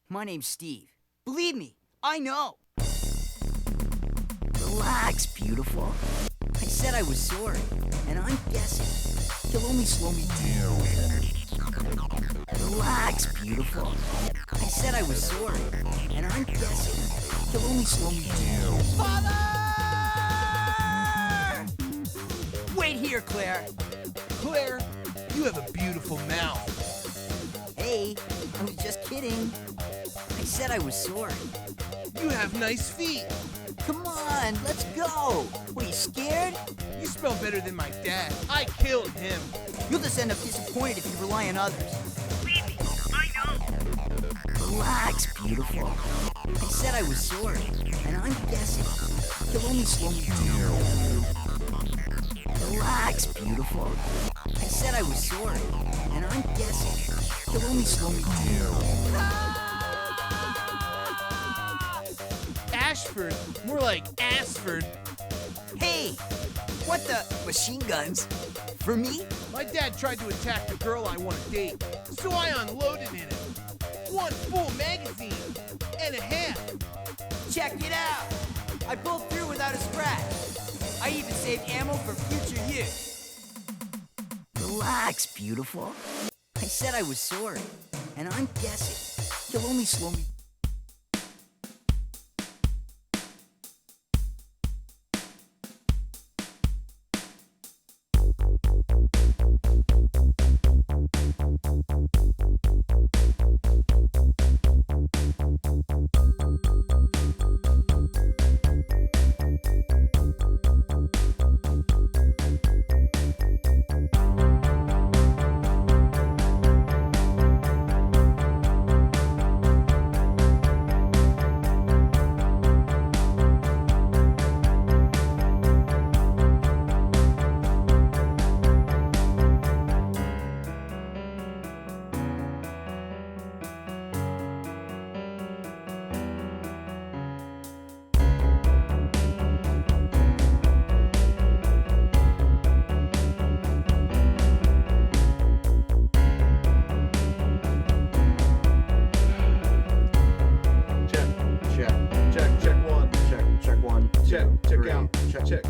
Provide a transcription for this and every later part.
My name's Steve. Believe me, I know. Relax, beautiful. I said I was sorry, and I'm guessing you'll only slow me down. Relax, beautiful. I said I was sorry, and I'm guessing you'll only slow me down. Father! Wait here, Claire. Claire, you have a beautiful mouth. Hey, I was just kidding. I said I was sorry. You have nice feet. Come on, let's go. What, are you scared? You smell better than my dad. I killed him. You'll just end up disappointed if you rely on others. Believe me, I know. Relax, beautiful. I said I was sorry, and I'm guessing you'll only slow me down. Relax, beautiful. I said I was sorry, and I'm guessing you'll only slow me down. Ashford, more like Asford. Hey, what the? Machine guns? For me? My dad tried to attack the girl I want to date, so I unloaded in him. One full magazine and a half. Check it out. I pulled through without a scratch. I even saved ammo for future use. Relax, beautiful. I said I was sorry, and I'm guessing you'll only slow me.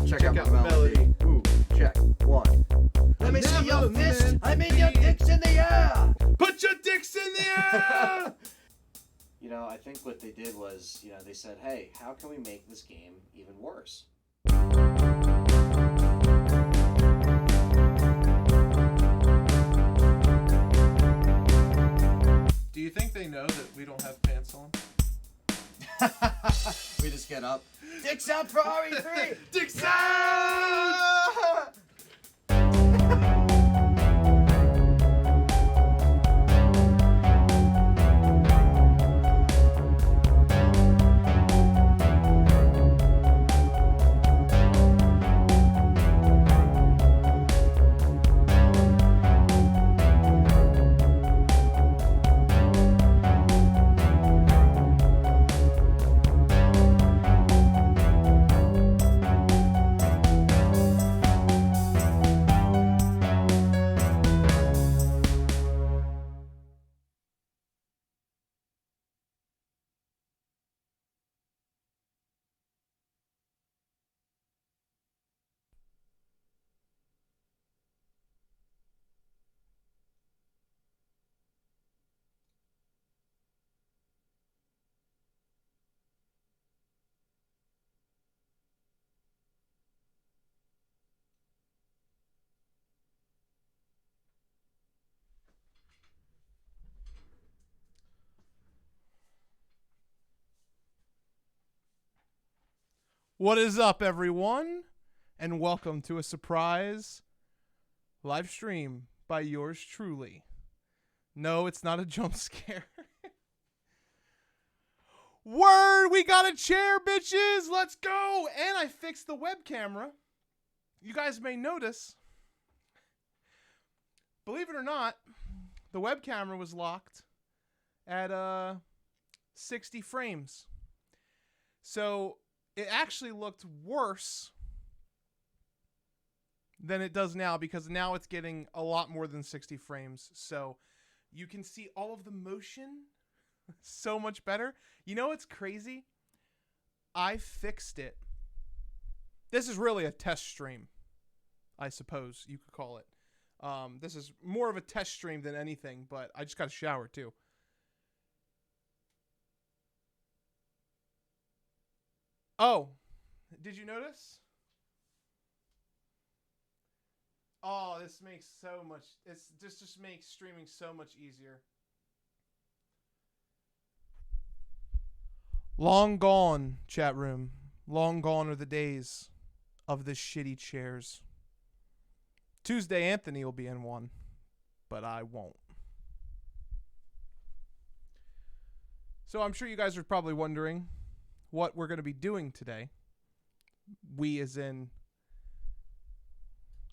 Check out the melody. Ooh, check. One. Let me see Never your fist. meant I mean to your be- dicks in the air. Put your dicks in the air! You know, I think what they did was, they said, hey, how can we make this game even worse? Do you think they know that we don't have pants on? We just get up. Dicks out for RE3. Dicks out! What is up, everyone? And welcome to a surprise live stream by yours truly. No, it's not a jump scare. Word, we got a chair, bitches. Let's go. And I fixed the web camera. You guys may notice, believe it or not, the web camera was locked at 60 frames. So it actually looked worse than it does now, because now it's getting a lot more than 60 frames. So you can see all of the motion So much better. You know what's crazy? I fixed it. This is really a test stream, I suppose you could call it. This is more of a test stream than anything, but I just got a shower too. Oh, did you notice? Oh, this makes so much. This just makes streaming so much easier. Long gone, chat room. Long gone are the days of the shitty chairs. Tuesday, Anthony will be in one, but I won't. So I'm sure you guys are probably wondering what we're going to be doing today. We as in...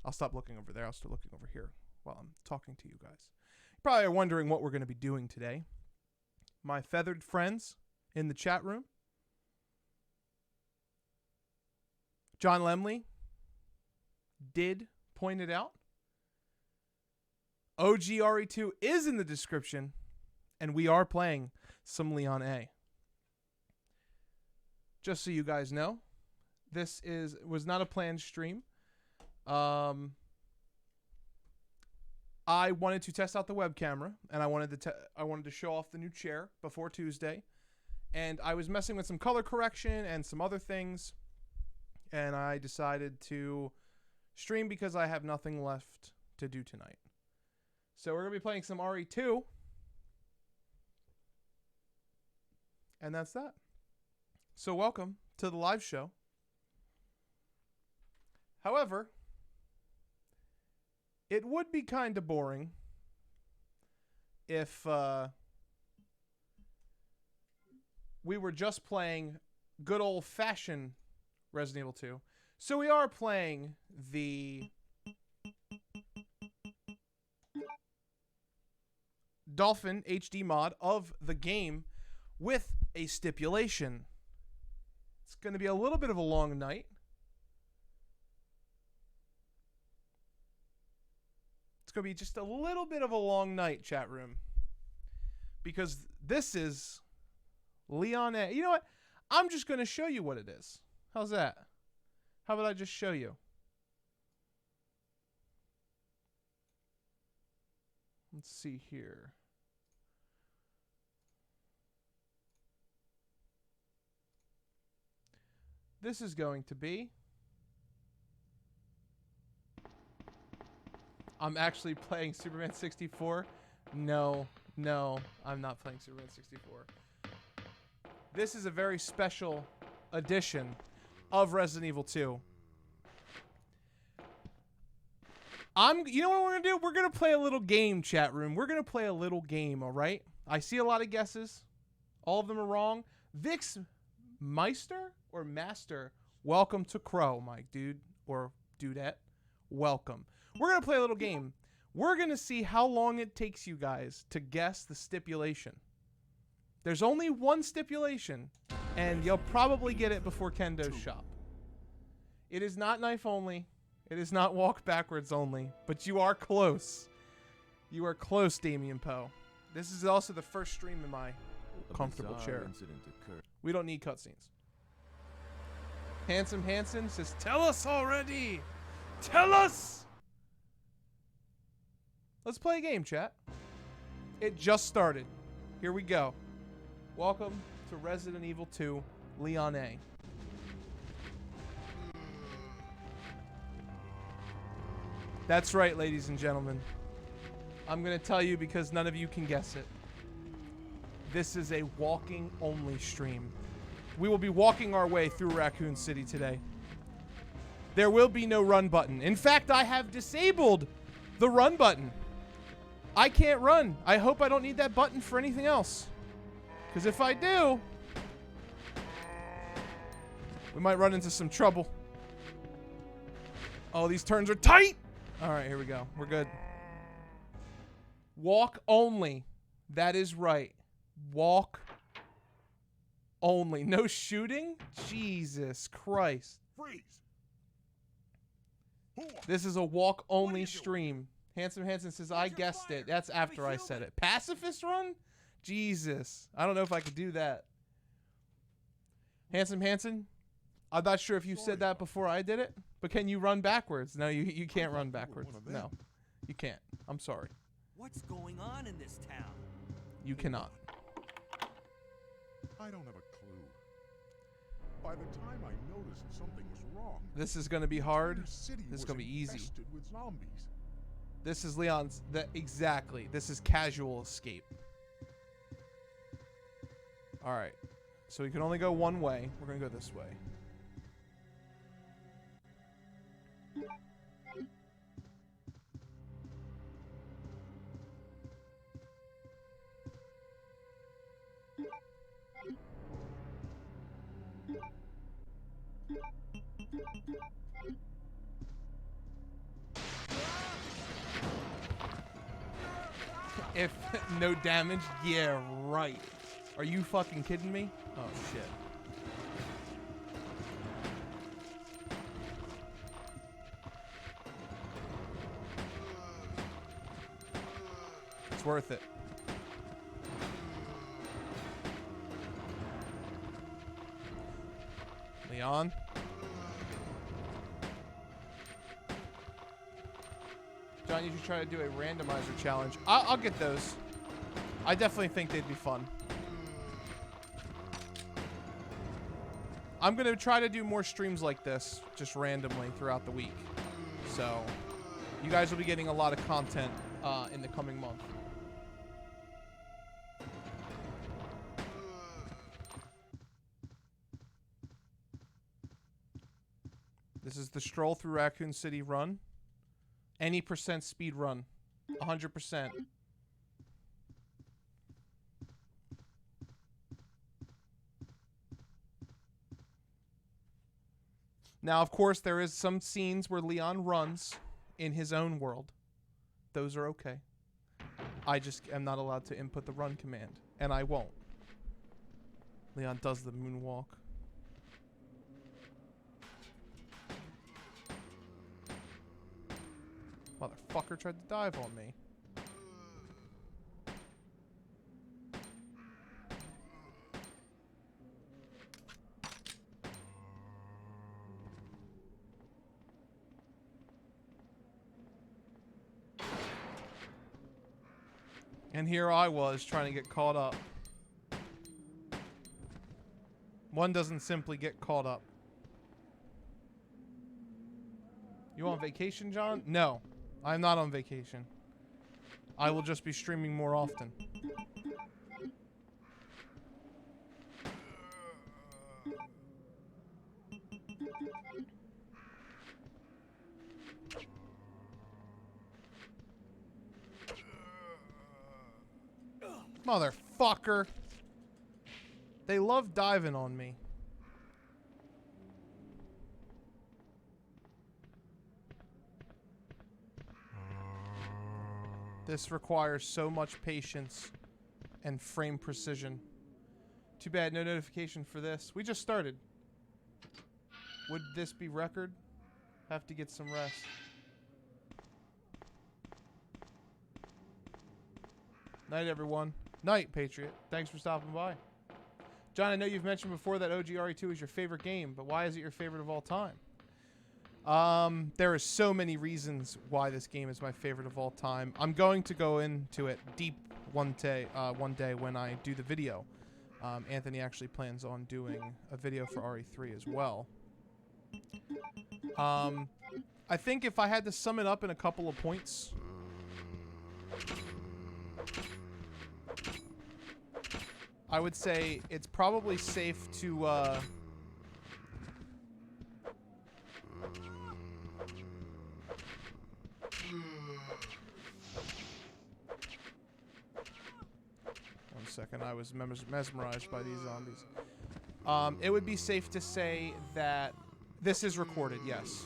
I'll stop looking over there. I'll start looking over here while I'm talking to you guys. You probably are wondering what we're going to be doing today. My feathered friends in the chat room. John Lemley did point it out. OGRE2 is in the description, and we are playing some Leon A. Just so you guys know, this was not a planned stream. I wanted to test out the web camera, and I wanted to show off the new chair before Tuesday, and I was messing with some color correction and some other things, and I decided to stream because I have nothing left to do tonight. So we're gonna be playing some RE2, and that's that. So welcome to the live show. However, it would be kind of boring if we were just playing good old-fashioned Resident Evil 2. So we are playing the Dolphin HD mod of the game with a stipulation. It's going to be a little bit of a long night. It's going to be just a little bit of a long night, chat room. Because this is Leon A. You know what? I'm just going to show you what it is. How's that? How about I just show you? Let's see here. This is going to be... I'm actually playing Superman 64. No, I'm not playing Superman 64. This is a very special edition of Resident Evil 2. You know what we're going to do? We're going to play a little game, chat room. We're going to play a little game, all right? I see a lot of guesses. All of them are wrong. Vix Meister or Master, welcome to Crow, my dude or dudette. Welcome. We're going to play a little game. We're going to see how long it takes you guys to guess the stipulation. There's only one stipulation, and you'll probably get it before Kendo's shop. It is not knife only. It is not walk backwards only, but you are close. You are close, Damien Poe. This is also the first stream in my comfortable chair. We don't need cutscenes. Handsome Hansen says, "Tell us already! Tell us!" Let's play a game, chat. It just started. Here we go. Welcome to Resident Evil 2, Leon A. That's right, ladies and gentlemen. I'm going to tell you because none of you can guess it. This is a walking-only stream. We will be walking our way through Raccoon City today. There will be no run button. In fact, I have disabled the run button. I can't run. I hope I don't need that button for anything else. Because if I do, we might run into some trouble. Oh, these turns are tight. All right, here we go. We're good. Walk only. That is right. Walk only. No shooting? Jesus Christ. Freeze. This is a walk only stream. Handsome Hansen says, I guessed it. That's after I said it. Pacifist run? Jesus. I don't know if I could do that. Handsome Hanson, I'm not sure if you said that before I did it, but can you run backwards? No, you can't run backwards. No, you can't. I'm sorry. What's going on in this town? You cannot. I don't have a clue. By the time I noticed something was wrong, This is going to be hard. entire city This is was going to be easy. infested with zombies. This is Leon's. Exactly. This is casual escape. All right. So we can only go one way. We're going to go this way. If no damage, yeah, right. Are you fucking kidding me? Oh shit. It's worth it. Leon? John, you should try to do a randomizer challenge. I'll get those. I definitely think they'd be fun. I'm going to try to do more streams like this, just randomly throughout the week. So, you guys will be getting a lot of content in the coming month. This is the Stroll Through Raccoon City run. Any percent speed run. 100%. Now, of course, there is some scenes where Leon runs in his own world. Those are okay. I just am not allowed to input the run command, and I won't. Leon does the moonwalk. Motherfucker tried to dive on me. And here I was trying to get caught up. One doesn't simply get caught up. You on vacation, John? No, I'm not on vacation. I will just be streaming more often. Motherfucker. They love diving on me. This requires so much patience and frame precision. Too bad, no notification for this. We just started. Would this be record? Have to get some rest. Night, everyone. Night, Patriot. Thanks for stopping by. John, I know you've mentioned before that OG RE2 is your favorite game, but why is it your favorite of all time? There are so many reasons why this game is my favorite of all time. I'm going to go into it deep one day when I do the video. Anthony actually plans on doing a video for RE3 as well. I think if I had to sum it up in a couple of points, I would say it's probably safe to, 1 second, I was mesmerized by these zombies. It would be safe to say that this is recorded, yes.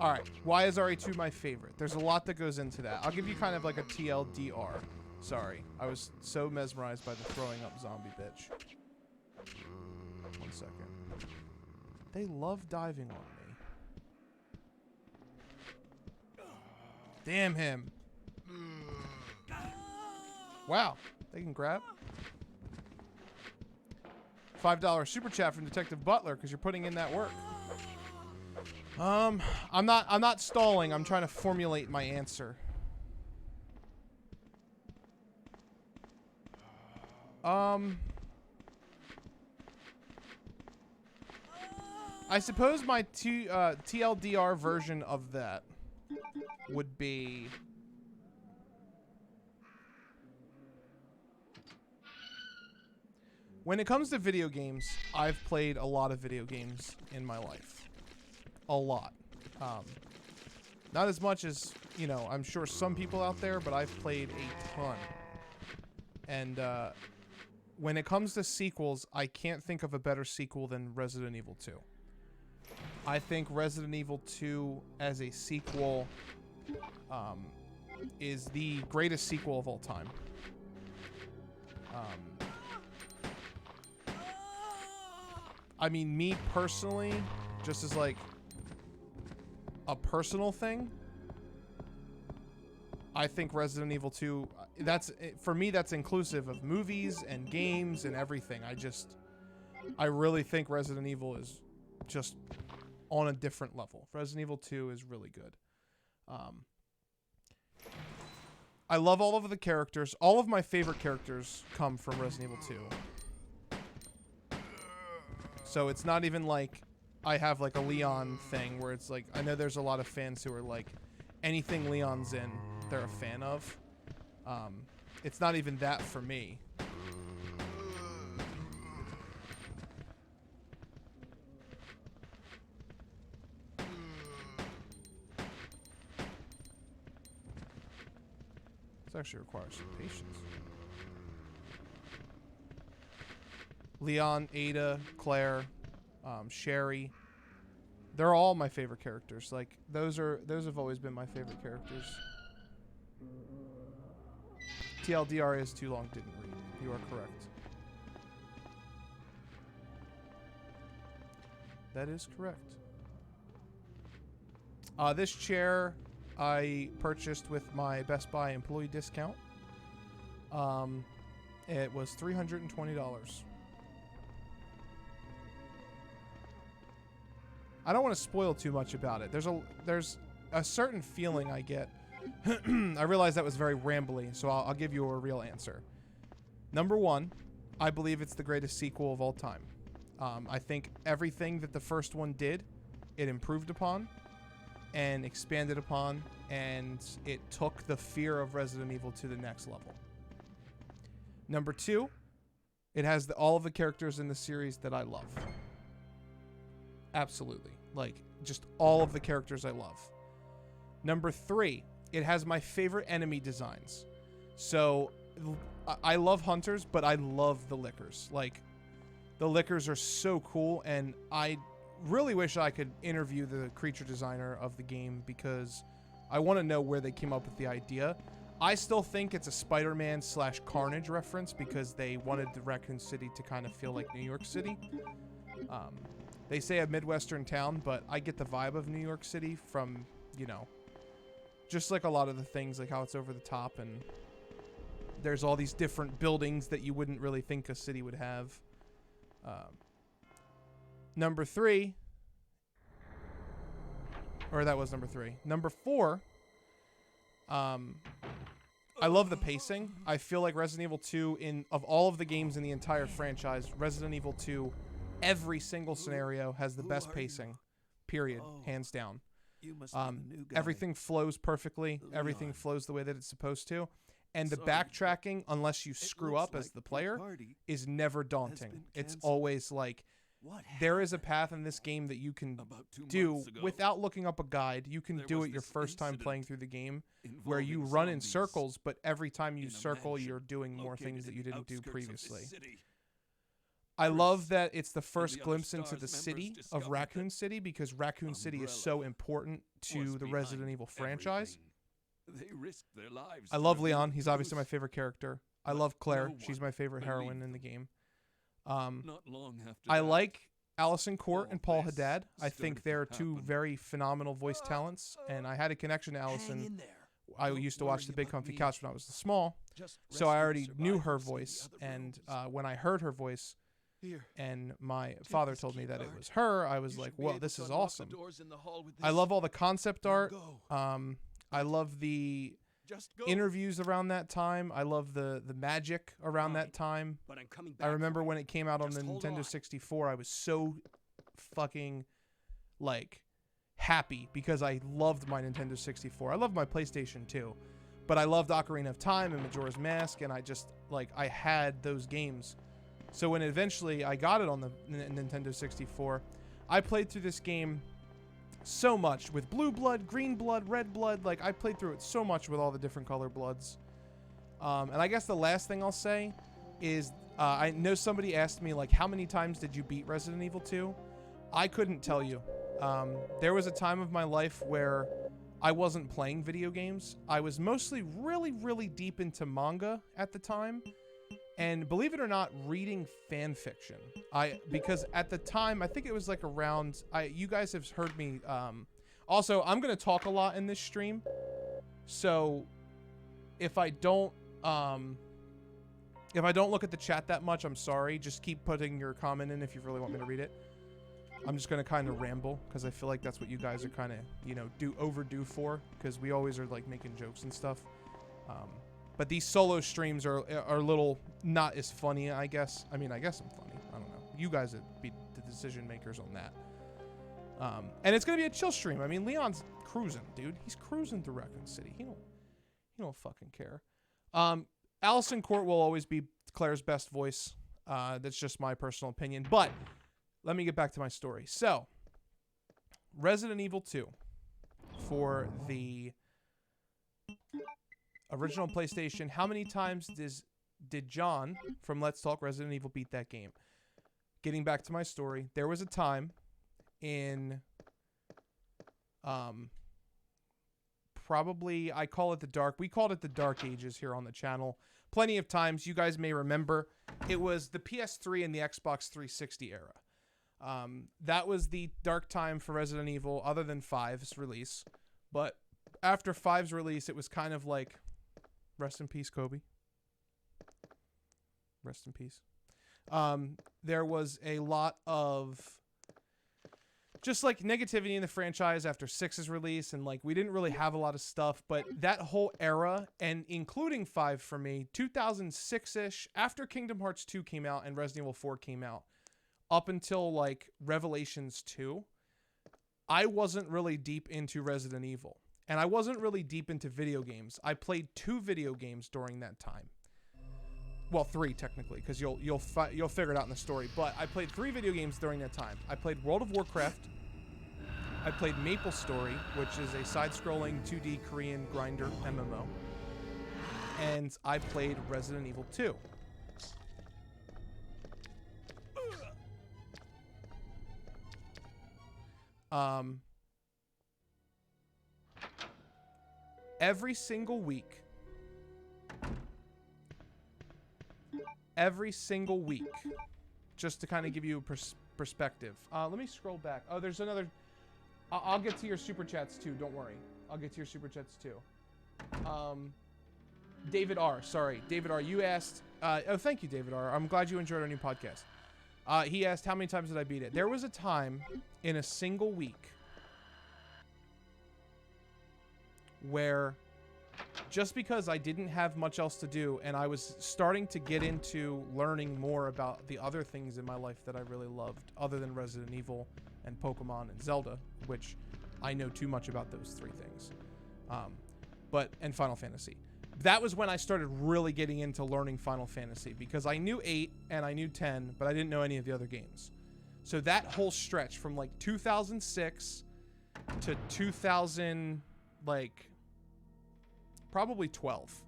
All right, why is RE2 my favorite? There's a lot that goes into that. I'll give you kind of like a TLDR. Sorry, I was so mesmerized by the throwing up zombie bitch. 1 second. They love diving on me. Damn him. Wow, they can grab. $5 super chat from Detective Butler because you're putting in that work. I'm not stalling. I'm trying to formulate my answer. I suppose my TLDR version of that would be when it comes to video games, I've played a lot of video games in my life. A lot. Not as much as, you know, I'm sure some people out there, but I've played a ton. And when it comes to sequels, I can't think of a better sequel than Resident Evil 2. I think Resident Evil 2 as a sequel is the greatest sequel of all time. I mean, me personally, just as like a personal thing, I think Resident Evil 2, for me, that's inclusive of movies and games and everything. I really think Resident Evil is just on a different level. Resident Evil 2 is really good. I love all of the characters. All of my favorite characters come from Resident Evil 2. So it's not even like I have like a Leon thing where it's like, I know there's a lot of fans who are like, anything Leon's in, they're a fan of. It's not even that for me. This actually requires some patience. Leon, Ada, Claire, Sherry. They're all my favorite characters. Like those have always been my favorite characters. TLDR is too long, didn't read. You are correct. That is correct. This chair I purchased with my Best Buy employee discount. It was $320. I don't want to spoil too much about it. There's a certain feeling I get. I realize that was very rambly, so I'll give you a real answer. Number one, I believe it's the greatest sequel of all time. I think everything that the first one did, it improved upon and expanded upon, and it took the fear of Resident Evil to the next level. Number two, it has all of the characters in the series that I love. Absolutely. Like, just all of the characters I love. Number three, it has my favorite enemy designs. So, I love hunters, but I love the lickers. Like, the lickers are so cool, and I really wish I could interview the creature designer of the game because I want to know where they came up with the idea. I still think it's a Spider-Man / Carnage reference because they wanted the Raccoon City to kind of feel like New York City. They say a Midwestern town, but I get the vibe of New York City from, you know, just like a lot of the things, like how it's over the top and there's all these different buildings that you wouldn't really think a city would have. Number three, or that was number three. Number four, I love the pacing. I feel like Resident Evil 2, of all of the games in the entire franchise, Resident Evil 2, every single scenario has the best pacing, period, hands down. Everything flows perfectly. Everything flows the way that it's supposed to. And the backtracking, unless you screw up as the player, is never daunting. It's always like, there is a path in this game that you can do without looking up a guide. You can do it your first time playing through the game, where you run in circles, but every time you circle, you're doing more things that you didn't do previously. I love that it's the first other glimpse into STARS the city members of discovered Raccoon that City, because Raccoon City is so Umbrella important to was the behind Resident Evil franchise. everything. They risked their lives. I to love reveal Leon. the He's obviously my truth. favorite character. I But love Claire. no She's one my favorite believed heroine in the them. game. Not long after I that, like Allison Court all and Paul this Haddad. I think started to they're two happen. very phenomenal voice talents, and I had a connection to Hang Allison. in there. I Don't used to watch worry The Big about Comfy me. Couch when I was small, Just so I rescue already knew her survivors in the voice. other And rooms. when I heard her voice, Here, and my Take father this told me key that it card. was her, I was you like, should be "Well, able this to is unlock the awesome." doors in the hall with I this. love all the concept Now art. go. I love the Just go. interviews around that time. I love the magic around that time. But I'm coming back. I remember when it came out on the Just hold Nintendo on. 64, I was so fucking like happy because I loved my Nintendo 64. I loved my PlayStation too, but I loved Ocarina of Time and Majora's Mask, and I just like I had those games. So when eventually I got it on the Nintendo 64, I played through this game so much with blue blood, green blood, red blood. Like I played through it so much with all the different color bloods. And I guess the last thing I'll say is I know somebody asked me like, how many times did you beat Resident Evil 2? I couldn't tell you. There was a time of my life where I wasn't playing video games. I was mostly really, really deep into manga at the time. And believe it or not, reading fan fiction. Because at the time, I think it was like around, you guys have heard me. Also, I'm going to talk a lot in this stream. So if I don't look at the chat that much, I'm sorry. Just keep putting your comment in if you really want me to read it. I'm just going to kind of ramble because I feel like that's what you guys are kind of, overdue for, because we always are like making jokes and stuff. But these solo streams are a little not as funny, I guess. I mean, I guess I'm funny. I don't know. You guys would be the decision makers on that. And it's going to be a chill stream. I mean, Leon's cruising, dude. He's cruising through Raccoon City. He don't fucking care. Allison Court will always be Claire's best voice. That's just my personal opinion. But let me get back to my story. So, Resident Evil 2 for the original PlayStation. How many times did John from Let's Talk Resident Evil beat that game? Getting back to my story, there was a time in probably, I call it we called it the Dark Ages here on the channel. Plenty of times, you guys may remember, it was the PS3 and the Xbox 360 era. That was the dark time for Resident Evil, other than 5's release. But after 5's release, it was kind of like, rest in peace, Kobe. Rest in peace. There was a lot of just like negativity in the franchise after 6's release, and like we didn't really have a lot of stuff. But that whole era, and including 5 for me, 2006-ish, after Kingdom Hearts 2 came out and Resident Evil 4 came out, up until like Revelations 2, I wasn't really deep into Resident Evil. And I wasn't really deep into video games. I played 2 video games during that time. Well, 3 technically, because you'll figure it out in the story. But I played 3 video games during that time. I played World of Warcraft. I played Maple Story, which is a side-scrolling 2D Korean grinder MMO. And I played Resident Evil 2. Every single week, just to kind of give you a perspective. Let me scroll back. Oh, there's another. I'll get to your super chats too. Don't worry. I'll get to your super chats too. David R. Sorry, David R. You asked. Oh, thank you, David R. I'm glad you enjoyed our new podcast. He asked, how many times did I beat it? There was a time in a single week where, just because I didn't have much else to do and I was starting to get into learning more about the other things in my life that I really loved, other than Resident Evil and Pokemon and Zelda, which I know too much about those 3 things, and Final Fantasy. That was when I started really getting into learning Final Fantasy, because I knew 8 and I knew 10, but I didn't know any of the other games. So that whole stretch from like 2006 to 2000, like probably 12,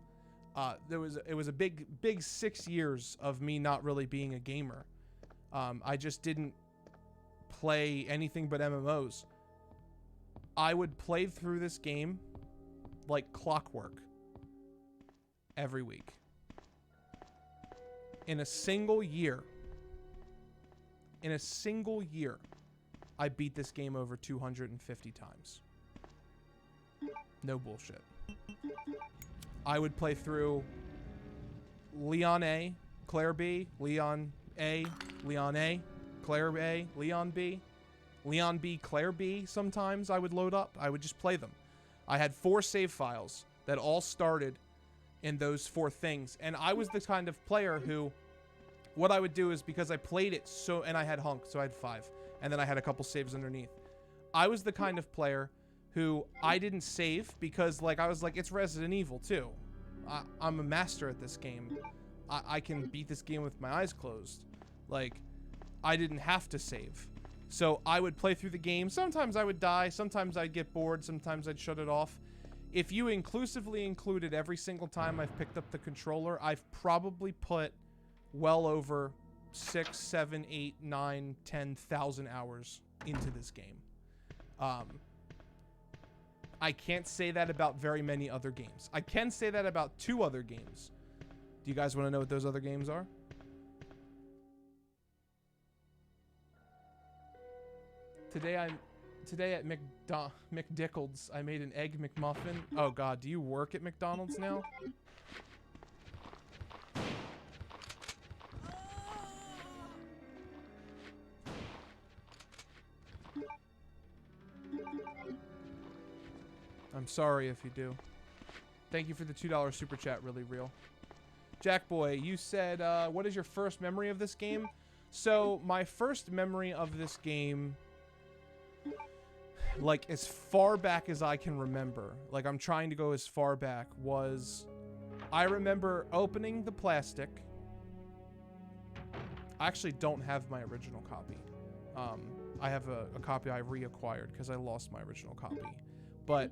it was a big 6 years of me not really being a gamer. I just didn't play anything but MMOs. I would play through this game like clockwork every week. In a single year, I beat this game over 250 times. No bullshit. I would play through Leon A, Claire B, Leon A, Leon A, Claire A, Leon B, Leon B, Claire B. Sometimes I would load up. I would just play them. I had 4 save files that all started in those 4 things. And I was the kind of player who, what I would do is, because I played it so, and I had Hunk, so I had 5. And then I had a couple saves underneath. I was the kind of player who I didn't save because, like, I was like, it's Resident Evil 2. I'm a master at this game. I can beat this game with my eyes closed. Like, I didn't have to save. So I would play through the game. Sometimes I would die. Sometimes I'd get bored. Sometimes I'd shut it off. If you inclusively included every single time I've picked up the controller, I've probably put well over 6, 7, 8, 9, 10,000 hours into this game. I can't say that about very many other games. I can say that about 2 other games. Do you guys want to know what those other games are? Today at McDickles, I made an egg McMuffin. Oh God, do you work at McDonald's now? I'm sorry if you do. Thank you for the $2 super chat, really real. Jack Boy, you said, what is your first memory of this game? So, my first memory of this game, like, as far back as I can remember, like, I'm trying to go as far back, was I remember opening the plastic. I actually don't have my original copy. I have a copy I reacquired because I lost my original copy. But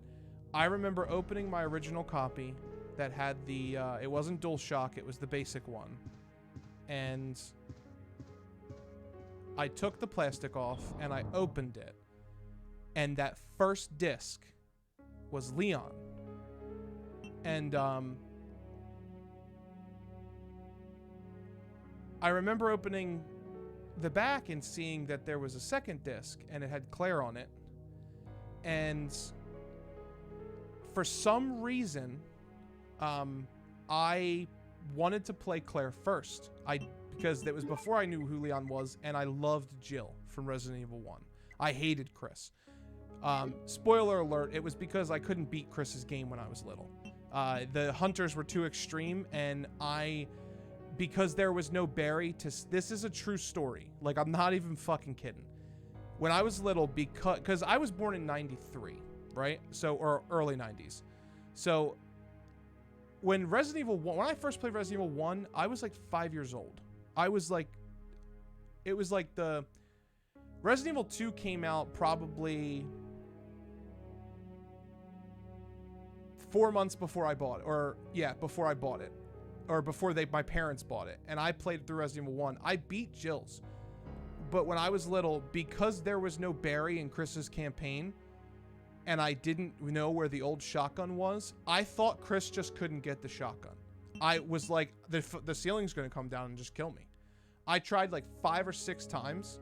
I remember opening my original copy that had the, it wasn't DualShock, it was the basic one. And I took the plastic off and I opened it. And that first disc was Leon. And I remember opening the back and seeing that there was a second disc and it had Claire on it. And for some reason, I wanted to play Claire first. Because it was before I knew who Leon was, and I loved Jill from Resident Evil 1. I hated Chris. Spoiler alert, it was because I couldn't beat Chris's game when I was little. The hunters were too extreme, and because there was no Barry this is a true story. Like, I'm not even fucking kidding. When I was little, because I was born in 93, right? So, or early 90s. So, when Resident Evil 1, when I first played Resident Evil 1, I was like 5 years old. I was like, it was like Resident Evil 2 came out probably 4 months before I bought it, or yeah, before I bought it, or before my parents bought it, and I played through Resident Evil 1. I beat Jill's, but when I was little, because there was no Barry in Chris's campaign, and I didn't know where the old shotgun was, I thought Chris just couldn't get the shotgun. I was like, the ceiling's gonna come down and just kill me. I tried like 5 or 6 times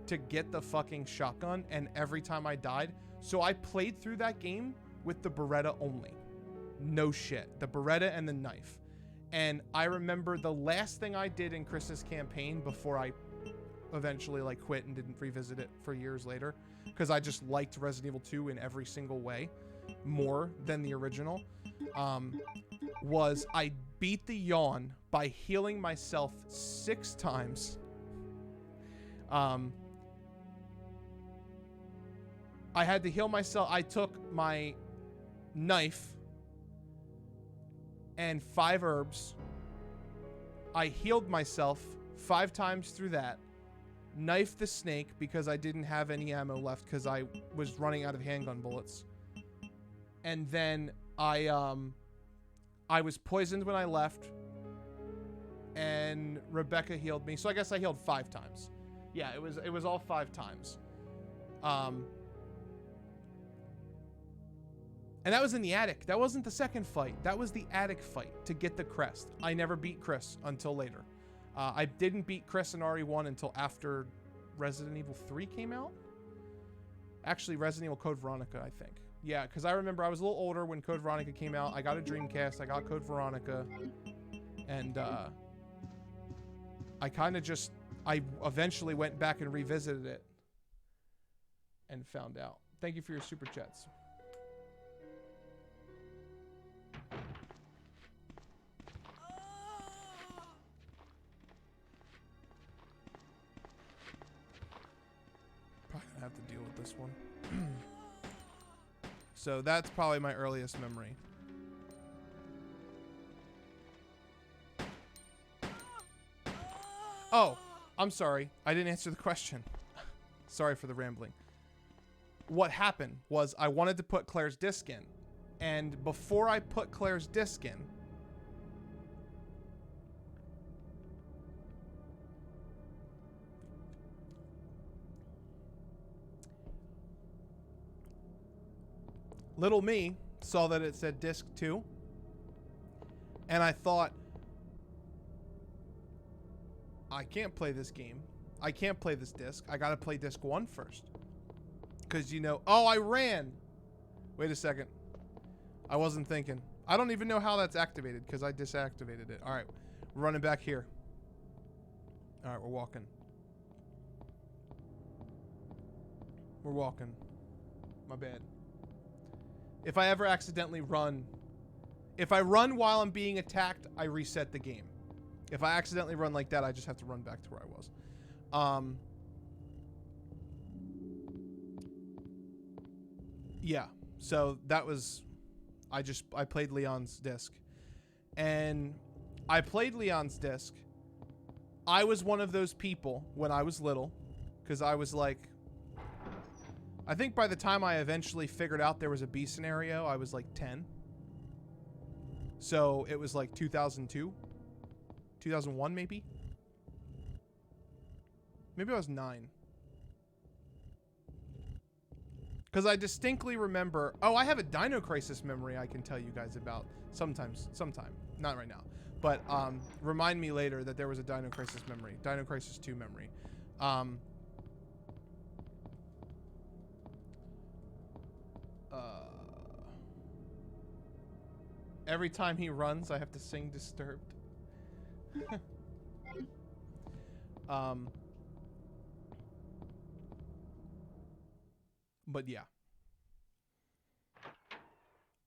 to get the fucking shotgun, and every time I died. So I played through that game with the Beretta only. No shit. The Beretta and the knife. And I remember the last thing I did in Chris's campaign before I eventually like quit and didn't revisit it for years later, because I just liked Resident Evil 2 in every single way more than the original, was I beat the yawn by healing myself 6 times. I had to heal myself. I took my knife and 5 herbs. I healed myself 5 times through that. Knifed the snake because I didn't have any ammo left because I was running out of handgun bullets. And then I was poisoned when I left, and Rebecca healed me. So I guess I healed 5 times. Yeah, it was all 5 times. And that was in the attic. That wasn't the second fight. That was the attic fight to get the crest. I never beat Chris until later. I didn't beat Chris in RE1 until after Resident Evil 3 came out. Actually, Resident Evil Code Veronica, I think. Yeah, because I remember I was a little older when Code Veronica came out. I got a Dreamcast. I got Code Veronica. And I eventually went back and revisited it and found out. Thank you for your super chats. Probably gonna have to deal with this one. So that's probably my earliest memory. Oh, I'm sorry. I didn't answer the question. Sorry for the rambling. What happened was I wanted to put Claire's disc in. And before I put Claire's disc in, little me saw that it said disc 2. And I thought, I can't play this game. I can't play this disc. I gotta play disc 1 first. Because, you know, oh, I ran. Wait a second. I wasn't thinking. I don't even know how that's activated because I disactivated it. All right, we're running back here. All right, we're walking. We're walking. My bad. If I ever accidentally run, if I run while I'm being attacked, I reset the game. If I accidentally run like that, I just have to run back to where I was. Yeah, so that was, I played Leon's disc. And I played Leon's disc. I was one of those people when I was little, because I was like, I think by the time I eventually figured out there was a B scenario, I was like 10. So it was like 2002, 2001 maybe? Maybe I was 9. Because I distinctly remember, oh, I have a Dino Crisis memory I can tell you guys about sometime, not right now. But remind me later that there was a Dino Crisis memory, Dino Crisis 2 memory. Every time he runs, I have to sing Disturbed. But yeah.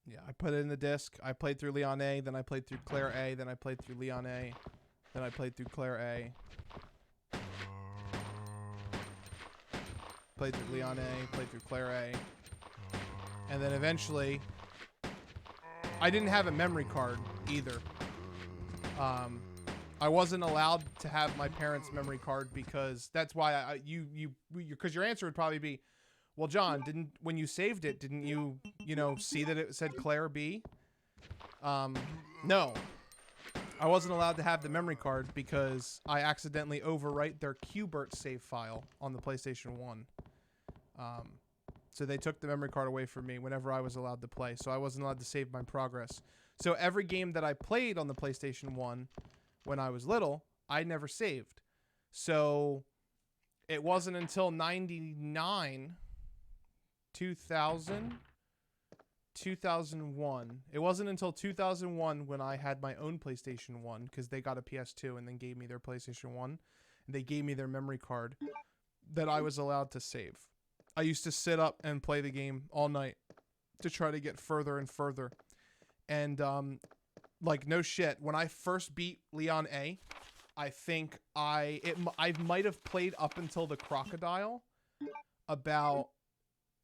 Yeah, I put it in the disc. I played through Leon A, then I played through Claire A, then I played through Leon A, then I played through Claire A. Played through Leon A, played through Claire A. And then eventually, I didn't have a memory card either. I wasn't allowed to have my parents' memory card because that's why because your answer would probably be, well, John, when you saved it, didn't you see that it said Claire B? No. I wasn't allowed to have the memory card because I accidentally overwrite their Qbert save file on the PlayStation 1. So they took the memory card away from me whenever I was allowed to play, so I wasn't allowed to save my progress. So every game that I played on the PlayStation 1 when I was little, I never saved. So it wasn't until 99, 2000, 2001. It wasn't until 2001 when I had my own PlayStation 1 because they got a PS2 and then gave me their PlayStation 1. And they gave me their memory card that I was allowed to save. I used to sit up and play the game all night to try to get further and further. And, like, no shit. When I first beat Leon A, I think I might have played up until the crocodile about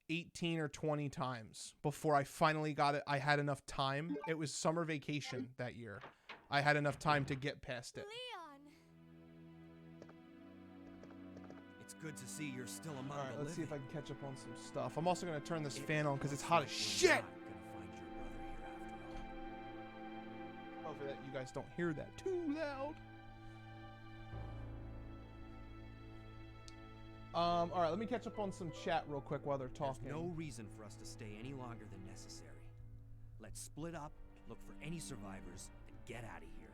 18 or 20 times before I finally got it. I had enough time. It was summer vacation that year. I had enough time to get past it. It's good to see you're still among Alright, the let's see if I living. can catch up on some stuff. I'm also going to turn this fan on because it's hot as shit! Not gonna find your brother here after all. Hopefully that you guys don't hear that too loud. All right, let me catch up on some chat real quick while they're There's talking. no reason for us to stay any longer than necessary. Let's split up, look for any survivors, and get out of here.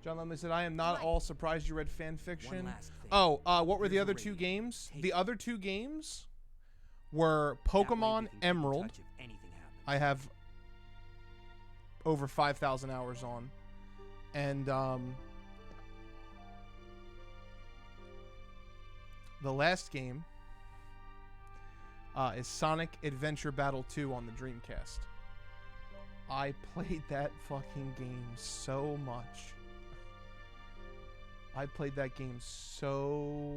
John Lemley said, I am not all surprised you read fan fiction. One last thing. Oh, what were the Here's a other two radio. games? Take The it. other two games were That way we Pokemon can keep in Emerald. touch if anything happens. I have over 5,000 hours on. And the last game is Sonic Adventure Battle 2 on the Dreamcast. I played that fucking game so much. I played that game so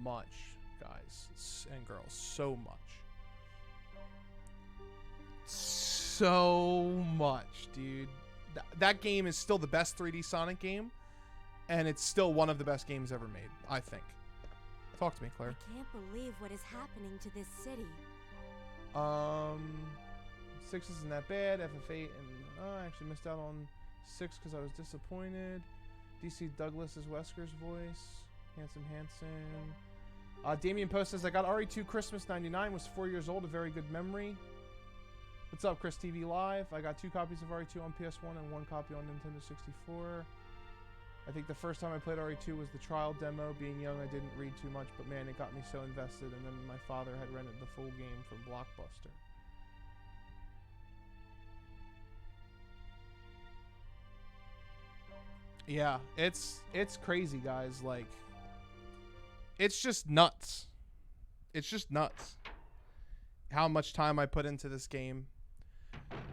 much, guys and girls. So much. So much, dude. That game is still the best 3D Sonic game, and it's still one of the best games ever made, I think. Talk to me, Claire. I can't believe what is happening to this city. 6 isn't that bad. FF8 and I actually missed out on 6 because I was disappointed. DC Douglas is Wesker's voice. Handsome Hanson. Damian Post says, I got RE2 Christmas 99, was 4 years old, a very good memory. What's up, Chris TV Live? I got 2 copies of RE2 on PS1 and 1 copy on Nintendo 64. I think the first time I played RE2 was the trial demo. Being young, I didn't read too much, but man, it got me so invested. And then my father had rented the full game from Blockbuster. Yeah, it's crazy, guys. Like, it's just nuts. It's just nuts how much time I put into this game.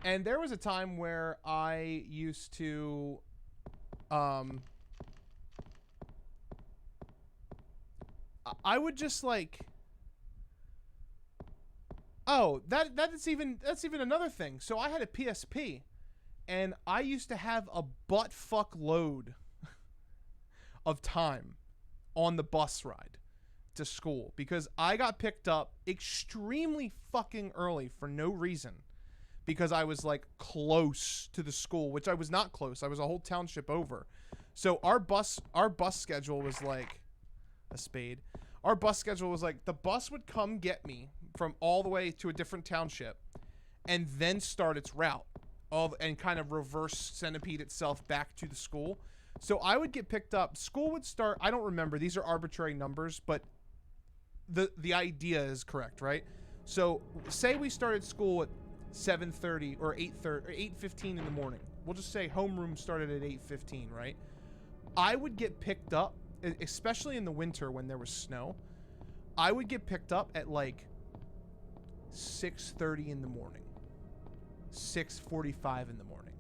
And there was a time where I used to I would just like, oh, that's even another thing. So I had a PSP, and I used to have a butt fuck load of time on the bus ride to school because I got picked up extremely fucking early for no reason because I was like close to the school, which I was not close. I was a whole township over. So our bus schedule was like a spade. Our bus schedule was like the bus would come get me from all the way to a different township and then start its route and kind of reverse centipede itself back to the school. So I would get picked up. School would start, I don't remember, these are arbitrary numbers, but the idea is correct, right? So say we started school at 7:30 or 8:30 or 8:15 in the morning. We'll just say homeroom started at 8:15, right? I would get picked up, especially in the winter when there was snow. I would get picked up at like 6:30 in the morning, 6:45 in the morning.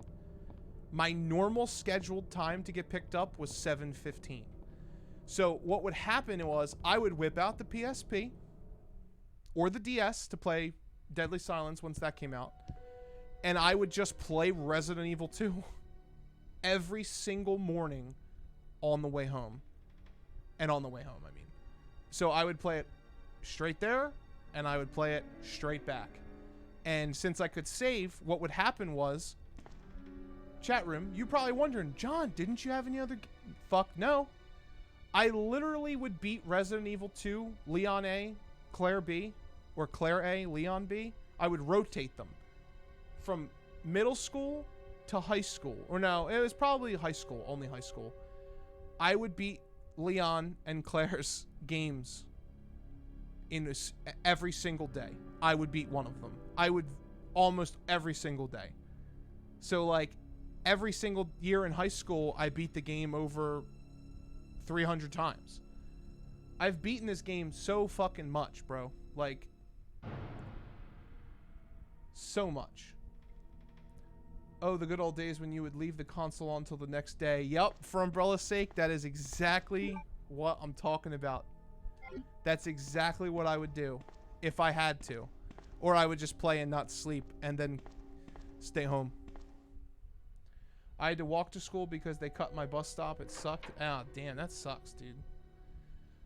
My normal scheduled time to get picked up was 7:15. So what would happen was I would whip out the PSP or the DS to play Deadly Silence once that came out, and I would just play Resident Evil 2 every single morning on the way home. And on the way home, I mean. So I would play it straight there, and I would play it straight back. And since I could save, what would happen was, chat room, you probably wondering, John, didn't you have any other... Fuck no. I literally would beat Resident Evil 2, Leon A, Claire B, or Claire A, Leon B. I would rotate them from middle school to high school. Or no, it was probably high school, only high school. I would beat Leon and Claire's games in every single day. I would beat one of them. I would almost every single day. So like every single year in high school, I beat the game over 300 times. I've beaten this game so fucking much, bro. Like, so much. Oh, the good old days when you would leave the console until the next day. Yup, for Umbrella's sake, that is exactly what I'm talking about. That's exactly what I would do if I had to. Or I would just play and not sleep and then stay home. I had to walk to school because they cut my bus stop. It sucked. Ah, damn, that sucks, dude.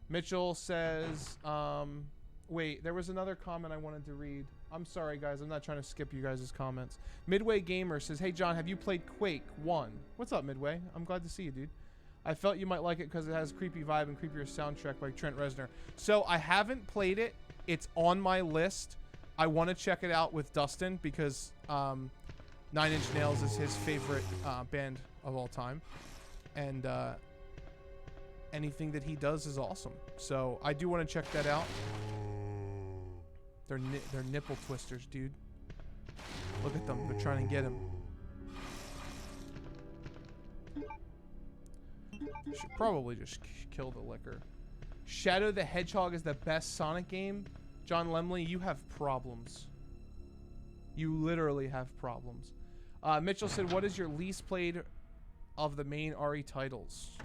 Mitchell says, wait, there was another comment I wanted to read. I'm sorry, guys. I'm not trying to skip you guys' comments. Midway Gamer says, hey, John, have you played Quake 1? What's up, Midway? I'm glad to see you, dude. I felt you might like it because it has a creepy vibe and creepier soundtrack by Trent Reznor. So I haven't played it. It's on my list. I want to check it out with Dustin because 9 Inch Nails is his favorite band of all time. And anything that he does is awesome. So I do want to check that out. They're nipple twisters, dude. Look at them. They're trying to get him. Should probably just kill the liquor. Shadow the Hedgehog is the best Sonic game. John Lemley, you have problems. You literally have problems. Mitchell said, what is your least played of the main RE titles?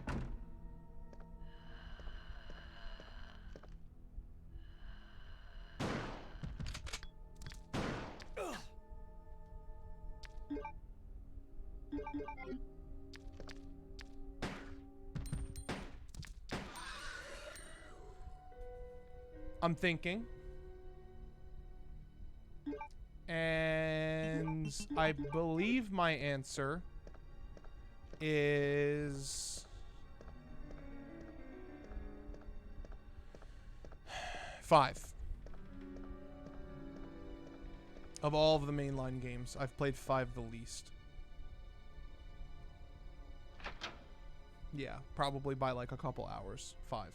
I'm thinking. And I believe my answer is 5. Of all of the mainline games, I've played 5 the least. Yeah, probably by like a couple hours. 5.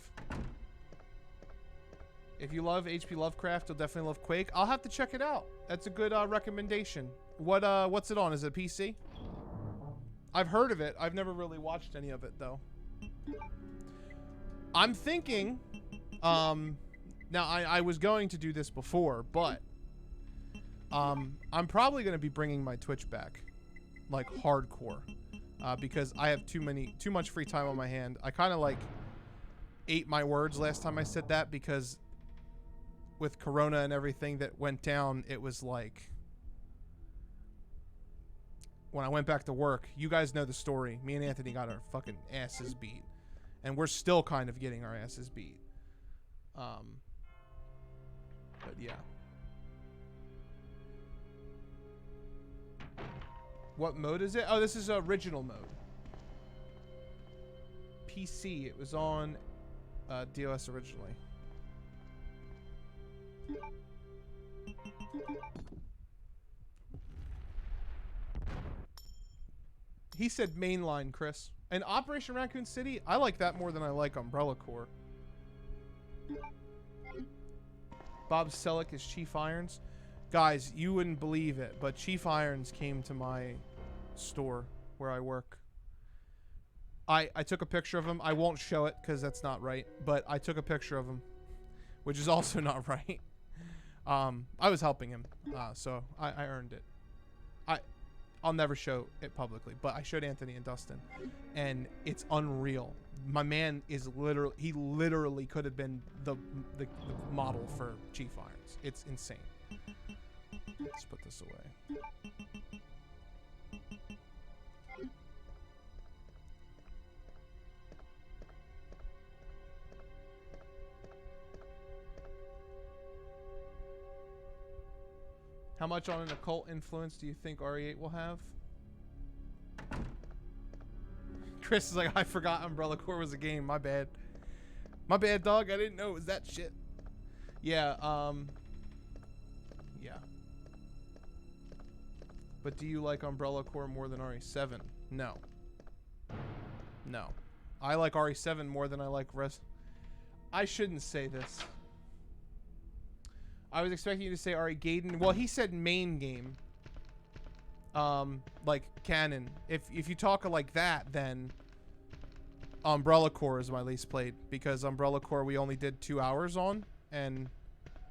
If you love H.P. Lovecraft, you'll definitely love Quake. I'll have to check it out. That's a good recommendation. What's it on? Is it PC? I've heard of it. I've never really watched any of it though. I'm thinking, now I was going to do this before, but I'm probably going to be bringing my Twitch back, like hardcore, because I have too much free time on my hand. I kind of like ate my words last time I said that because with Corona and everything that went down, it was like when I went back to work, you guys know the story. Me and Anthony got our fucking asses beat, and we're still kind of getting our asses beat. But yeah. What mode is it? Oh, this is original mode. PC. It was on DOS originally. He said mainline, Chris. And Operation Raccoon City, I like that more than I like Umbrella Corps. Bob Selleck is Chief Irons. Guys, you wouldn't believe it, but Chief Irons came to my store where I work. I took a picture of him. I won't show it because that's not right, but I took a picture of him, which is also not right. I was helping him, so I earned it. I'll never show it publicly, but I showed Anthony and Dustin, and it's unreal. My man is he literally could have been the model for Chief Irons. It's insane. Let's put this away. How much on an occult influence do you think RE8 will have? Chris is like, I forgot Umbrella Corps was a game. My bad. My bad, dog. I didn't know it was that shit. Yeah, yeah. But do you like Umbrella Corps more than RE7? No. No. I like RE7 more than I like I shouldn't say this. I was expecting you to say Ari Gaiden. Well, he said main game. Like canon. If you talk like that, then Umbrella Corps is my least played because Umbrella Corps we only did 2 hours on, and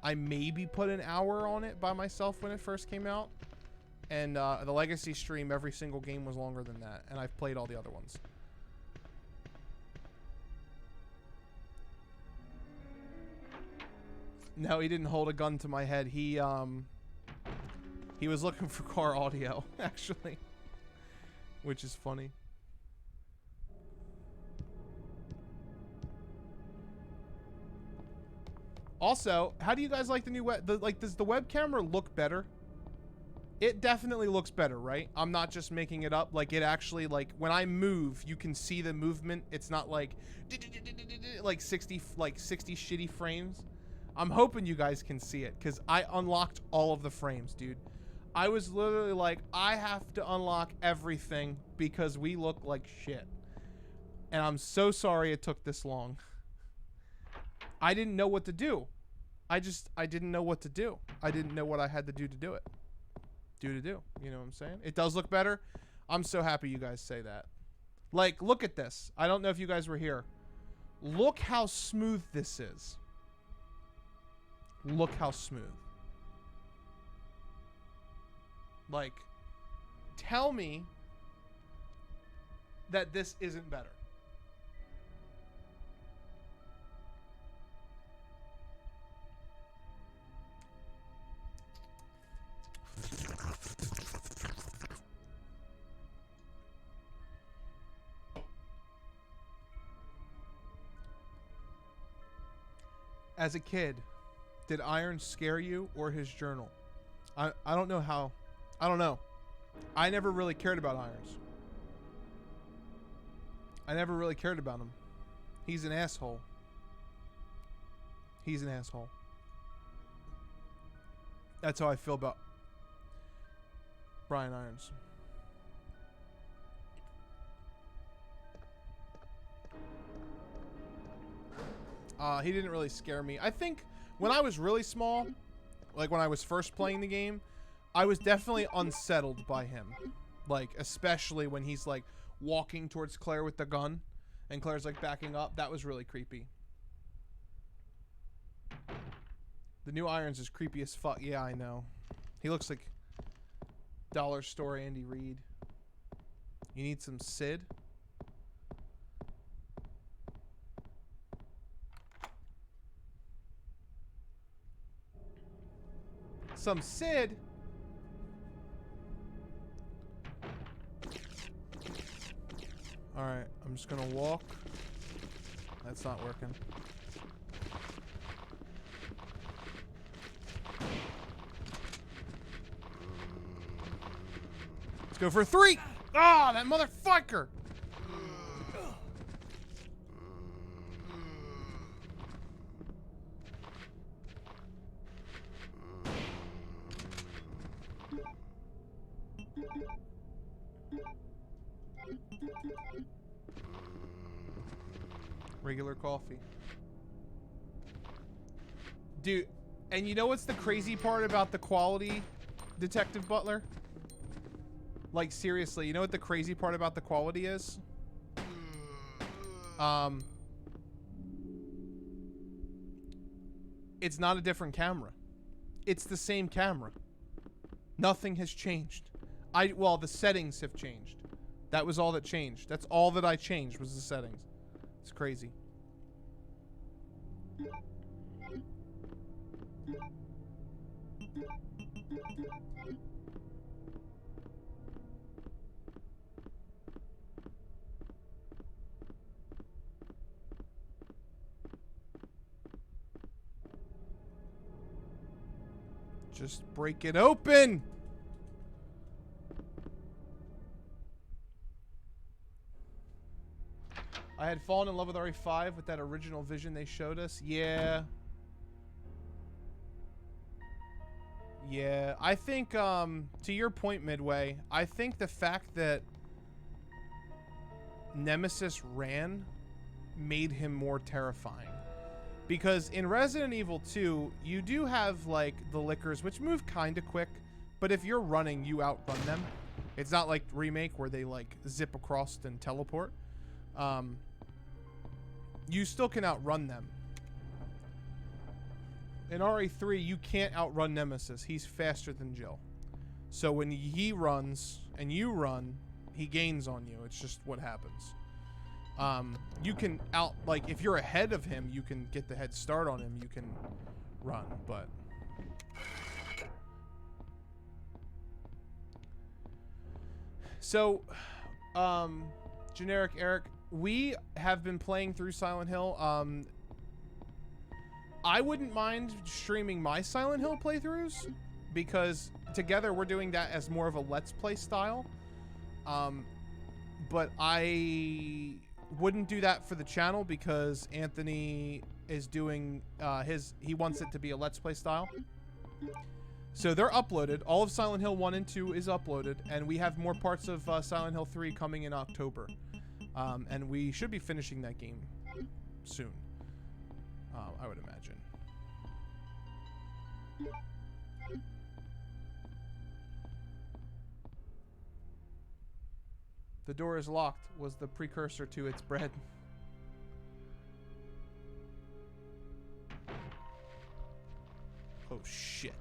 I maybe put an hour on it by myself when it first came out. And the Legacy stream, every single game was longer than that, and I've played all the other ones. No, he didn't hold a gun to my head. He was looking for car audio, actually, which is funny. Also, how do you guys like the new does the web camera look better? It definitely looks better, right? I'm not just making it up. Like, it actually, like, when I move, you can see the movement. It's not like 60 shitty frames. I'm hoping you guys can see it, because I unlocked all of the frames, dude. I was literally like, I have to unlock everything because we look like shit. And I'm so sorry it took this long. I didn't know what to do. I didn't know what to do. I didn't know what I had to do it. You know what I'm saying? It does look better. I'm so happy you guys say that. Like, look at this. I don't know if you guys were here. Look how smooth this is. Look how smooth. Like, tell me that this isn't better. As a kid, did Iron scare you or his journal? I don't know how. I don't know. I never really cared about Irons. I never really cared about him. He's an asshole. He's an asshole. That's how I feel about Brian Irons. He didn't really scare me. I think when I was really small, like when I was first playing the game, I was definitely unsettled by him. Like, especially when he's like walking towards Claire with the gun and Claire's like backing up. That was really creepy. The new Irons is creepy as fuck. Yeah, I know. He looks like Dollar Store Andy Reid. You need some Sid? Some Sid? Alright, I'm just gonna walk. That's not working. Let's go for 3! Ah, that motherfucker! Regular coffee. Dude, and you know what's the crazy part about the quality, Detective Butler? Like, seriously, you know what the crazy part about the quality is? It's not a different camera. It's the same camera. Nothing has changed. Well, the settings have changed. That was all that changed. That's all that I changed was the settings. It's crazy. Just break it open. I had fallen in love with RE5 with that original vision they showed us. Yeah. Yeah. I think, to your point, Midway, I think the fact that Nemesis ran made him more terrifying. Because in Resident Evil 2, you do have, like, the Lickers, which move kind of quick. But if you're running, you outrun them. It's not like Remake where they, like, zip across and teleport. You still can outrun them. In RE3, you can't outrun Nemesis. He's faster than Jill. So when he runs and you run, he gains on you. It's just what happens. You can like, if you're ahead of him, you can get the head start on him. You can run, but... So, Generic Eric, we have been playing through Silent Hill. I wouldn't mind streaming my Silent Hill playthroughs because together, we're doing that as more of a Let's Play style. But I wouldn't do that for the channel because Anthony is doing he wants it to be a Let's Play style. So they're uploaded. All of Silent Hill 1 and 2 is uploaded, and we have more parts of Silent Hill 3 coming in October. And we should be finishing that game soon, I would imagine. The door is locked was the precursor to its bread. Oh shit.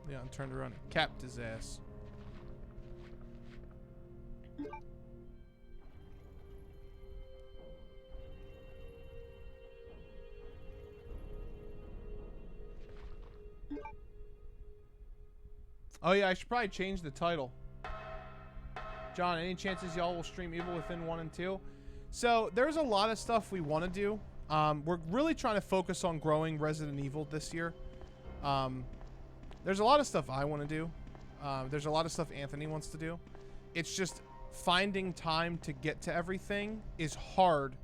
Leon turned around and capped his ass. Oh yeah, I should probably change the title. John, any chances y'all will stream Evil Within 1 and 2? So there's a lot of stuff we want to do. We're really trying to focus on growing Resident Evil this year. There's a lot of stuff I want to do. There's a lot of stuff Anthony wants to do. It's just finding time to get to everything is hard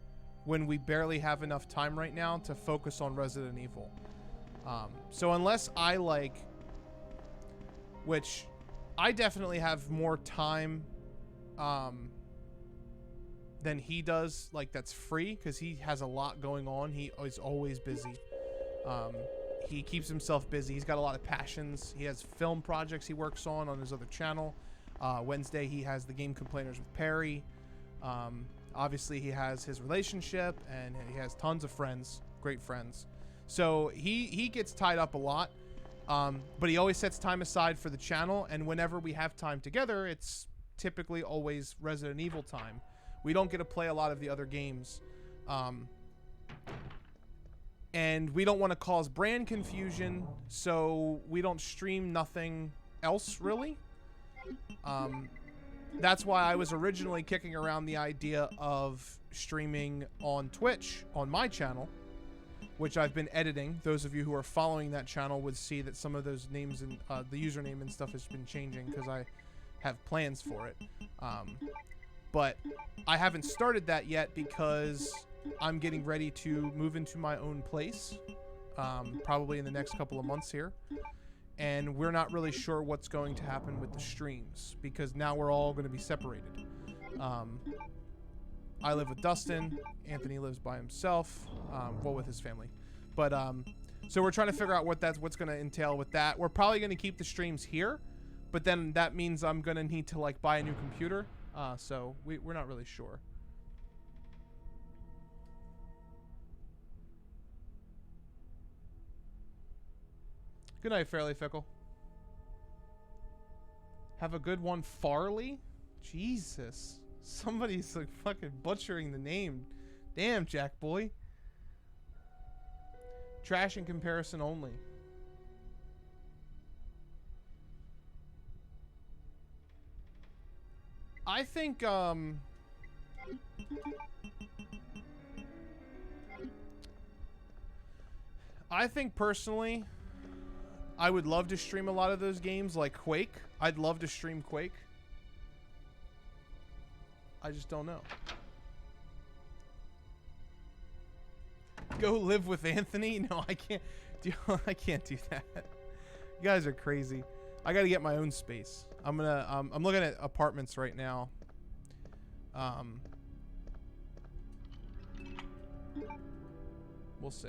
when we barely have enough time right now to focus on Resident Evil. So unless I which I definitely have more time than he does, that's free, because he has a lot going on. He is always busy. He keeps himself busy. He's got a lot of passions. He has film projects he works on his other channel. Wednesday he has the Game Complainers with Perry. Obviously he has his relationship, and he has tons of friends, great friends. So he gets tied up a lot. But he always sets time aside for the channel, and whenever we have time together, it's typically always Resident Evil time. We don't get to play a lot of the other games. And we don't want to cause brand confusion, so we don't stream nothing else, really. That's why I was originally kicking around the idea of streaming on Twitch, on my channel, which I've been editing. Those of you who are following that channel would see that some of those names and the username and stuff has been changing because I have plans for it. But I haven't started that yet because I'm getting ready to move into my own place, probably in the next couple of months here. And we're not really sure what's going to happen with the streams because now we're all going to be separated. I live with Dustin. Anthony lives by himself, well, with his family. But so we're trying to figure out what's going to entail with that. We're probably going to keep the streams here, but then that means I'm going to need to buy a new computer. So we're not really sure. Good night, Fairly Fickle. Have a good one, Farley? Jesus. Somebody's fucking butchering the name. Damn, Jack boy. Trash in comparison only. I think personally, I would love to stream a lot of those games like Quake. I'd love to stream Quake. I just don't know. Go live with Anthony? No, I can't. I can't do that. You guys are crazy. I got to get my own space. I'm looking at apartments right now. We'll see.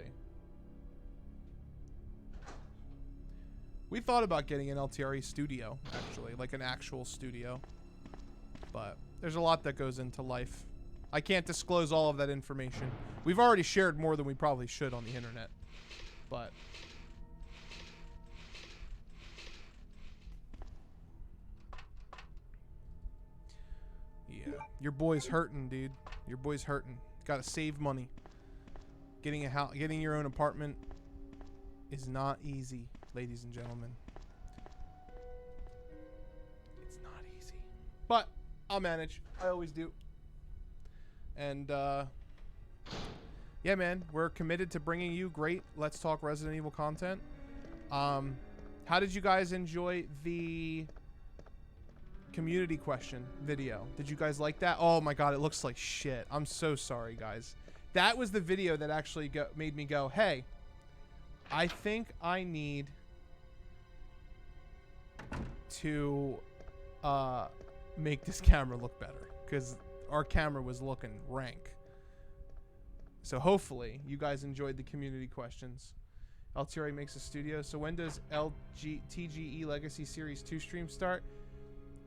We thought about getting an LTRE studio, actually, like an actual studio. But there's a lot that goes into life. I can't disclose all of that information. We've already shared more than we probably should on the internet. But yeah, your boy's hurting, dude. Your boy's hurting. Gotta save money. Getting a house, getting your own apartment is not easy, ladies and gentlemen. It's not easy. But I'll manage. I always do. And yeah, man, we're committed to bringing you great Let's Talk Resident Evil content. How did you guys enjoy the community question video? Did you guys like that? Oh my god, it looks like shit. I'm so sorry, guys. That was the video that actually made me go, hey, I think I need to make this camera look better, because our camera was looking rank. So hopefully you guys enjoyed the community questions. LTRA makes a studio. So when does TGE Legacy Series 2 stream start?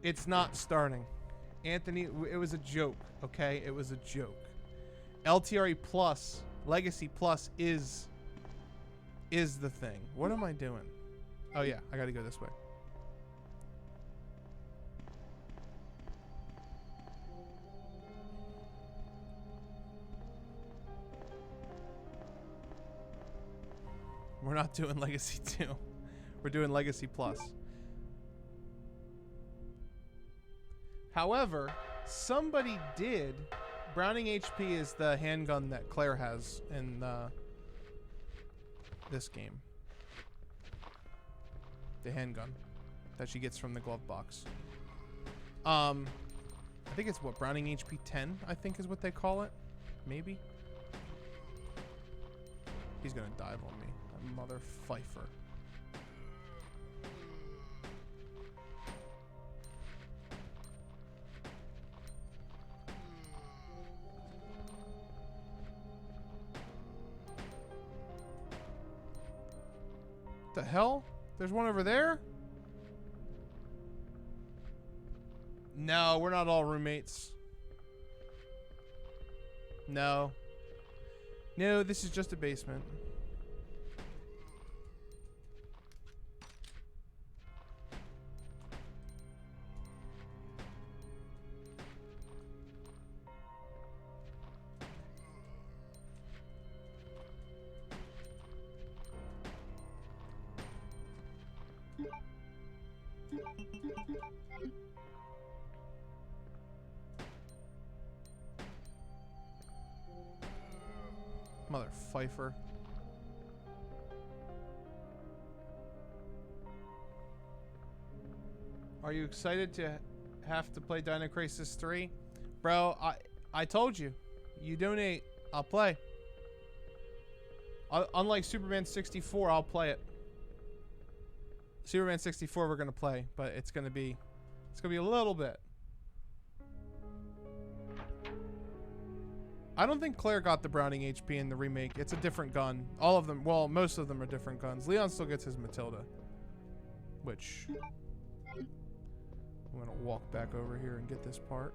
It's not starting. Anthony, it was a joke, okay? It was a joke. LTRA Plus, Legacy Plus is the thing. What am I doing? Oh yeah, I gotta go this way. We're not doing Legacy 2. We're doing Legacy Plus. However, somebody did. Browning HP is the handgun that Claire has in this game. The handgun that she gets from the glove box. I think it's what, Browning HP 10, I think is what they call it. Maybe. He's gonna dive on me. That mother fifer. The hell? There's one over there? No, we're not all roommates. No. No, this is just a basement. Mother fifer. Are you excited to have to play Dino Crisis 3? Bro, I told you. You donate, I'll play. Unlike Superman 64, I'll play it. Superman 64 we're gonna play, but it's gonna be a little bit. I don't think Claire got the Browning HP in the remake. It's a different gun. All of them, well, most of them are different guns. Leon still gets his Matilda, which I'm gonna walk back over here and get this part.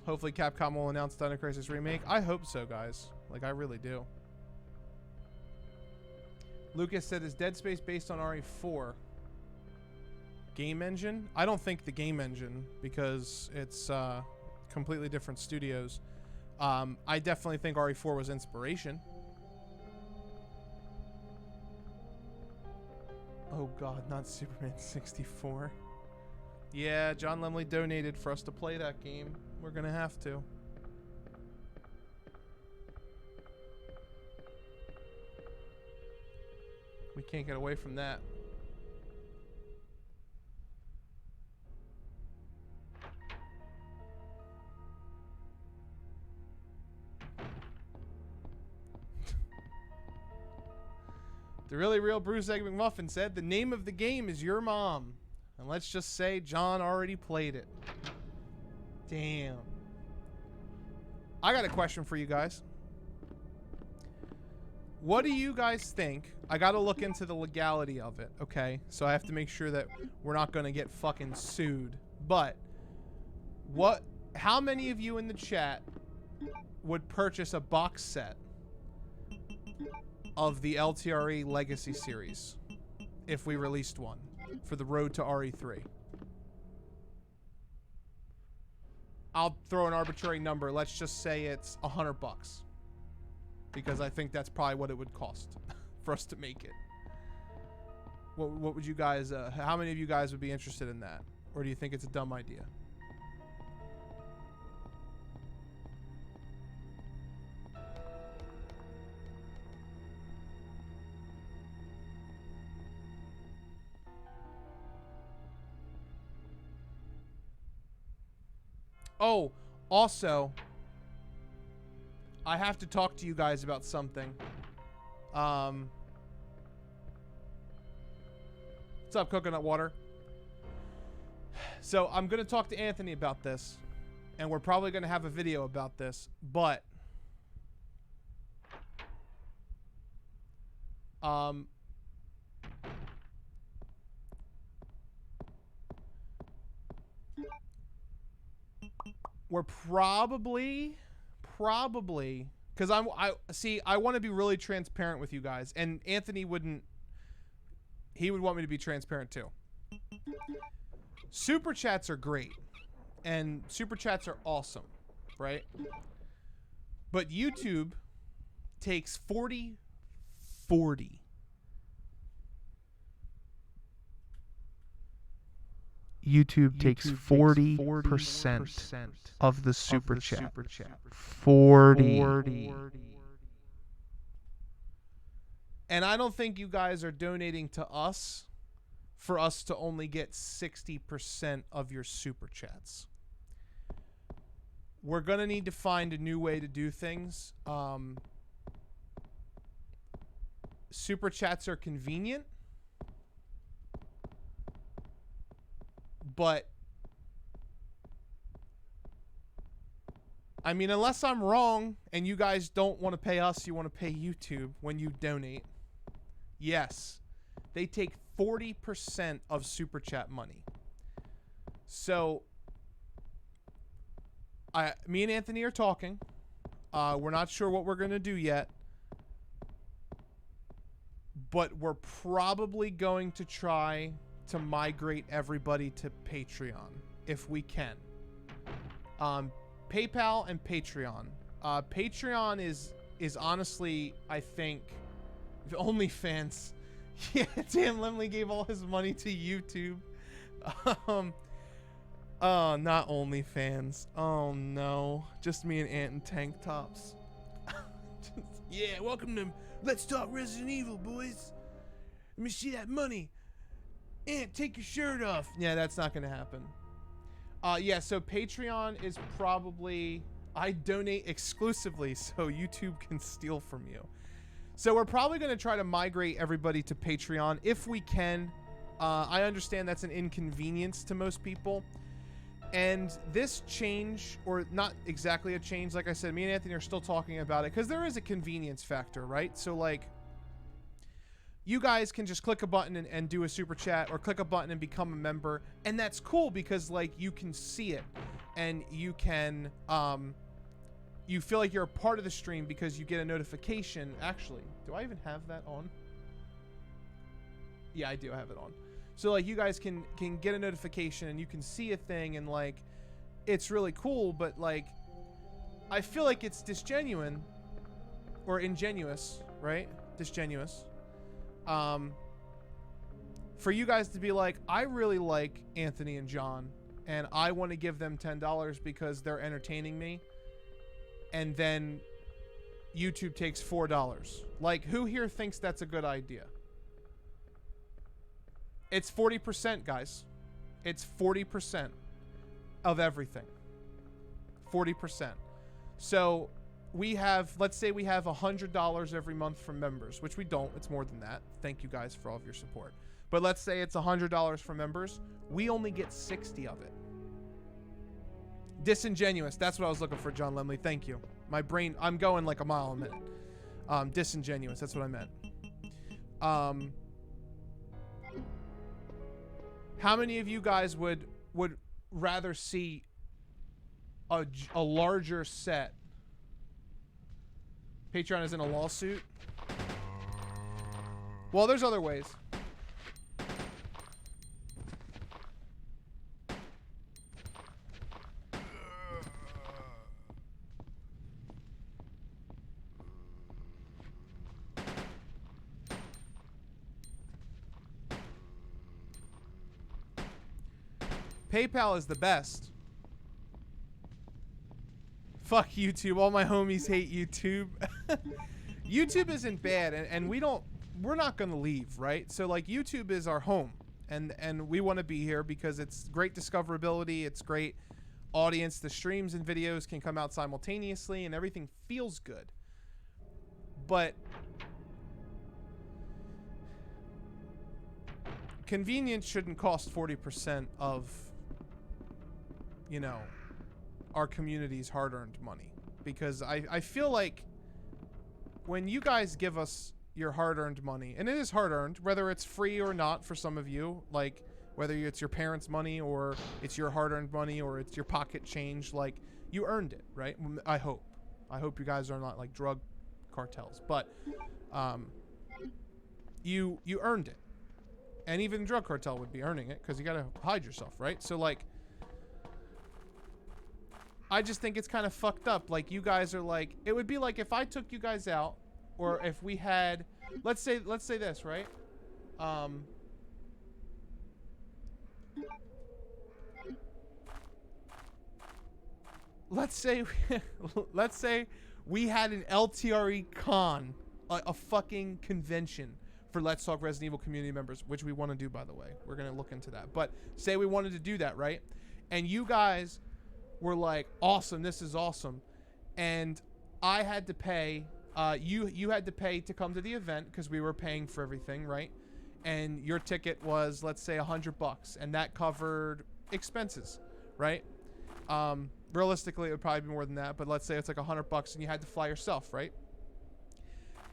Hopefully Capcom will announce Dino Crisis Remake. I hope so, guys. Like, I really do. Lucas said, is Dead Space based on RE4? Game engine? I don't think the game engine, because it's completely different studios. I definitely think RE4 was inspiration. Oh god, not Superman 64. Yeah, John Lemley donated for us to play that game. We're gonna have to. We can't get away from that. The Really Real Bruce Egg McMuffin said, the name of the game is Your Mom. And let's just say John already played it. Damn. I got a question for you guys. What do you guys think? I got to look into the legality of it, okay? So I have to make sure that we're not going to get fucking sued. But how many of you in the chat would purchase a box set of the LTRE Legacy series if we released one for the road to RE3? I'll throw an arbitrary number. Let's just say it's $100, because I think that's probably what it would cost for us to make it. What would you guys? How many of you guys would be interested in that, or do you think it's a dumb idea? Oh, also, I have to talk to you guys about something. What's up, Coconut Water? So I'm going to talk to Anthony about this, and we're probably going to have a video about this, but we're probably because I want to be really transparent with you guys, and Anthony wouldn't. He would want me to be transparent too. Super chats are great, and super chats are awesome, right? But YouTube takes 40. YouTube takes 40% of the super chat. 40. And I don't think you guys are donating to us for us to only get 60% of your super chats. We're going to need to find a new way to do things. Super chats are convenient, but I mean, unless I'm wrong and you guys don't want to pay us, you want to pay YouTube when you donate. Yes, they take 40% of super chat money. So me and Anthony are talking. We're not sure what we're going to do yet, but we're probably going to try to migrate everybody to Patreon if we can. PayPal and Patreon. Patreon is honestly, I think, OnlyFans. Yeah, Dan Lemley gave all his money to YouTube. Oh, not OnlyFans. Oh no, just me and Ant in tank tops. Yeah, welcome to Let's Talk Resident Evil, boys. Let me see that money. Ant, take your shirt off. Yeah, that's not gonna happen. Yeah, so Patreon is probably, I donate exclusively so YouTube can steal from you. So we're probably going to try to migrate everybody to Patreon if we can. I understand that's an inconvenience to most people. And this change, or not exactly a change, like I said, me and Anthony are still talking about it because there is a convenience factor, right? So like, you guys can just click a button and do a super chat, or click a button and become a member, and that's cool because like you can see it and you can you feel like you're a part of the stream because you get a notification. Actually, do I even have that on? Yeah, I do have it on. So like you guys can get a notification and you can see a thing, and like it's really cool, but like I feel like it's disgenuine or ingenuous, right? Disgenuous. For you guys to be like, I really like Anthony and John, and I want to give them $10 because they're entertaining me, and then YouTube takes $4. Like, who here thinks that's a good idea? It's 40%, guys. It's 40% of everything. 40%. So we have, let's say we have $100 every month from members, which we don't. It's more than that. Thank you guys for all of your support. But let's say it's $100 from members. We only get 60 of it. Disingenuous. That's what I was looking for, John Lemley. Thank you. My brain, I'm going like a mile a minute. Disingenuous. That's what I meant. How many of you guys would rather see a larger set? Patreon is in a lawsuit. Well, there's other ways. PayPal is the best. Fuck YouTube. All my homies hate YouTube. YouTube isn't bad, and we're not gonna leave, right? So like YouTube is our home, and we want to be here because it's great discoverability, it's great audience, the streams and videos can come out simultaneously, and everything feels good. But convenience shouldn't cost 40% of, you know, our community's hard-earned money, because I feel like when you guys give us your hard-earned money, and it is hard-earned, whether it's free or not for some of you, like whether it's your parents' money or it's your hard-earned money or it's your pocket change, like you earned it, right? I hope you guys are not like drug cartels, but you earned it, and even drug cartel would be earning it because you gotta hide yourself, right? So like, I just think it's kind of fucked up. Like, you guys are like, it would be like if I took you guys out, or if we had, let's say this, right? Let's say we had an LTRE con, a fucking convention for Let's Talk Resident Evil community members, which we want to do, by the way. We're gonna look into that. But say we wanted to do that, right? And you guys were like, awesome, this is awesome, and I had to pay, you had to pay to come to the event because we were paying for everything, right? And your ticket was, let's say, $100, and that covered expenses, right? Realistically, it would probably be more than that, but let's say it's like $100 and you had to fly yourself, right?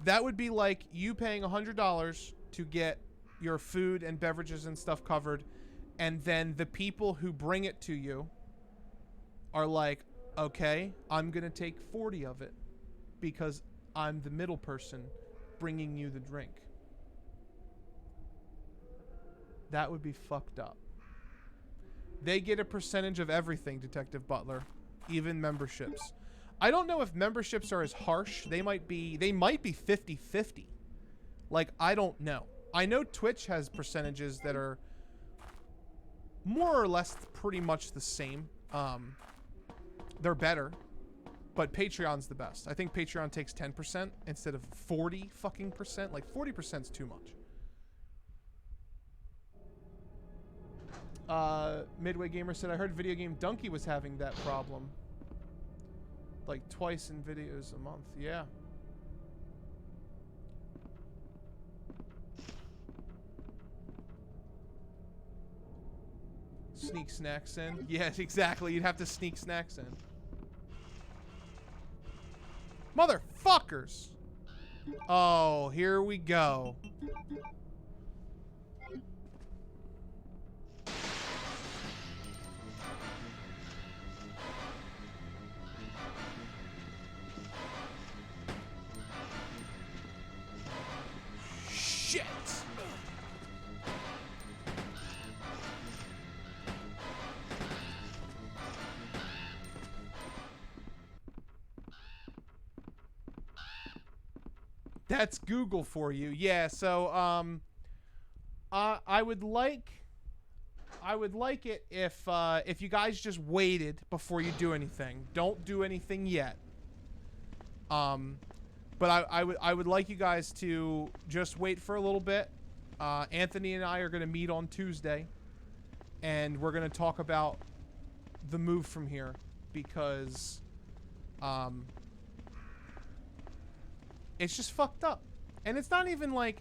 That would be like you paying $100 to get your food and beverages and stuff covered, and then the people who bring it to you are like, okay, I'm gonna take 40 of it because I'm the middle person bringing you the drink. That would be fucked up. They get a percentage of everything, Detective Butler, even memberships. I don't know if memberships are as harsh. They might be 50-50. Like, I don't know. I know Twitch has percentages that are more or less pretty much the same. They're better, but Patreon's the best. I think Patreon takes 10% instead of 40 fucking percent. Like 40%'s too much. Midway Gamer said, I heard Video Game Donkey was having that problem. Like twice in videos a month. Yeah. Sneak snacks in. Yes, exactly. You'd have to sneak snacks in. Motherfuckers! Oh, here we go. Shit! That's Google for you. Yeah, so I would like it if you guys just waited before you do anything. Don't do anything yet. But I would like you guys to just wait for a little bit. Anthony and I are going to meet on Tuesday, and we're going to talk about the move from here, because it's just fucked up. And it's not even like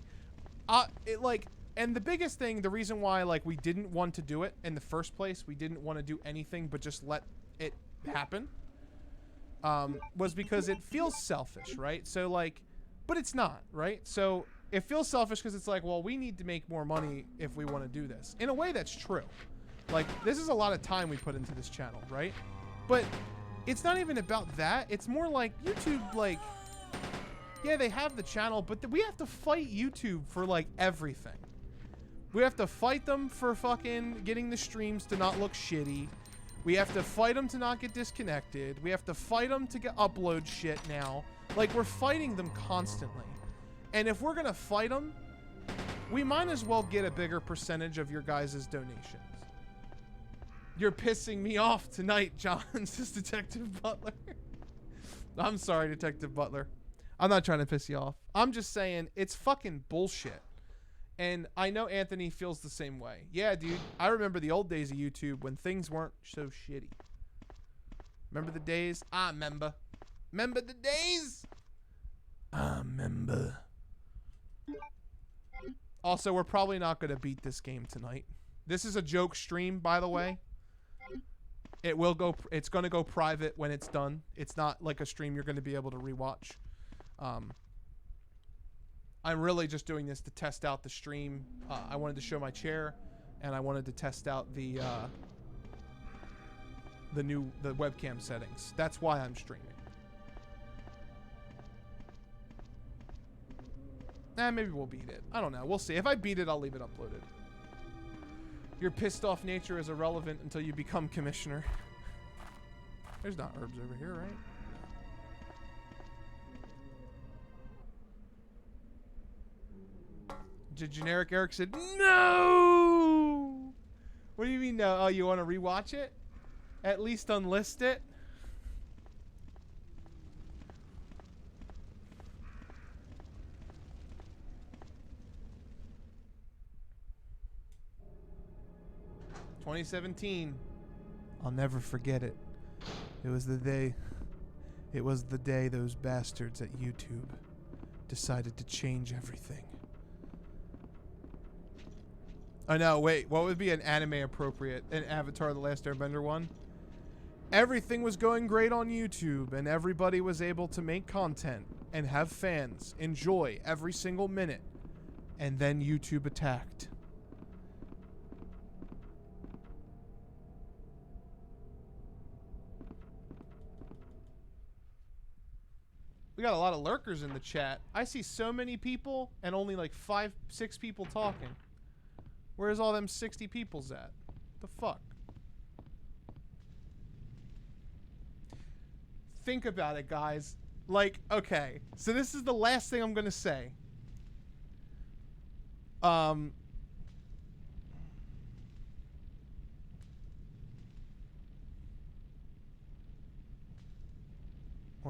and the biggest thing, the reason why like we didn't want to do it in the first place, we didn't want to do anything but just let it happen, was because it feels selfish, right? So like, but it's not, right? So it feels selfish because it's like, well, we need to make more money if we want to do this. In a way, that's true. Like, this is a lot of time we put into this channel, right? But it's not even about that. It's more like YouTube, like, yeah, they have the channel, but we have to fight YouTube for like everything. We have to fight them for fucking getting the streams to not look shitty. We have to fight them to not get disconnected. We have to fight them to get upload shit now. Like, we're fighting them constantly. And if we're gonna fight them, we might as well get a bigger percentage of your guys' donations. You're pissing me off tonight, John, says Detective Butler. I'm sorry, Detective Butler. I'm not trying to piss you off. I'm just saying it's fucking bullshit. And I know Anthony feels the same way. Yeah, dude. I remember the old days of YouTube when things weren't so shitty. Remember the days? I remember. Remember the days? I remember. Also, we're probably not going to beat this game tonight. This is a joke stream, by the way. It will go. It's going to go private when it's done. It's not like a stream you're going to be able to rewatch. I'm really just doing this to test out the stream. I wanted to show my chair, and I wanted to test out the webcam settings. That's why I'm streaming. Maybe we'll beat it. I don't know. We'll see. If I beat it, I'll leave it uploaded. Your pissed off nature is irrelevant until you become commissioner. There's not herbs over here, right? Generic Eric said, no! What do you mean no? Oh, you want to rewatch it? At least unlist it? ...2017. I'll never forget it. It was the day those bastards at YouTube decided to change everything. I know, wait, what would be an anime appropriate? An Avatar The Last Airbender one? Everything was going great on YouTube, and everybody was able to make content and have fans enjoy every single minute. And then YouTube attacked. We got a lot of lurkers in the chat. I see so many people and only like 5, 6 people talking. Where's all them 60 peoples at? The fuck? Think about it, guys. Like, okay. So this is the last thing I'm gonna say. One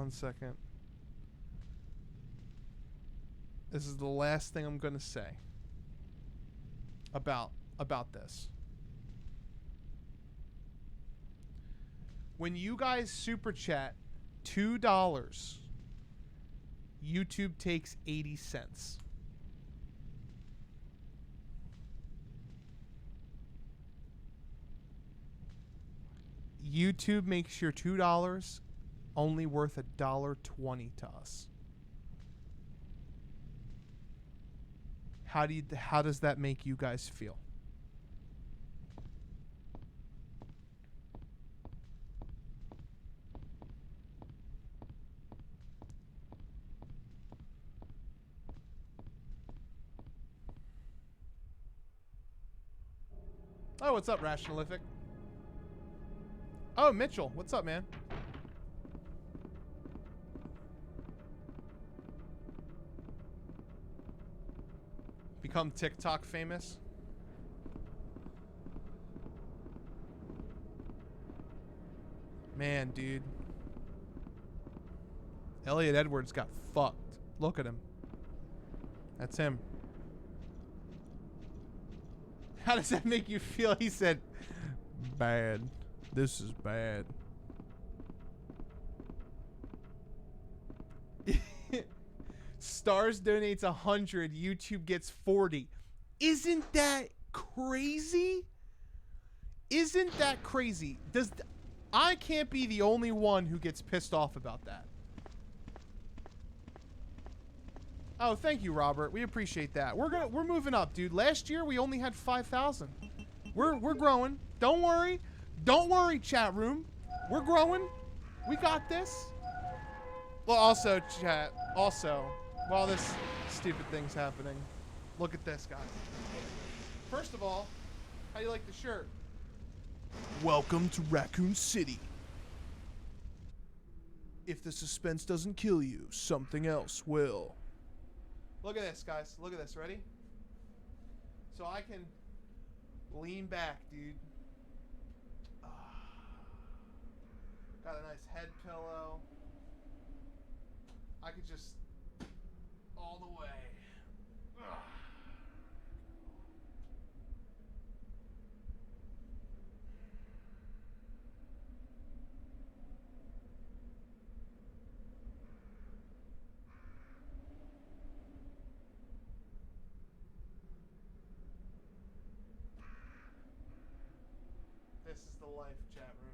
second. This is the last thing I'm gonna say about this. When you guys super chat $2, YouTube takes 80 cents. YouTube makes your $2 only worth $1.20 to us. How does that make you guys feel? Oh, what's up, Rationalific? Oh, Mitchell, what's up, man? Become TikTok famous? Man, dude. Elliot Edwards got fucked. Look at him. That's him. How does that make you feel? He said, bad. This is bad. Stars donates 100. YouTube gets 40. Isn't that crazy? Isn't that crazy? I can't be the only one who gets pissed off about that. Oh, thank you, Robert. We appreciate that. We're moving up, dude. Last year we only had 5,000. We're growing. Don't worry. Don't worry, chat room. We're growing. We got this. Well, also, chat. Also, while this stupid thing's happening, look at this, guys. First of all, how do you like the shirt? Welcome to Raccoon City. If the suspense doesn't kill you, something else will. Look at this, guys. Look at this. Ready? So I can lean back, dude. Got a nice head pillow. I could just all the way. Ugh. This is the life, chat room.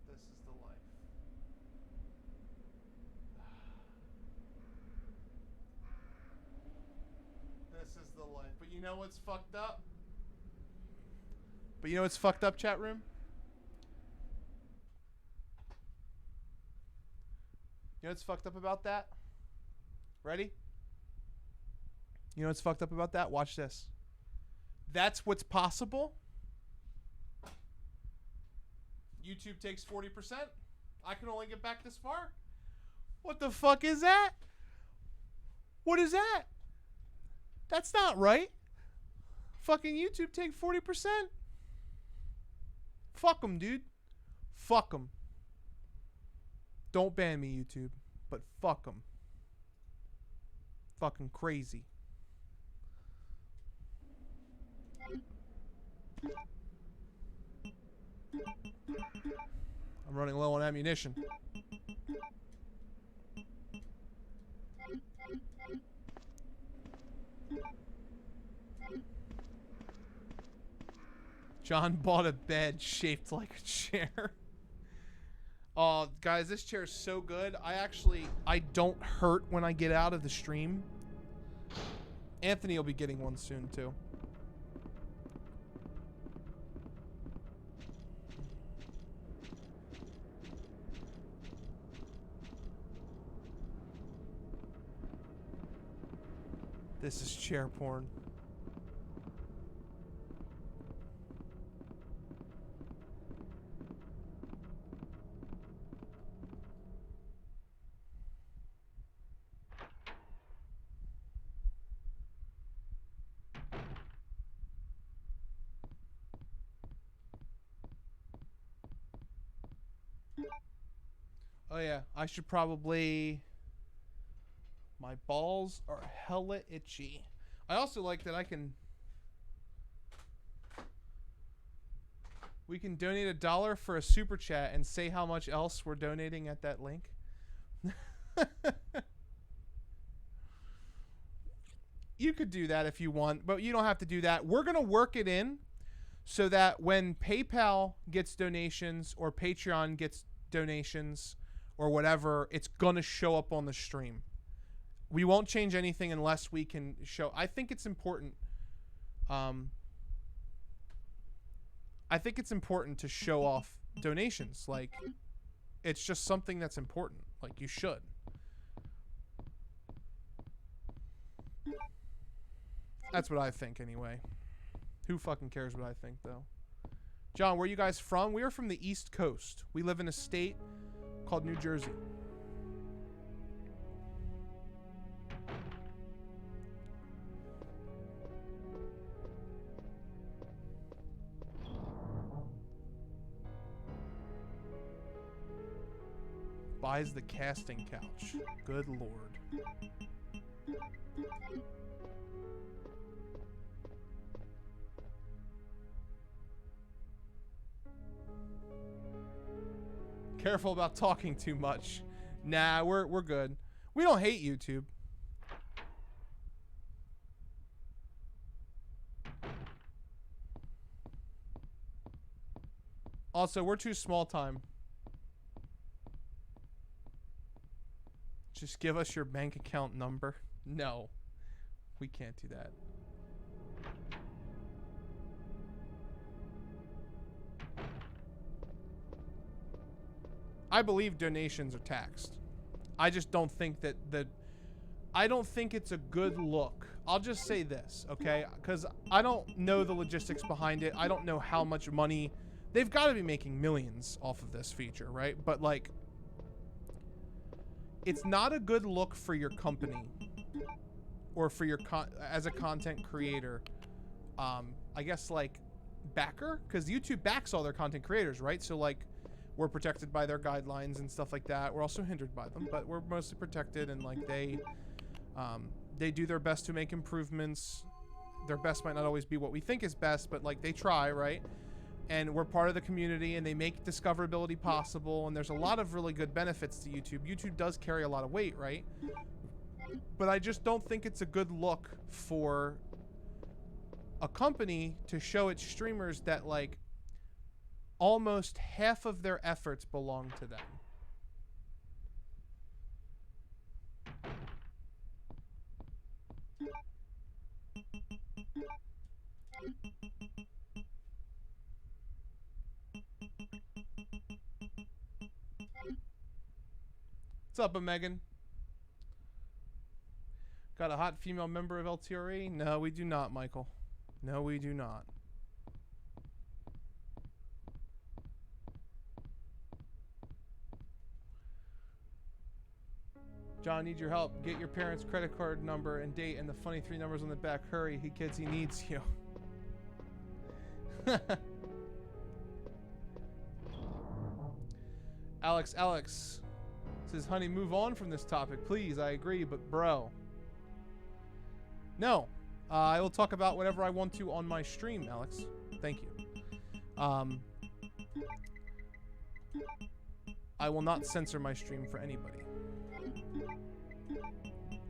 This is the life. This is the life. But you know what's fucked up? But you know what's fucked up, chat room? You know what's fucked up about that? Ready? You know what's fucked up about that? Watch this. That's what's possible. YouTube takes 40%. I can only get back this far. What the fuck is that? What is that? That's not right. Fucking YouTube take 40%. Fuck them, dude. Fuck them. Don't ban me, YouTube. But fuck them. Fucking crazy. I'm running low on ammunition. John bought a bed shaped like a chair. Oh, guys, this chair is so good. I don't hurt when I get out of the stream. Anthony will be getting one soon, too. This is chair porn. Oh yeah, I should probably... My balls are hella itchy. I also like that we can donate $1 for a super chat and say how much else we're donating at that link. You could do that if you want, but you don't have to do that. We're going to work it in so that when PayPal gets donations or Patreon gets donations or whatever, it's going to show up on the stream. We won't change anything unless we can show. I think it's important. I think it's important to show off donations. Like, it's just something that's important. Like, you should. That's what I think, anyway. Who fucking cares what I think, though? John, where are you guys from? We are from the East Coast. We live in a state called New Jersey. Buys the casting couch. Good lord. Careful about talking too much. Nah, we're good. We don't hate YouTube. Also, we're too small time. Just give us your bank account number. No, we can't do that. I believe donations are taxed. I just don't think that I don't think it's a good look. I'll just say this, okay? Because I don't know the logistics behind it. I don't know how much money. They've got to be making millions off of this feature, right? But like, it's not a good look for your company or for your as a content creator. I guess like backer, because YouTube backs all their content creators, right? So like, we're protected by their guidelines and stuff like that. We're also hindered by them, but we're mostly protected, and like they do their best to make improvements. Their best might not always be what we think is best, but like they try, right? And we're part of the community, and they make discoverability possible, and there's a lot of really good benefits to YouTube. YouTube does carry a lot of weight, right? But I just don't think it's a good look for a company to show its streamers that like almost half of their efforts belong to them. What's up, Megan? Got a hot female member of LTRE? No, we do not, Michael. No, we do not. John, I need your help. Get your parents' credit card number and date and the funny 3 numbers on the back. Hurry, kids, he needs you. Alex says, honey, move on from this topic. Please, I agree, but bro. No. I will talk about whatever I want to on my stream, Alex. Thank you. I will not censor my stream for anybody.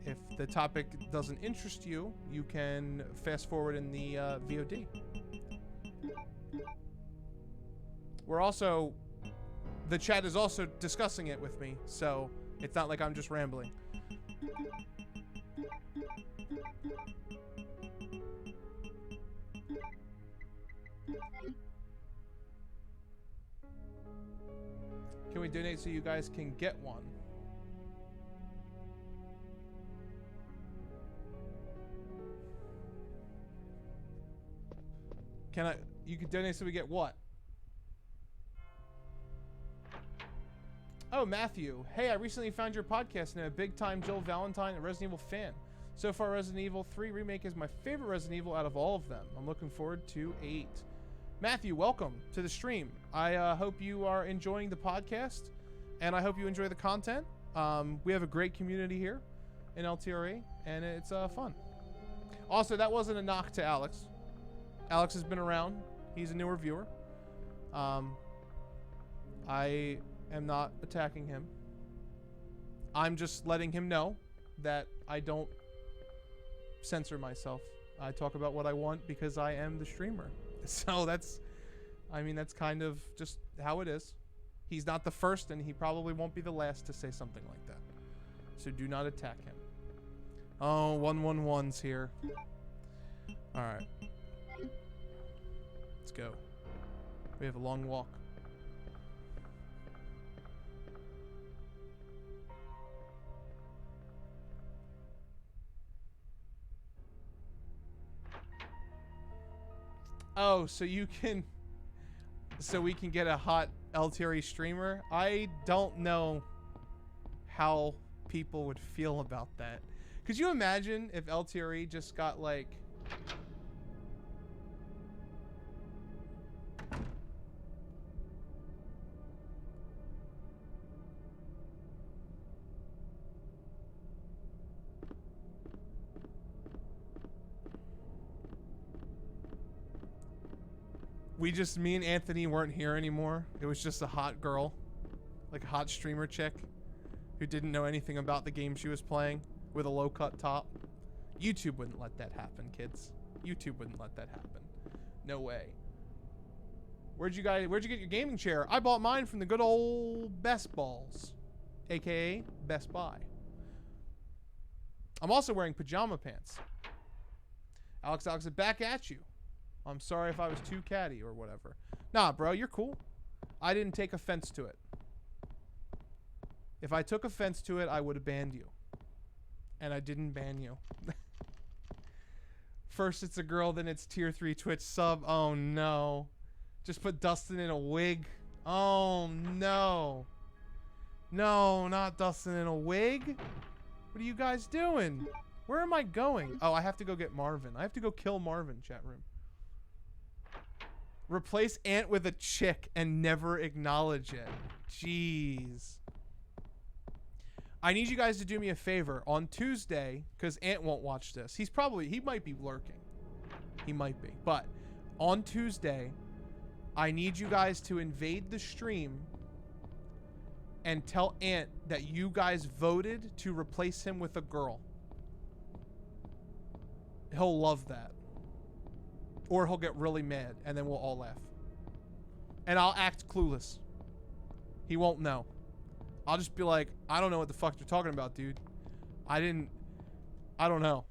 If the topic doesn't interest you, you can fast forward in the VOD. We're also... The chat is also discussing it with me, so it's not like I'm just rambling. Can we donate so you guys can get one? You can donate so we get what? Oh, Matthew. Hey, I recently found your podcast and I'm a big-time Jill Valentine and Resident Evil fan. So far, Resident Evil 3 Remake is my favorite Resident Evil out of all of them. I'm looking forward to 8. Matthew, welcome to the stream. I hope you are enjoying the podcast, and I hope you enjoy the content. We have a great community here in LTRE, and it's fun. Also, that wasn't a knock to Alex. Alex has been around. He's a newer viewer. I am not attacking him. I'm just letting him know that I don't censor myself. I talk about what I want because I am the streamer. So that's kind of just how it is. He's not the first, and he probably won't be the last to say something like that. So do not attack him. Oh, 111's here. All right. Let's go. We have a long walk. Oh, so we can get a hot LTRE streamer? I don't know how people would feel about that. Could you imagine if LTRE just got like... me and Anthony weren't here anymore. It was just a hot girl, like a hot streamer chick who didn't know anything about the game she was playing with a low cut top. YouTube wouldn't let that happen, kids. YouTube wouldn't let that happen. No way. Where'd you get your gaming chair? I bought mine from the good old Best Balls, aka Best Buy. I'm also wearing pajama pants. Alex is back at you. I'm sorry if I was too catty or whatever. Nah, bro, you're cool. I didn't take offense to it. If I took offense to it, I would have banned you. And I didn't ban you. First it's a girl, then it's tier 3 Twitch sub. Oh no. Just put Dustin in a wig. Oh no. No, not Dustin in a wig. What are you guys doing? Where am I going? Oh, I have to go get Marvin. I have to go kill Marvin, chat room. Replace Ant with a chick and never acknowledge it. Jeez. I need you guys to do me a favor on Tuesday, because Ant won't watch this. He might be lurking. He might be. But on Tuesday, I need you guys to invade the stream and tell Ant that you guys voted to replace him with a girl. He'll love that. Or he'll get really mad, and then we'll all laugh. And I'll act clueless. He won't know. I'll just be like, I don't know what the fuck you're talking about, dude. I don't know.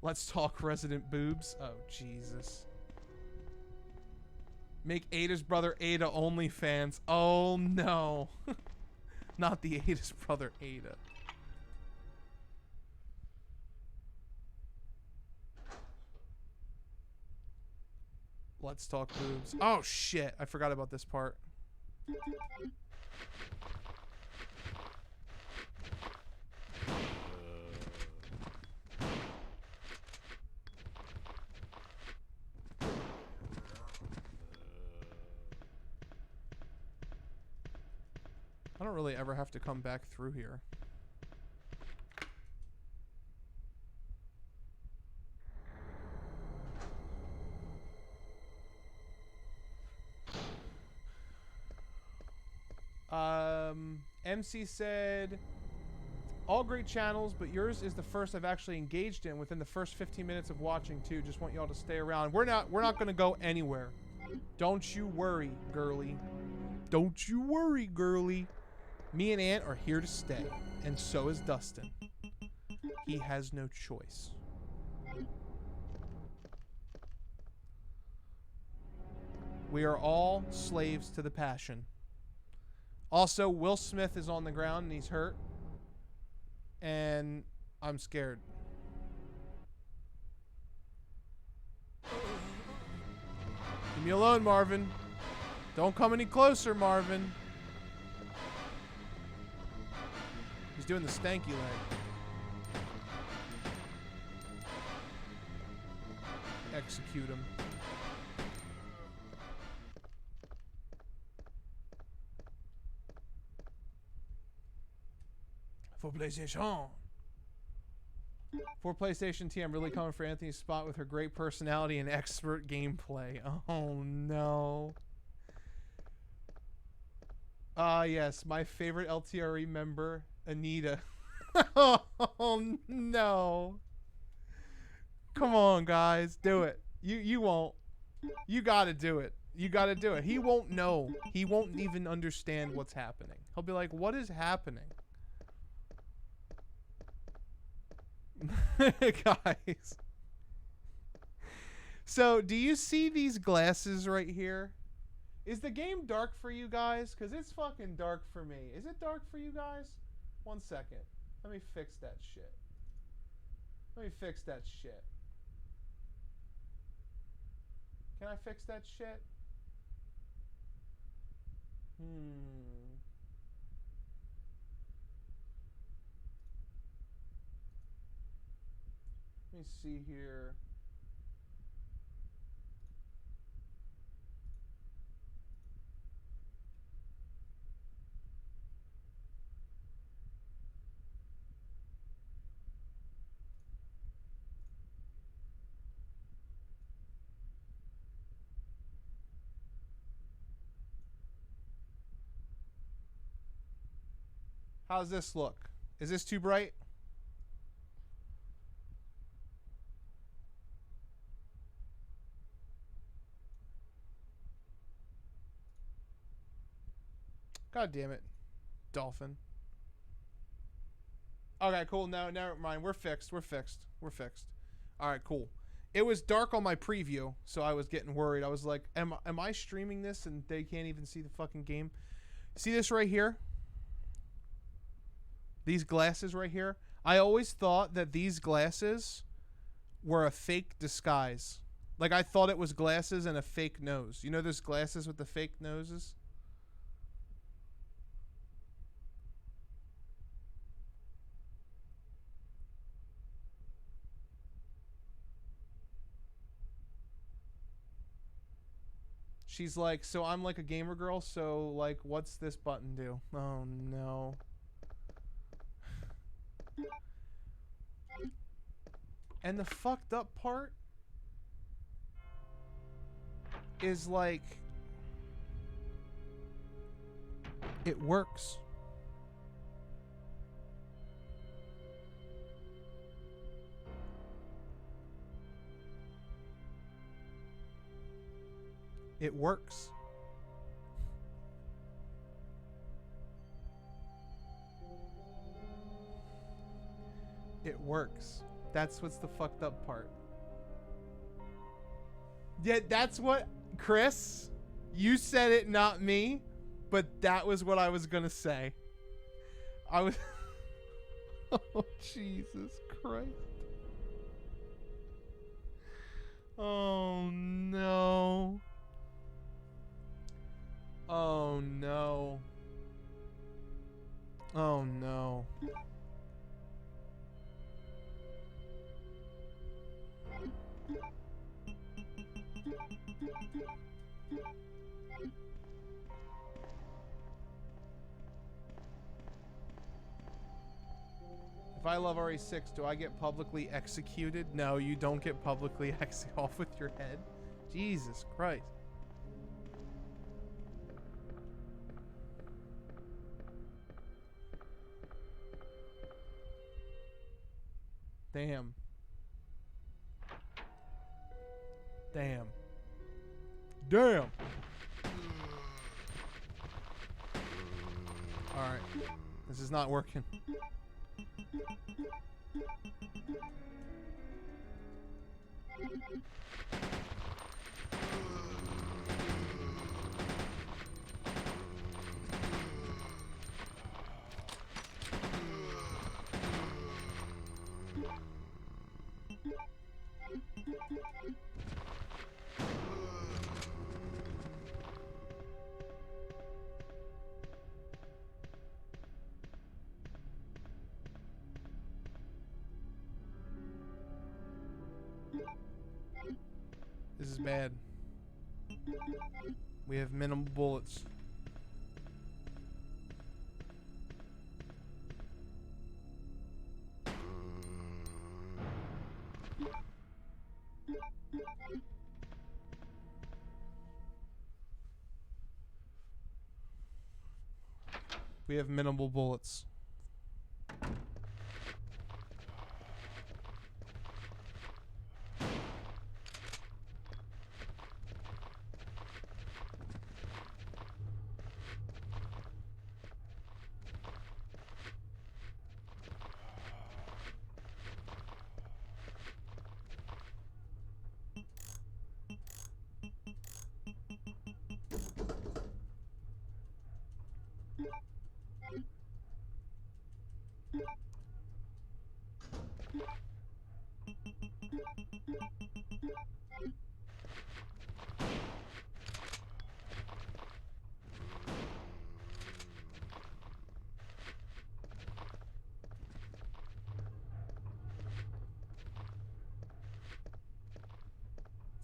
Let's talk Resident Boobs. Oh, Jesus. Make Ada's brother Ada OnlyFans. Oh, no. Not the Ada's brother Ada. Let's talk boobs. Oh, shit. I forgot about this part. I don't really ever have to come back through here. MC said, all great channels, but yours is the first I've actually engaged in within the first 15 minutes of watching too. Just want y'all to stay around. We're not gonna go anywhere. Don't you worry, girly. Don't you worry, girly. Me and Ant are here to stay, and so is Dustin. He has no choice. We are all slaves to the passion. Also, Will Smith is on the ground and he's hurt. And I'm scared. Leave me alone, Marvin. Don't come any closer, Marvin. He's doing the stanky leg. Execute him. For PlayStation. For PlayStation T, I'm really coming for Anthony's spot with her great personality and expert gameplay. Oh no. Ah yes, my favorite LTRE member, Anita. Oh no. Come on, guys, do it. You won't. You gotta do it. You gotta do it. He won't know. He won't even understand what's happening. He'll be like, what is happening? Guys. So, do you see these glasses right here? Is the game dark for you guys? Because it's fucking dark for me. Is it dark for you guys? 1 second. Let me fix that shit. Let me fix that shit. Can I fix that shit? Let me see here. How's this look? Is this too bright? God damn it. Dolphin. Okay, cool. No, never mind. We're fixed. We're fixed. We're fixed. Alright, cool. It was dark on my preview, so I was getting worried. I was like, am I streaming this and they can't even see the fucking game? See this right here? These glasses right here? I always thought that these glasses were a fake disguise. Like, I thought it was glasses and a fake nose. You know those glasses with the fake noses? She's like, so I'm like a gamer girl, so like, what's this button do? Oh no. And the fucked up part is like, it works. It works. It works. That's what's the fucked up part. Yeah, that's what, Chris, you said it, not me, but that was what I was gonna say. I was... Oh, Jesus Christ. Oh, no. Oh, no. Oh, no. If I love RE6, do I get publicly executed? No, you don't get publicly off with your head. Jesus Christ. Damn. Damn. Damn. Alright. This is not working. This is bad. We have minimal bullets. We have minimal bullets.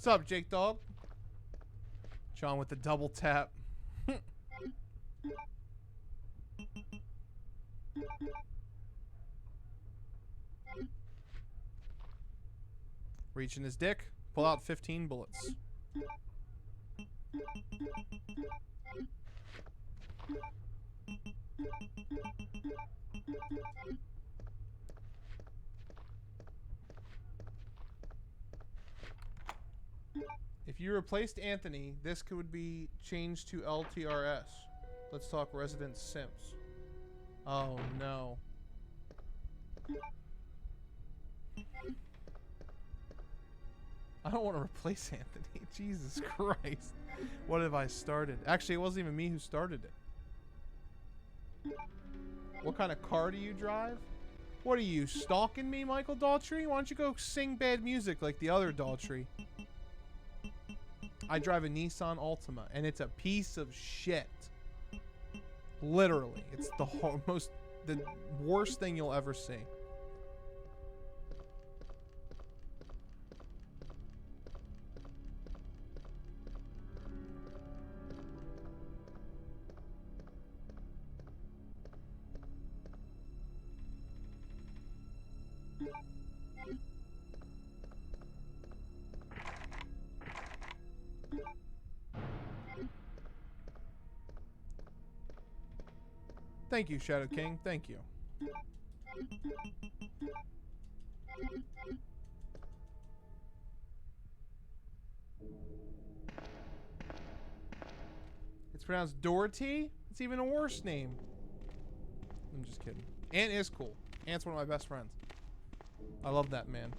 What's up, Jake Dog? John with the double tap. Reaching his dick. Pull out 15 bullets. If you replaced Anthony, this could be changed to LTRS. Let's talk Resident Sims. Oh no. I don't want to replace Anthony. Jesus Christ. What have I started? Actually, it wasn't even me who started it. What kind of car do you drive? What are you, stalking me, Michael Daltrey? Why don't you go sing bad music like the other Daltrey? I drive a Nissan Altima, and it's a piece of shit. Literally. It's the the worst thing you'll ever see. Thank you, Shadow King. Thank you. It's pronounced Dorothy? It's even a worse name. I'm just kidding. Ant is cool. Ant's one of my best friends. I love that man.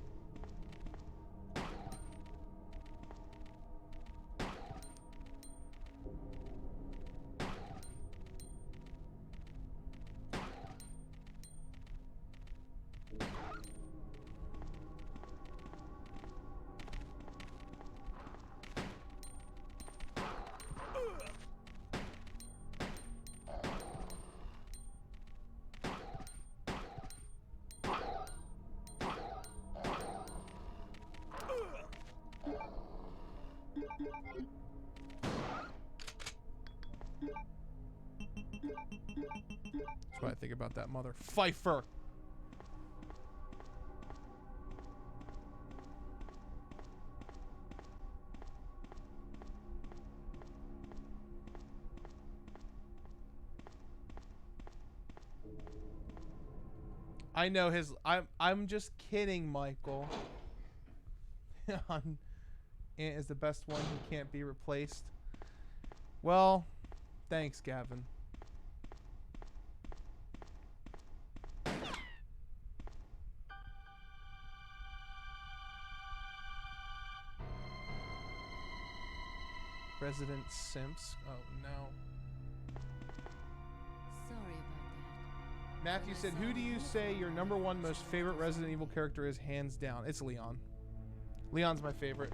That's what I think about that mother Pfeiffer. I know his. I'm just kidding, Michael. Ant is the best one. He can't be replaced. Well, thanks, Gavin. Resident Simps. Oh no. Sorry about that. Matthew said, "Who do you say your #1 most favorite Resident Evil character is, hands down?" It's Leon. Leon's my favorite.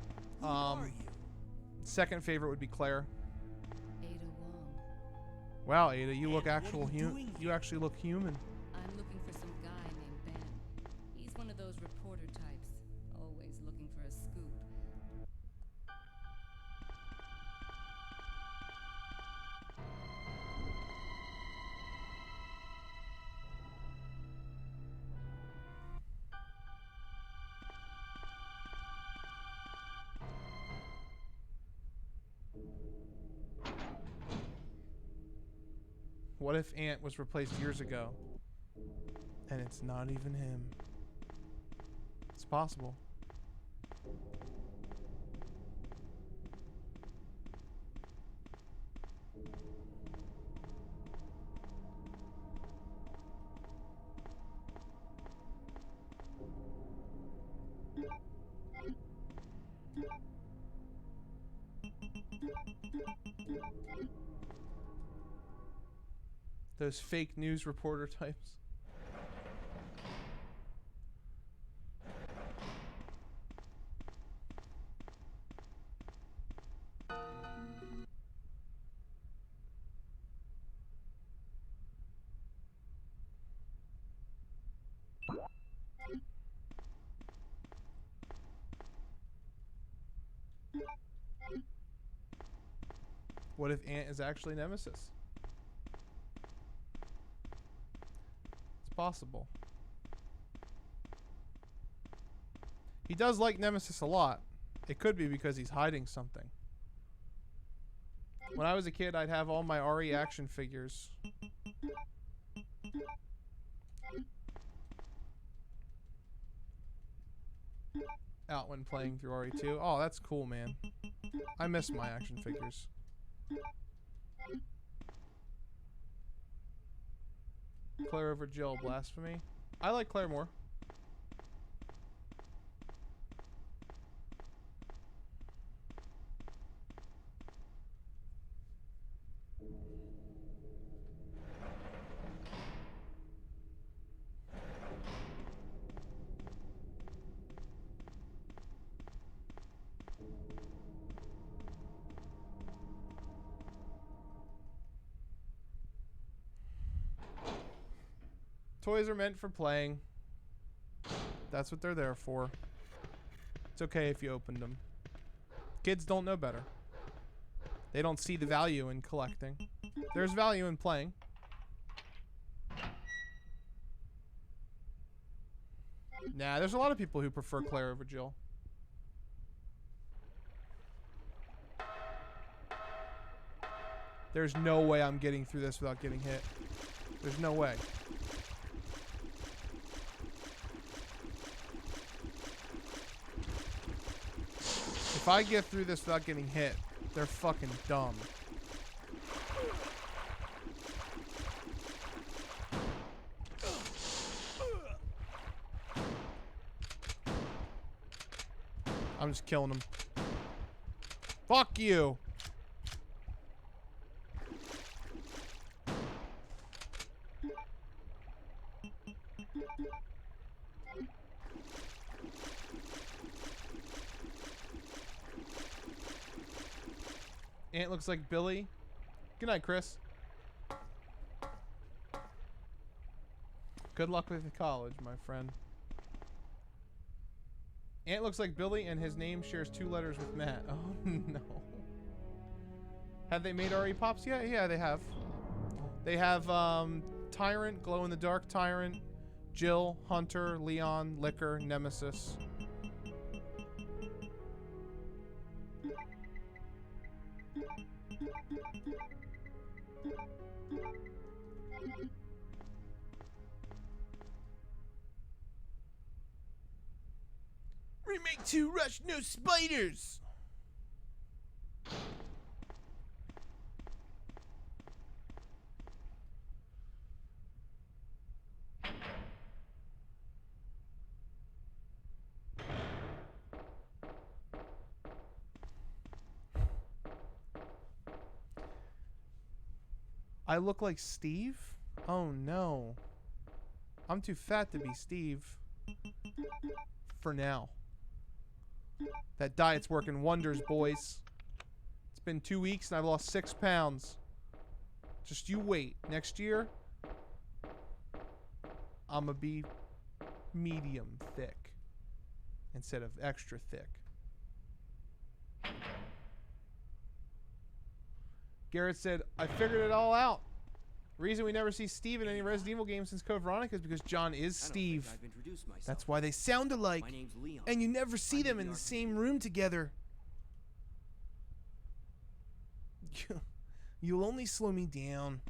Second favorite would be Claire. Ada Wong. Wow, Ada, you look actual human. You actually look human. I'm looking for some guy named Ben. He's one of those reporter types, always looking for a scoop. What if Ant was replaced years ago? And it's not even him. It's possible. Those fake news reporter types. What if Ant is actually Nemesis? Possible. He does like Nemesis a lot. It could be because he's hiding something. When I was a kid, I'd have all my RE action figures. Out when playing through RE2. Oh, that's cool, man. I miss my action figures. Claire over Jill, blasphemy. I like Claire more. Toys are meant for playing. That's what they're there for. It's okay if you opened them. Kids don't know better. They don't see the value in collecting. There's value in playing. Nah, there's a lot of people who prefer Claire over Jill. There's no way I'm getting through this without getting hit. There's no way. If I get through this without getting hit, they're fucking dumb. I'm just killing them. Fuck you. Ant looks like Billy. Good night, Chris. Good luck with college, my friend. Ant looks like Billy, and his name shares 2 letters with Matt. Oh, no. Have they made RE Pops yet? Yeah, they have. They have Tyrant, Glow-in-the-Dark Tyrant, Jill, Hunter, Leon, Liquor, Nemesis. Remake 2 Rush, no spiders! I look like Steve? Oh no. I'm too fat to be Steve. For now. That diet's working wonders, boys. It's been 2 weeks and I've lost 6 pounds. Just you wait. Next year, I'm gonna be medium thick instead of extra thick. Garrett said, I figured it all out. Reason we never see Steve in any Resident Evil game since Code Veronica is because John is Steve. That's why they sound alike. My name's Leon. And you never see them in the same room together. You'll only slow me down.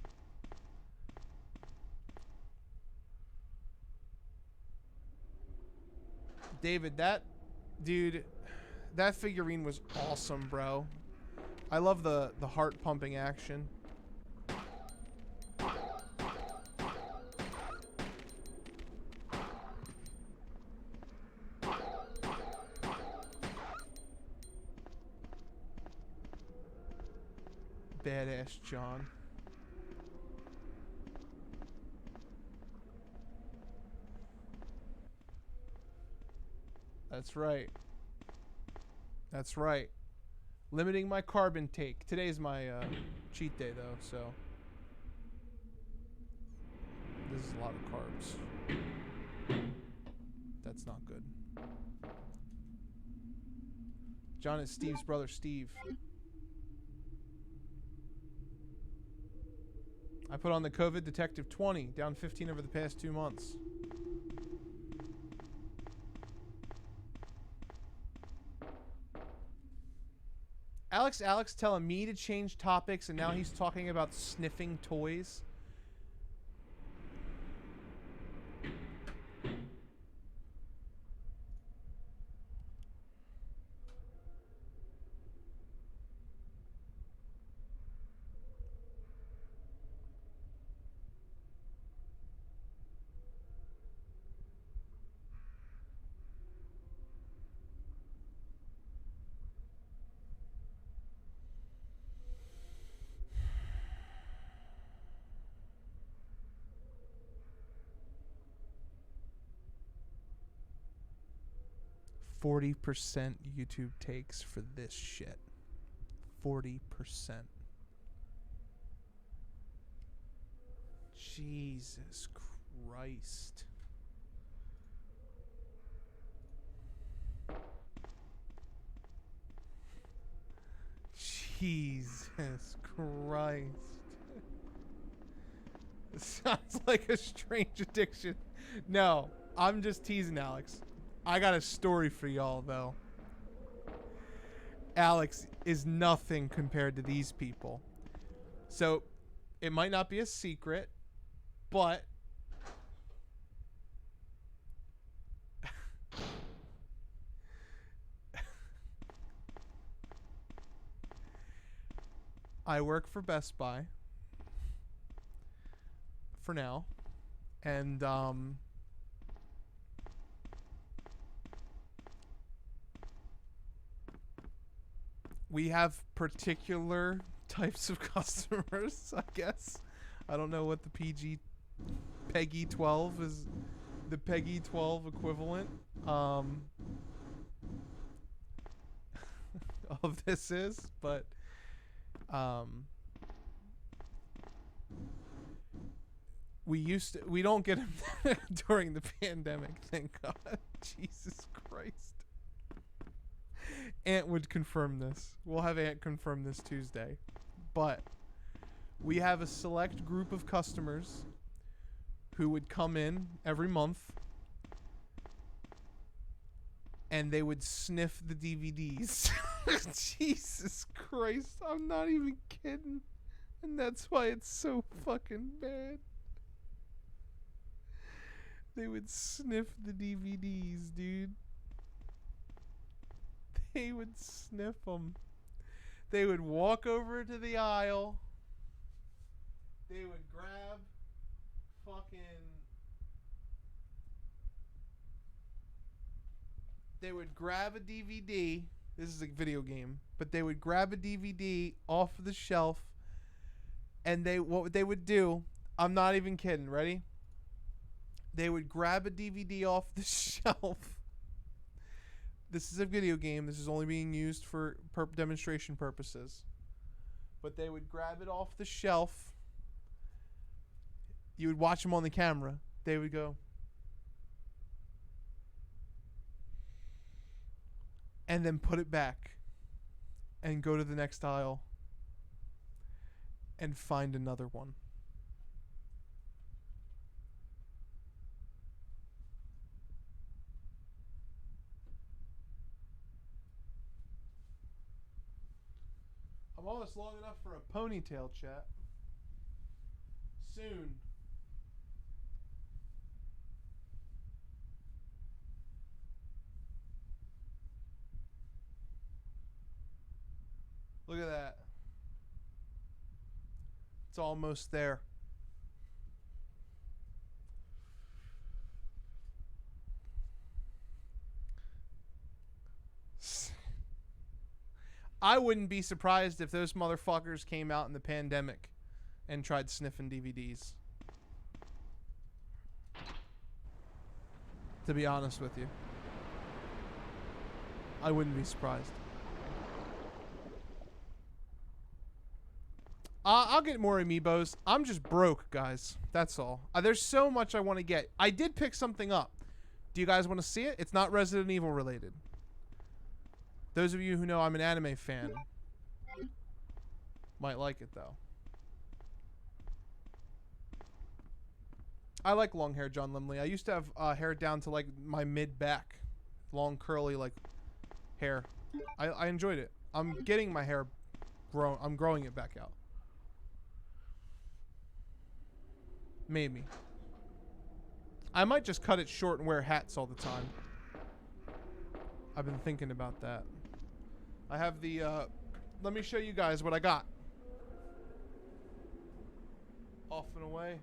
David, that figurine was awesome, bro. I love the heart pumping action. Badass John. That's right. That's right. Limiting my carb intake. Today's my cheat day though, so this is a lot of carbs. That's not good. John is Steve's brother, Steve. I put on the COVID Detective 20, down 15 over the past 2 months. Alex telling me to change topics, and now he's talking about sniffing toys. %40 YouTube takes for this shit. 40%. Jesus Christ. Jesus Christ. It sounds like a strange addiction. No, I'm just teasing Alex. I got a story for y'all, though. Alex is nothing compared to these people. So, it might not be a secret, But I work for Best Buy for now, and we have particular types of customers, I guess. I don't know what the PEGI 12 is, the PEGI 12 equivalent of this is, but we don't get them during the pandemic, thank God. Jesus Christ. Ant would confirm this. We'll have Ant confirm this Tuesday. But we have a select group of customers who would come in every month and they would sniff the DVDs. Jesus Christ, I'm not even kidding. And that's why it's so fucking bad. They would sniff the DVDs, dude. They would sniff them. They would walk over to the aisle. They would grab fucking... They would grab a DVD. This is a video game. But they would grab a DVD off the shelf. And what they would do... I'm not even kidding. Ready? They would grab a DVD off the shelf. This is a video game. This is only being used for demonstration purposes. But they would grab it off the shelf. You would watch them on the camera. They would go. And then put it back. And go to the next aisle. And find another one. I'm almost long enough for a ponytail, chat. Soon. Look at that. It's almost there. I wouldn't be surprised if those motherfuckers came out in the pandemic and tried sniffing DVDs. To be honest with you. I wouldn't be surprised. I'll get more amiibos. I'm just broke, guys. That's all. There's so much I want to get. I did pick something up. Do you guys want to see it? It's not Resident Evil related. Those of you who know I'm an anime fan might like it, though. I like long hair, John Limley. I used to have hair down to like my mid-back. Long, curly, like, hair. I enjoyed it. I'm getting my hair grown. I'm growing it back out. Maybe. I might just cut it short and wear hats all the time. I've been thinking about that. I have the, let me show you guys what I got. Off and away.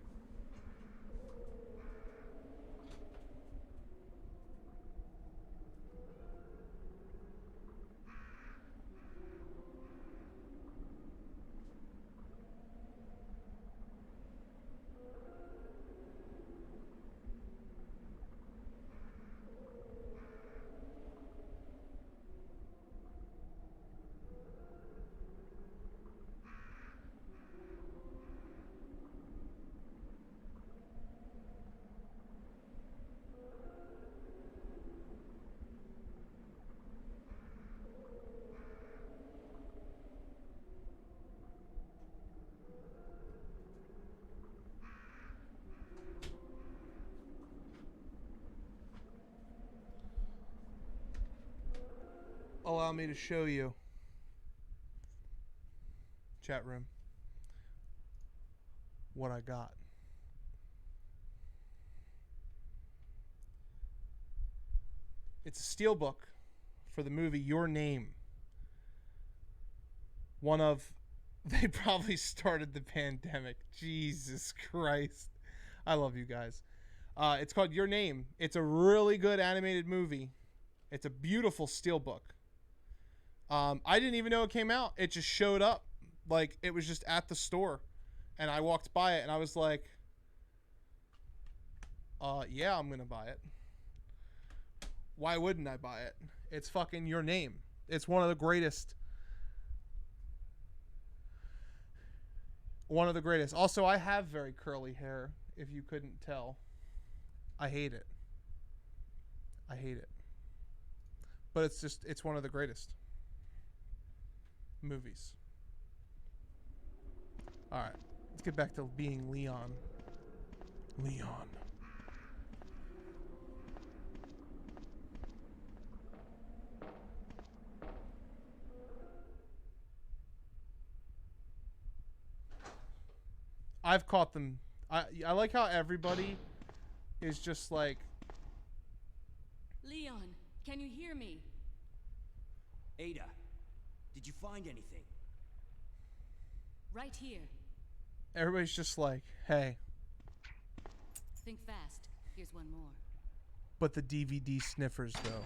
Allow me to show you. Chat room. What I got. It's a steelbook for the movie Your Name. One of... They probably started the pandemic. Jesus Christ. I love you guys. It's called Your Name. It's a really good animated movie. It's a beautiful steelbook. I didn't even know it came out. It just showed up. Like, it was just at the store. And I walked by it and I was like, yeah, I'm going to buy it. Why wouldn't I buy it? It's fucking Your Name. It's one of the greatest. One of the greatest. Also, I have very curly hair, if you couldn't tell. I hate it. I hate it. But it's one of the greatest movies. Alright, let's get back to being Leon. Leon. I've caught them. I like how everybody is just like... Leon, can you hear me? Ada, did you find anything? Right here. Everybody's just like, hey. Think fast. Here's one more. But the DVD sniffers, though.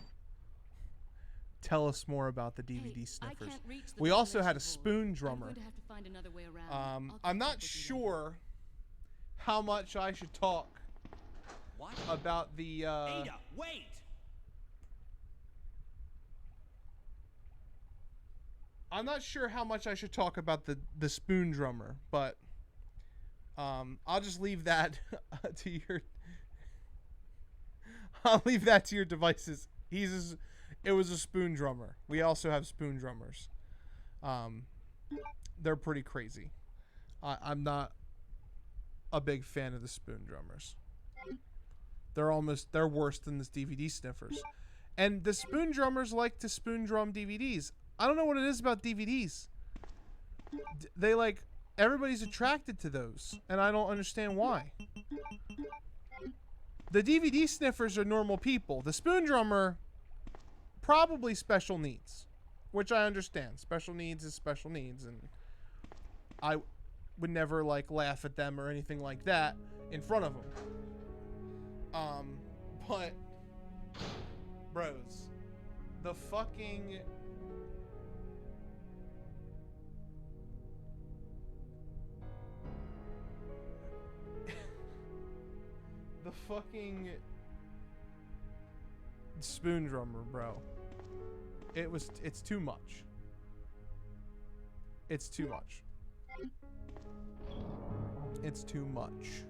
Tell us more about the DVD sniffers. I can't reach the We also had a ventilation spoon hole. drummer. I'm going to have to find another way around. I'm not sure how much I should talk about the... Ada, wait! I'm not sure how much I should talk about the spoon drummer, but I'll just leave that to your... I'll leave that to your devices. It was a spoon drummer. We also have spoon drummers. They're pretty crazy. I'm not a big fan of the spoon drummers. They're worse than the DVD sniffers. And the spoon drummers like to spoon drum DVDs. I don't know what it is about DVDs. They like, everybody's attracted to those, and I don't understand why. The DVD sniffers are normal people. The spoon drummer, probably special needs, which I understand. Special needs is special needs, and I would never like laugh at them or anything like that in front of them. But bros, the fucking the fucking spoon drummer, bro. It's too much. It's too much. It's too much.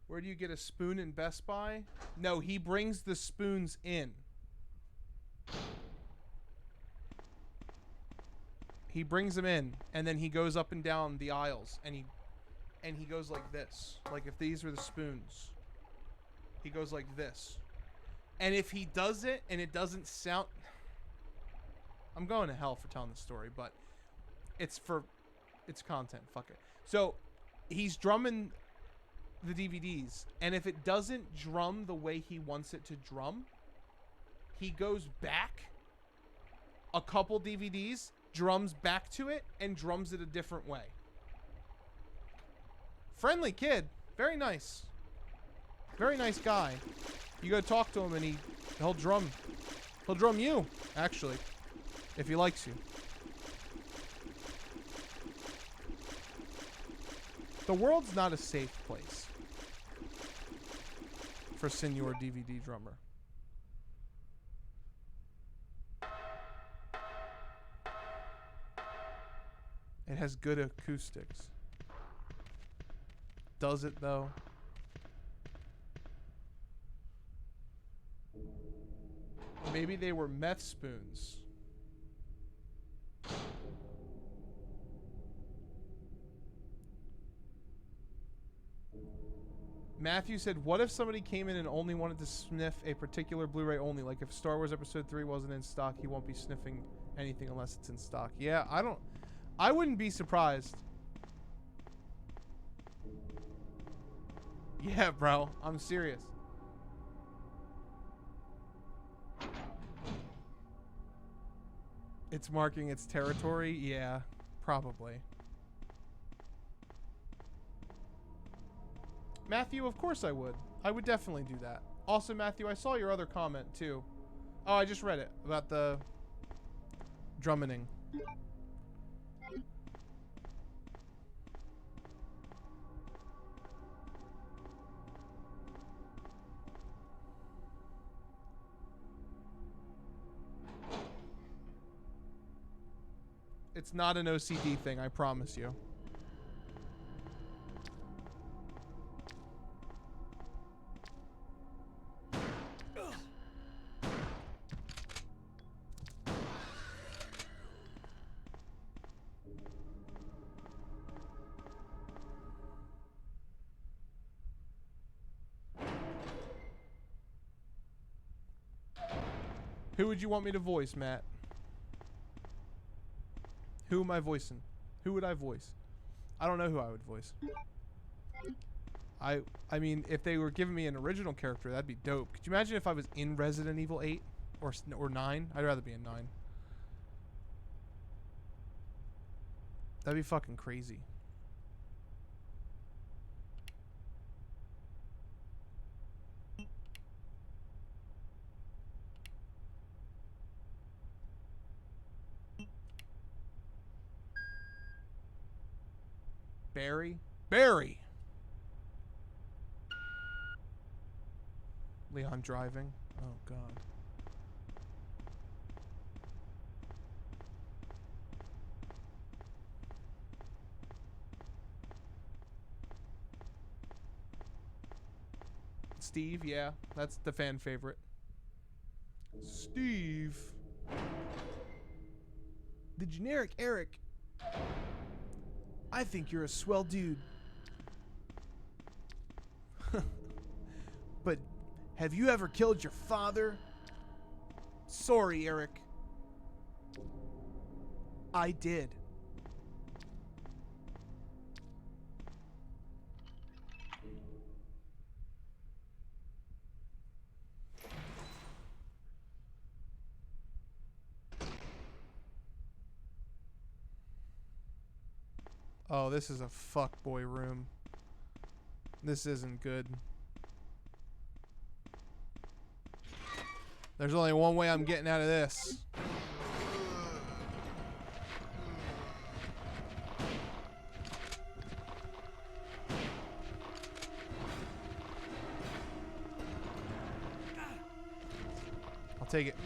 Where do you get a spoon in Best Buy? No, he brings the spoons in. He brings them in, and then he goes up and down the aisles, and he goes like this. Like if these were the spoons, he goes like this. And if he does it and it doesn't sound... I'm going to hell for telling the story, but it's content. Fuck it. So he's drumming the DVDs, and if it doesn't drum the way he wants it to drum, he goes back a couple DVDs, drums back to it, and drums it a different way. Friendly kid. Very nice. Very nice guy. You go talk to him and he'll drum. He'll drum you, actually, if he likes you. The world's not a safe place for Senor DVD Drummer. It has good acoustics. Does it, though? Maybe they were meth spoons. Matthew said, what if somebody came in and only wanted to sniff a particular Blu-ray only? Like if Star Wars Episode 3 wasn't in stock, he won't be sniffing anything unless it's in stock. Yeah, I wouldn't be surprised. Yeah, bro. I'm serious. It's marking its territory? Yeah, probably. Matthew, of course I would. I would definitely do that. Also, Matthew, I saw your other comment, too. Oh, I just read it. About the Drummoning. It's not an OCD thing, I promise you. Who would you want me to voice, Matt? Who am I voicing? Who would I voice? I don't know who I would voice. I mean, if they were giving me an original character, that'd be dope. Could you imagine if I was in Resident Evil 8 or 9? I'd rather be in 9. That'd be fucking crazy. Barry. Leon driving. Oh god. Steve, yeah, that's the fan favorite. Steve. The generic Eric. I think you're a swell dude. But have you ever killed your father? Sorry, Eric. I did. Oh, this is a fuckboy room. This isn't good. There's only one way I'm getting out of this. I'll take it.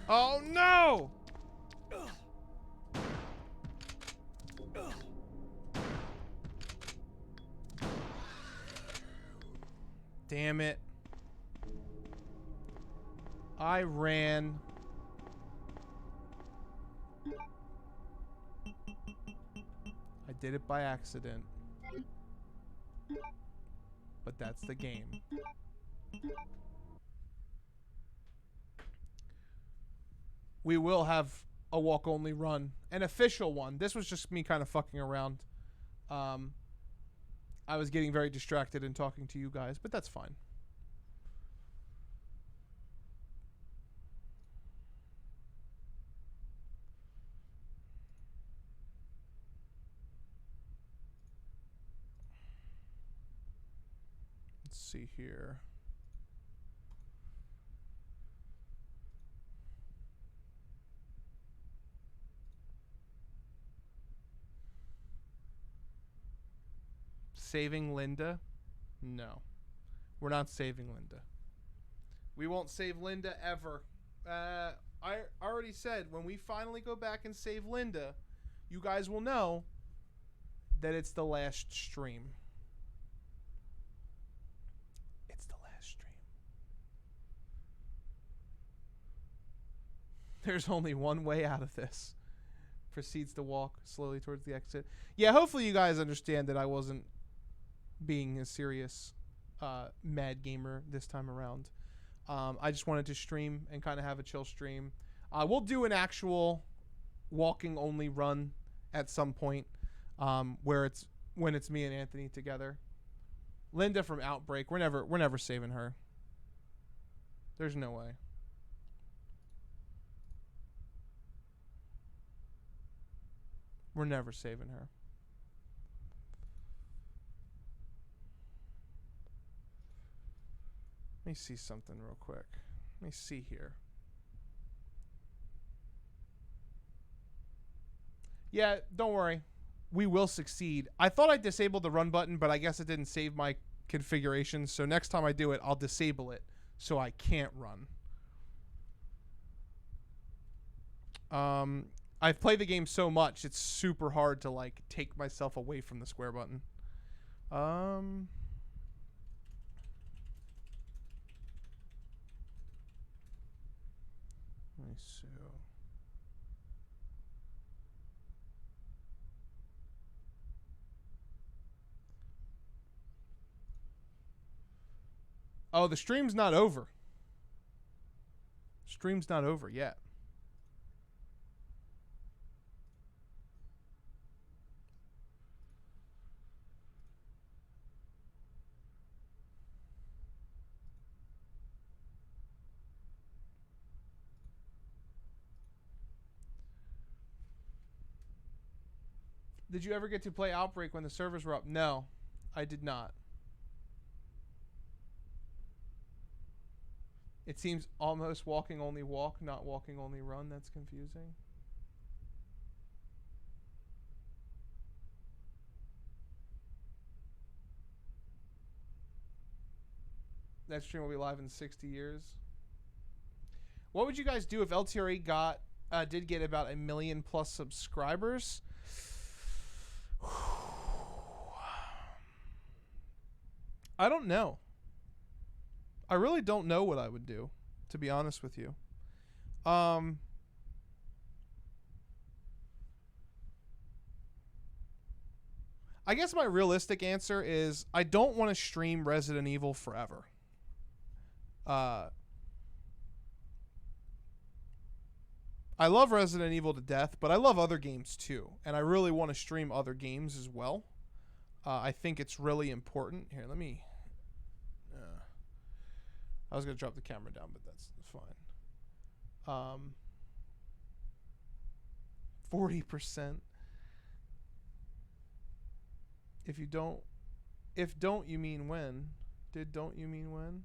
Oh no! Damn it. I ran. I did it by accident. But that's the game. We will have a walk-only run. An official one. This was just me kind of fucking around. I was getting very distracted in talking to you guys, but that's fine. Let's see here. Saving Linda? No. We're not saving Linda. We won't save Linda ever. I already said when we finally go back and save Linda, you guys will know that it's the last stream. It's the last stream. There's only one way out of this. Proceeds to walk slowly towards the exit. Yeah, hopefully you guys understand that I wasn't being a serious mad gamer this time around. I just wanted to stream and kind of have a chill stream. We'll do an actual walking only run at some point when it's me and Anthony together. Linda from Outbreak, we're never saving her. There's no way. We're never saving her. Let me see something real quick. Let me see here. Yeah, don't worry. We will succeed. I thought I disabled the run button, but I guess it didn't save my configuration. So next time I do it, I'll disable it so I can't run. I've played the game so much, it's super hard to like take myself away from the square button. Let me see. Oh, the stream's not over. Stream's not over yet. Did you ever get to play Outbreak when the servers were up? No, I did not. It seems almost walking only walk, not walking only run. That's confusing. That stream will be live in 60 years. What would you guys do if LTRE did get about 1 million plus subscribers? I don't know. I really don't know what I would do, to be honest with you. I guess my realistic answer is I don't want to stream Resident Evil forever. I love Resident Evil to death, but I love other games too, and I really want to stream other games as well. I think it's really important. Here, let me... I was going to drop the camera down, but that's fine. 40%. If don't you mean when? Don't you mean when?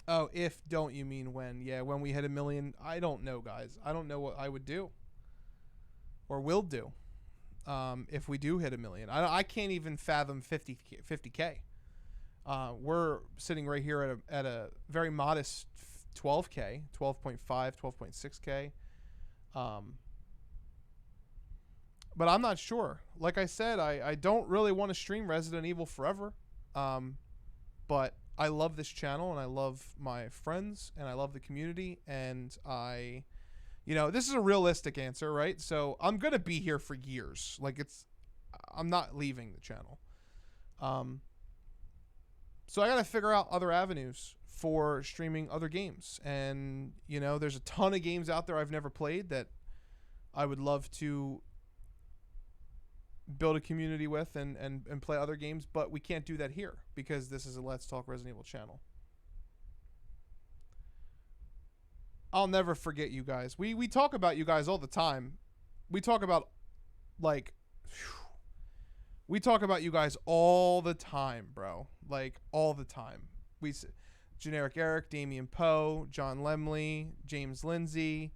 Oh, if don't you mean when? Yeah, when we hit 1 million. I don't know, guys. I don't know what I would do or will do if we do hit 1 million. I can't even fathom 50K. We're sitting right here at a very modest 12K, 12.5, 12.6K. But I'm not sure. Like I said, I don't really want to stream Resident Evil forever. But I love this channel and I love my friends and I love the community, and this is a realistic answer, right? So I'm going to be here for years. Like I'm not leaving the channel. So I got to figure out other avenues for streaming other games. And, there's a ton of games out there I've never played that I would love to build a community with and play other games, but we can't do that here because this is a Let's Talk Resident Evil channel. I'll never forget you guys. We talk about you guys all the time. We talk about we talk about you guys all the time, bro. Like all the time. Generic Eric, Damian Poe, John Lemley, James Lindsay,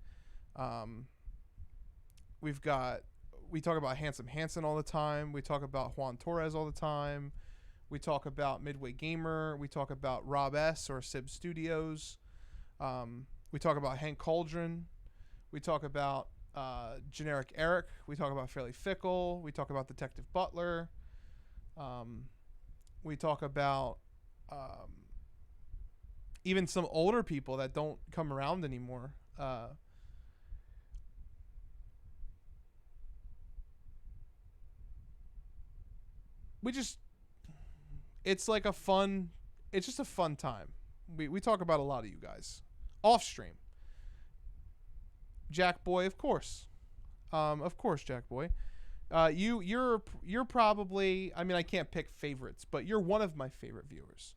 we talk about Handsome Hansen all the time. We talk about Juan Torres all the time. We talk about Midway Gamer. We talk about Rob S. or Sib Studios. We talk about Hank Cauldron. We talk about Generic Eric. We talk about Fairly Fickle. We talk about Detective Butler. We talk about even some older people that don't come around anymore. It's like a fun, it's just a fun time. We talk about a lot of you guys off stream. Jack Boy, of course, Jack Boy. You're probably, I mean, I can't pick favorites, but you're one of my favorite viewers,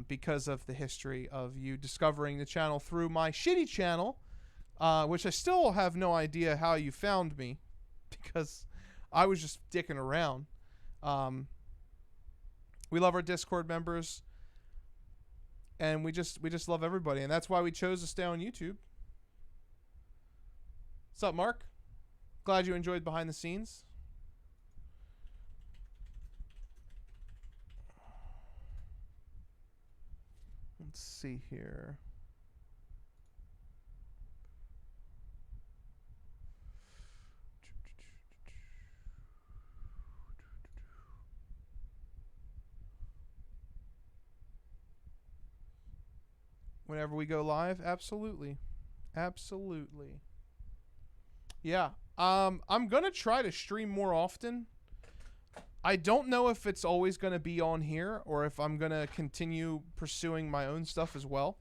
because of the history of you discovering the channel through my shitty channel, which I still have no idea how you found me, because I was just dicking around. We love our Discord members, and we just love everybody, and that's why we chose to stay on YouTube. What's up, Mark? Glad you enjoyed behind the scenes. Let's see here. Whenever we go live, absolutely. Yeah. I'm gonna try to stream more often. I don't know if it's always gonna be on here or if I'm gonna continue pursuing my own stuff as well.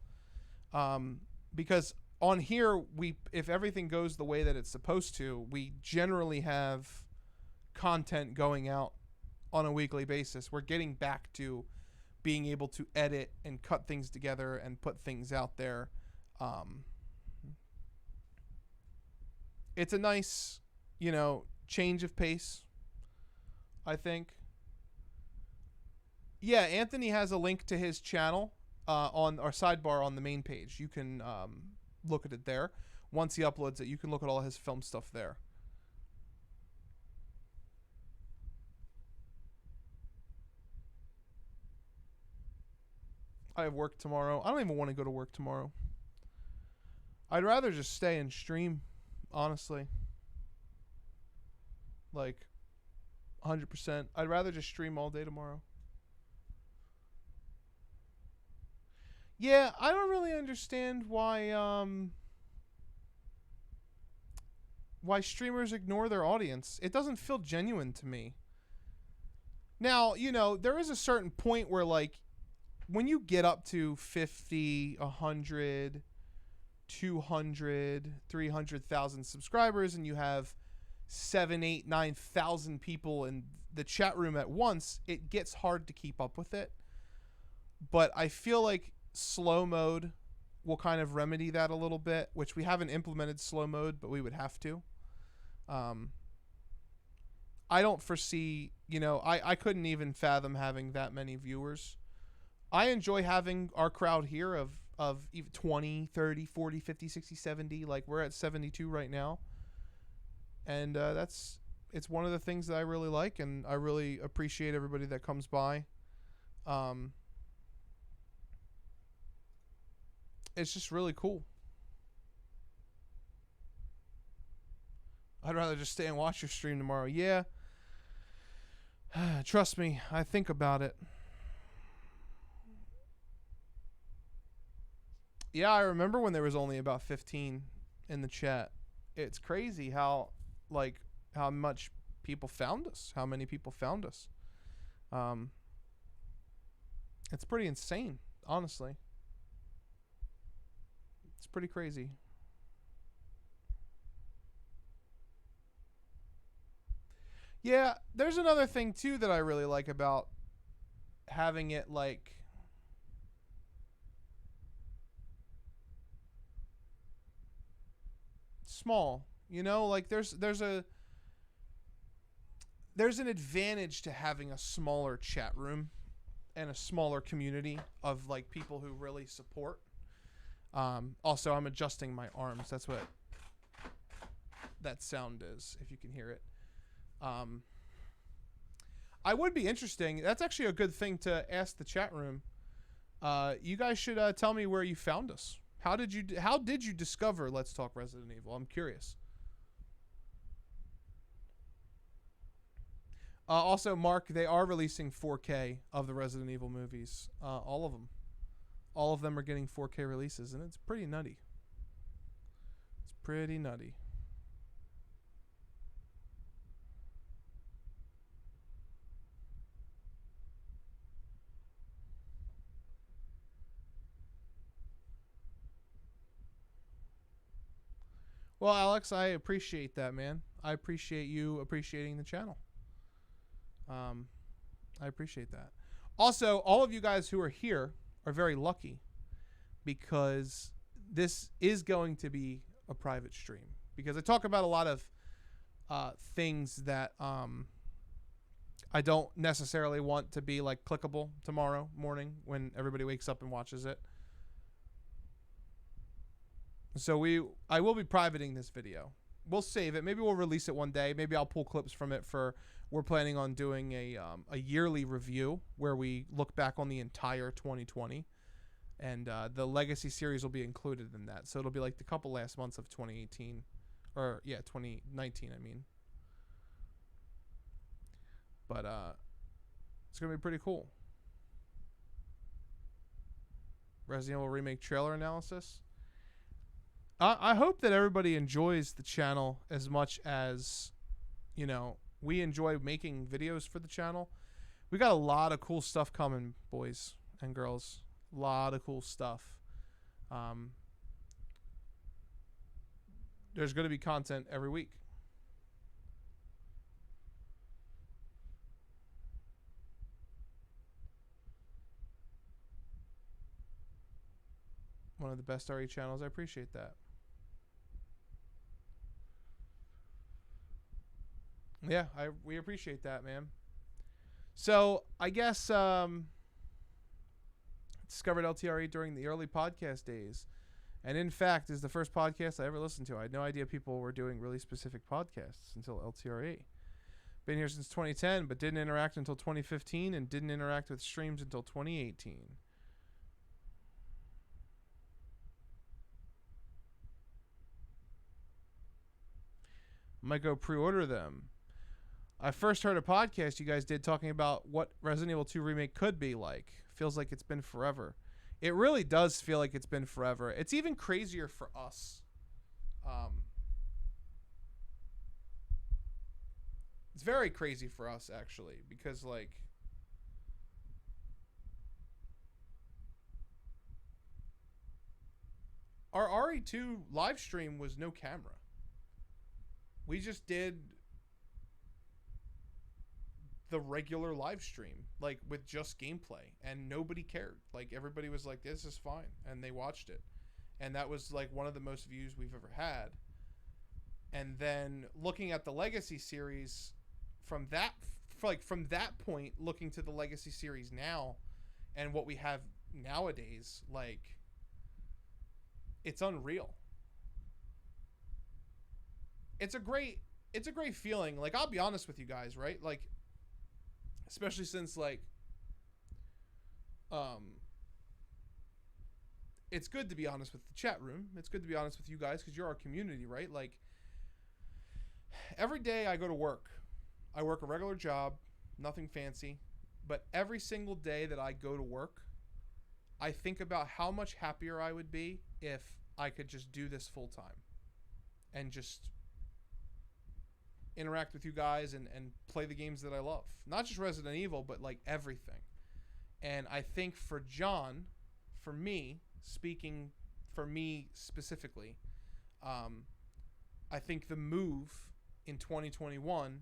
Because on here, if everything goes the way that it's supposed to, we generally have content going out on a weekly basis. We're getting back to being able to edit and cut things together and put things out there. It's a nice, change of pace, I think. Yeah, Anthony has a link to his channel on our sidebar on the main page. You can look at it there. Once he uploads it, you can look at all his film stuff there. I have work tomorrow. I don't even want to go to work tomorrow. I'd rather just stay and stream, honestly. Like, 100%. I'd rather just stream all day tomorrow. Yeah, I don't really understand why streamers ignore their audience. It doesn't feel genuine to me. Now, there is a certain point where, like, when you get up to 50, 100, 200, 300,000 subscribers and you have 7, 8, 9,000 people in the chat room at once, it gets hard to keep up with it. But I feel like slow mode will kind of remedy that a little bit, which we haven't implemented slow mode, but we would have to. I don't foresee, I couldn't even fathom having that many viewers. I enjoy having our crowd here of 20, 30, 40, 50, 60, 70. Like, we're at 72 right now. And it's one of the things that I really like, and I really appreciate everybody that comes by. It's just really cool. I'd rather just stay and watch your stream tomorrow. Yeah. Trust me, I think about it. Yeah, I remember when there was only about 15 in the chat. It's crazy how much people found us, how many people found us. It's pretty insane, honestly. It's pretty crazy. Yeah, there's another thing too that I really like about having it like small, like there's an advantage to having a smaller chat room and a smaller community of like people who really support. Also, I'm adjusting my arms. That's what that sound is, if you can hear it. I would be interesting. That's actually a good thing to ask the chat room. You guys should tell me where you found us. How did you discover Let's Talk Resident Evil? I'm curious. Also, Mark, they are releasing 4K of the Resident Evil movies. All of them. All of them are getting 4K releases, and it's pretty nutty. It's pretty nutty. Well, Alex, I appreciate that, man. I appreciate you appreciating the channel. I appreciate that. Also, all of you guys who are here are very lucky because this is going to be a private stream. Because I talk about a lot of things that I don't necessarily want to be like clickable tomorrow morning when everybody wakes up and watches it. So I will be privating this video. We'll save it. Maybe we'll release it one day. Maybe I'll pull clips from it we're planning on doing a yearly review where we look back on the entire 2020. And the Legacy series will be included in that. So it'll be like the couple last months of 2018. Or, yeah, 2019, I mean. But it's going to be pretty cool. Resident Evil Remake trailer analysis. I hope that everybody enjoys the channel as much as, you know, we enjoy making videos for the channel. We got a lot of cool stuff coming, boys and girls. A lot of cool stuff. There's going to be content every week. One of the best RE channels. I appreciate that. Yeah, we appreciate that, man. So I guess discovered LTRE during the early podcast days, and in fact is the first podcast I ever listened to. I had no idea people were doing really specific podcasts until LTRE. Been here since 2010, but didn't interact until 2015, and didn't interact with streams until 2018. Might go pre-order them. I first heard a podcast you guys did talking about what Resident Evil 2 Remake could be like. Feels like it's been forever. It really does feel like it's been forever. It's even crazier for us. It's very crazy for us, actually, because, like, our RE2 live stream was no camera. We just did the regular live stream, like with just gameplay, and nobody cared. Like, everybody was like, this is fine, and they watched it, and that was like one of the most views we've ever had. And then looking at the Legacy series from that point, looking to the Legacy series now and what we have nowadays, like, it's unreal. It's a great feeling. Like, I'll be honest with you guys, right? Like, especially since, like, it's good to be honest with the chat room. It's good to be honest with you guys because you're our community, right? Like, every day I go to work. I work a regular job, nothing fancy. But every single day that I go to work, I think about how much happier I would be if I could just do this full time and just interact with you guys and play the games that I love. Not just Resident Evil, but like everything. And I think for John, for me, speaking for me specifically, I think the move in 2021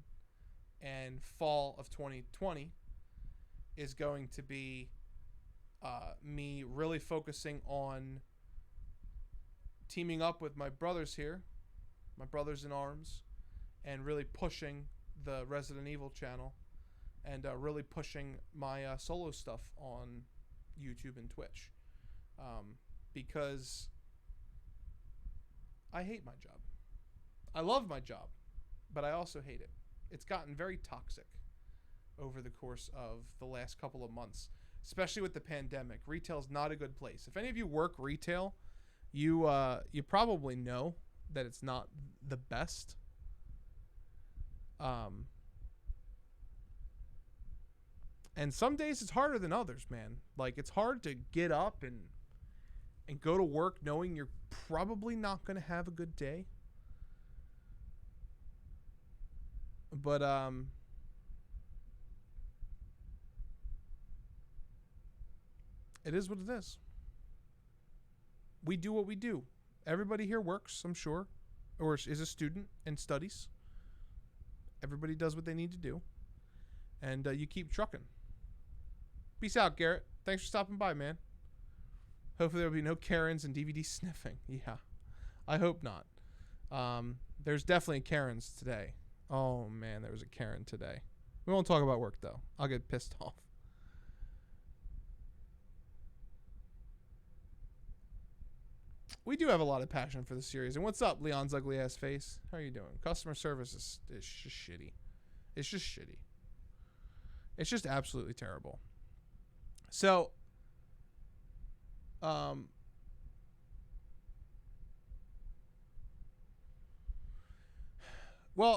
and fall of 2020 is going to be me really focusing on teaming up with my brothers here, my brothers in arms, and really pushing the Resident Evil channel and really pushing my solo stuff on YouTube and Twitch, because I hate my job. I love my job, but I also hate it. It's gotten very toxic over the course of the last couple of months, especially with the pandemic. Retail's not a good place. If any of you work retail, you probably know that it's not the best. And some days it's harder than others, man. Like, it's hard to get up and go to work knowing you're probably not going to have a good day. But it is what it is. We do what we do. Everybody here works, I'm sure, or is a student and studies. Everybody does what they need to do. And you keep trucking. Peace out, Garrett. Thanks for stopping by, man. Hopefully there'll be no Karens and DVD sniffing. Yeah, I hope not. There's definitely Karens today. Oh, man, there was a Karen today. We won't talk about work, though. I'll get pissed off. We do have a lot of passion for the series. And what's up, Leon's ugly-ass face? How are you doing? Customer service is just shitty. It's just shitty. It's just absolutely terrible. So, well,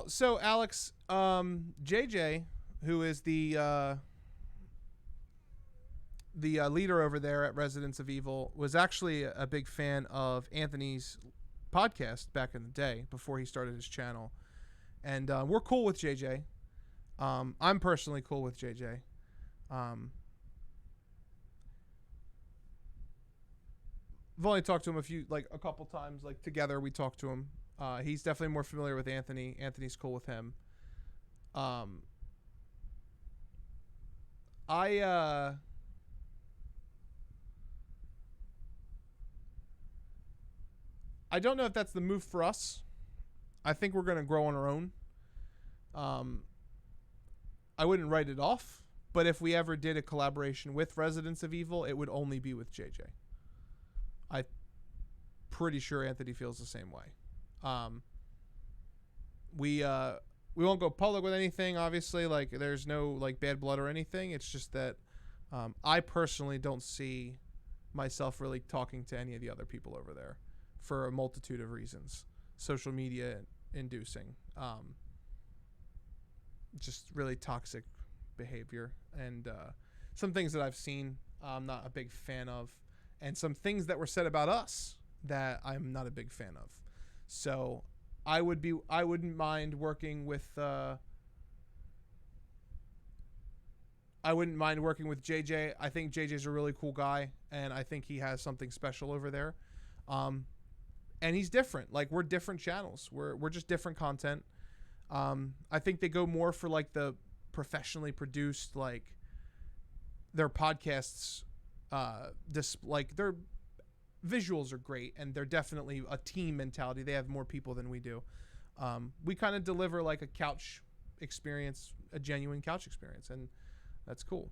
so Alex, JJ, who is the leader over there at Residents of Evil, was actually a big fan of Anthony's podcast back in the day before he started his channel. And we're cool with JJ. I'm personally cool with JJ. I've only talked to him a couple times, like together we talked to him. He's definitely more familiar with Anthony. Anthony's cool with him. I don't know if that's the move for us. I think we're going to grow on our own. I wouldn't write it off, but if we ever did a collaboration with Residents of Evil, it would only be with JJ. I'm pretty sure Anthony feels the same way. We won't go public with anything, obviously. Like, there's no like bad blood or anything. It's just that I personally don't see myself really talking to any of the other people over there for a multitude of reasons. Social media inducing. Just really toxic behavior. And some things that I've seen I'm not a big fan of. And some things that were said about us that I'm not a big fan of. So I wouldn't mind working with JJ. I think JJ's a really cool guy, and I think he has something special over there. And he's different. Like, we're different channels. We're just different content. I think they go more for like the professionally produced, like their podcasts. Like their visuals are great, and they're definitely a team mentality. They have more people than we do. We kind of deliver like a couch experience, a genuine couch experience, and that's cool.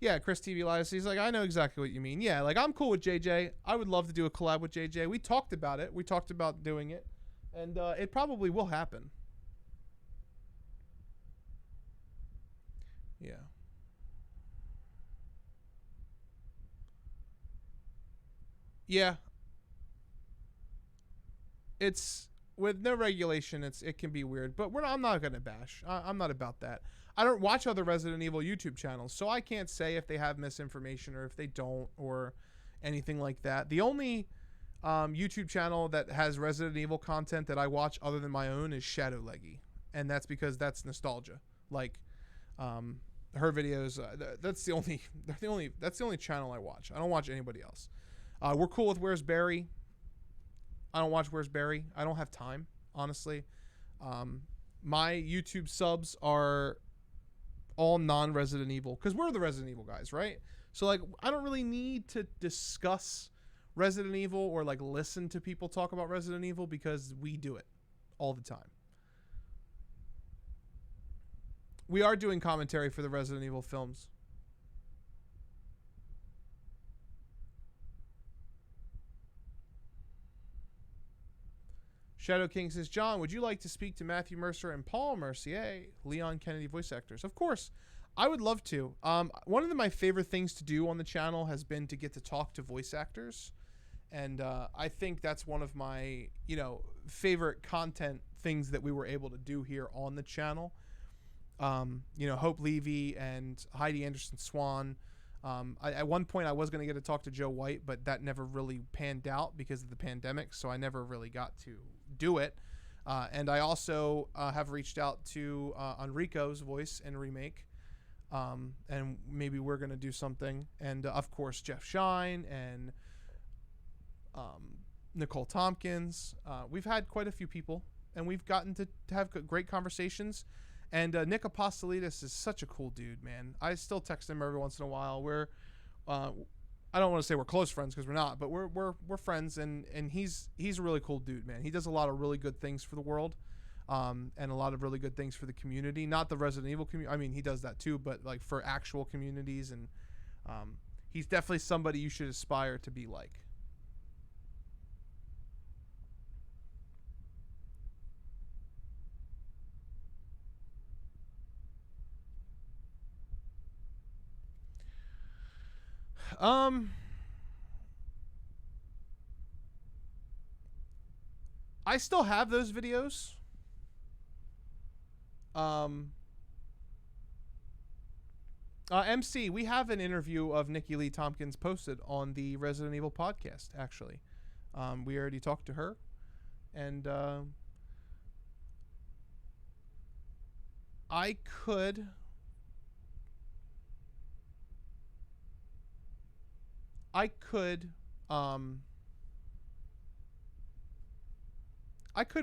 Yeah, Chris TV Live, he's like, I know exactly what you mean. Yeah, like, I'm cool with JJ. I would love to do a collab with JJ. We talked about it. We talked about doing it, and it probably will happen. Yeah. Yeah. It's with no regulation. It can be weird, but I'm not gonna bash. I'm not about that. I don't watch other Resident Evil YouTube channels, so I can't say if they have misinformation or if they don't or anything like that. The only YouTube channel that has Resident Evil content that I watch other than my own is Shadow Leggy, and that's because that's nostalgia. Like, her videos. That's the only channel I watch. I don't watch anybody else. We're cool with Where's Barry. I don't watch Where's Barry. I don't have time, honestly. My YouTube subs are all non-Resident Evil, because we're the Resident Evil guys, right? So, like, I don't really need to discuss Resident Evil or like listen to people talk about Resident Evil, because we do it all the time. We are doing commentary for the Resident Evil films. Shadow King says, John, would you like to speak to Matthew Mercer and Paul Mercier, Leon Kennedy voice actors? Of course. I would love to. One of my favorite things to do on the channel has been to get to talk to voice actors. And I think that's one of my, favorite content things that we were able to do here on the channel. Hope Levy and Heidi Anderson Swan. At one point I was going to get to talk to Joe White, but that never really panned out because of the pandemic. So I never really got to do it. And I also have reached out to Enrico's voice and remake. And maybe we're going to do something. And of course, Jeff Shine and Nicole Tompkins. We've had quite a few people, and we've gotten to have great conversations. And Nick Apostolides is such a cool dude, man. I still text him every once in a while. I don't want to say we're close friends because we're not, but we're friends, and he's a really cool dude, man. He does a lot of really good things for the world, and a lot of really good things for the community. Not the Resident Evil community. I mean, he does that too, but like for actual communities, and he's definitely somebody you should aspire to be like. I still have those videos. MC, we have an interview of Nikki Lee Tompkins posted on the Resident Evil podcast, actually. We already talked to her, and I could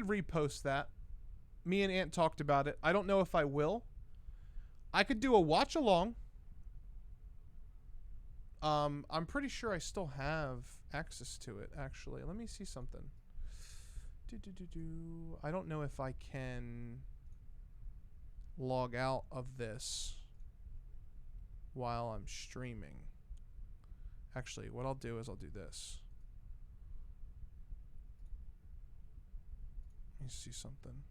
repost that. Me and Ant talked about it. I don't know if I will. I could do a watch along. I'm pretty sure I still have access to it, actually. Let me see something. I don't know if I can log out of this while I'm streaming. Actually, what I'll do is I'll do this. Let me see something.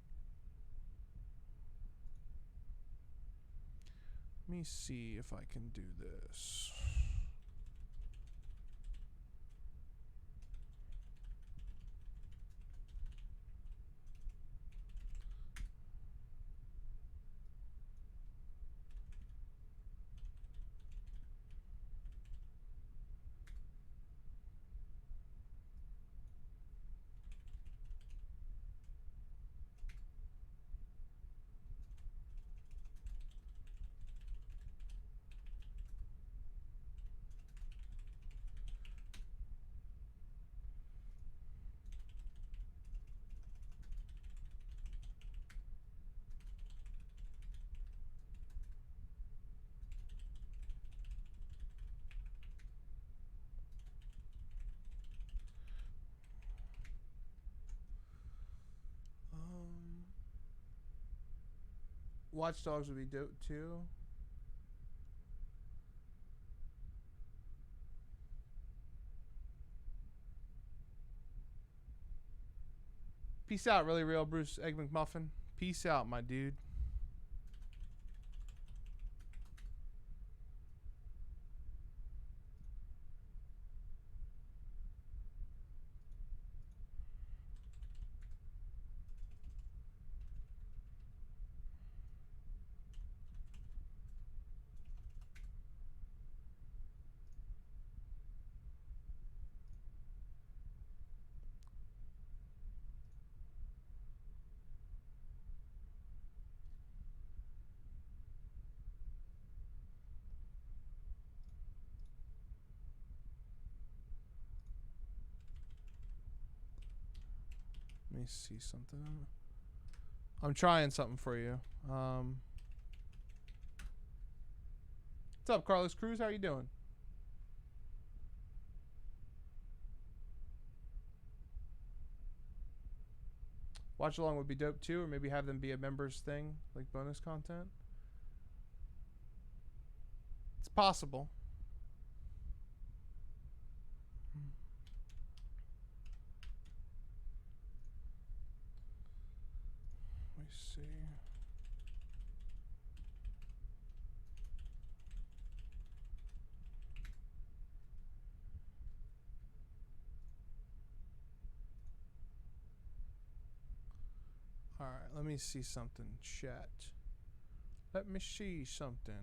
Let me see if I can do this. Watch Dogs would be dope too. Peace out, really real Bruce Egg McMuffin. Peace out, my dude. Let me see something. I'm trying something for you. What's up, Carlos Cruz? How you doing? Watch along would be dope too, or maybe have them be a members thing, like bonus content. It's possible. see. All right, let me see something, chat. Let me see something.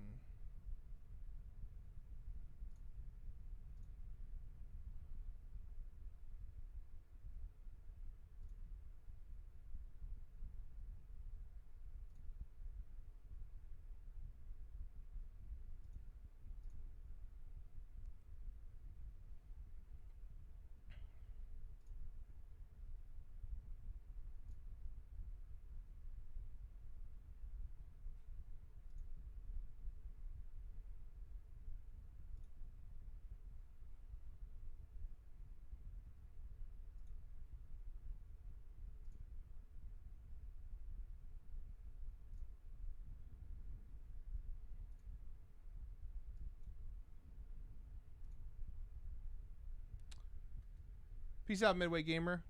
Peace out, Midway Gamer.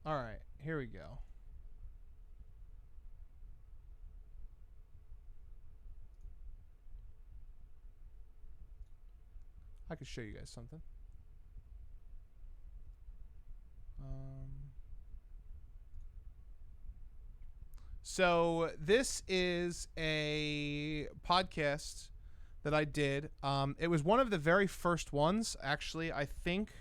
All right, here we go. I could show you guys something. So this is a podcast that I did. It was one of the very first ones, actually. I think,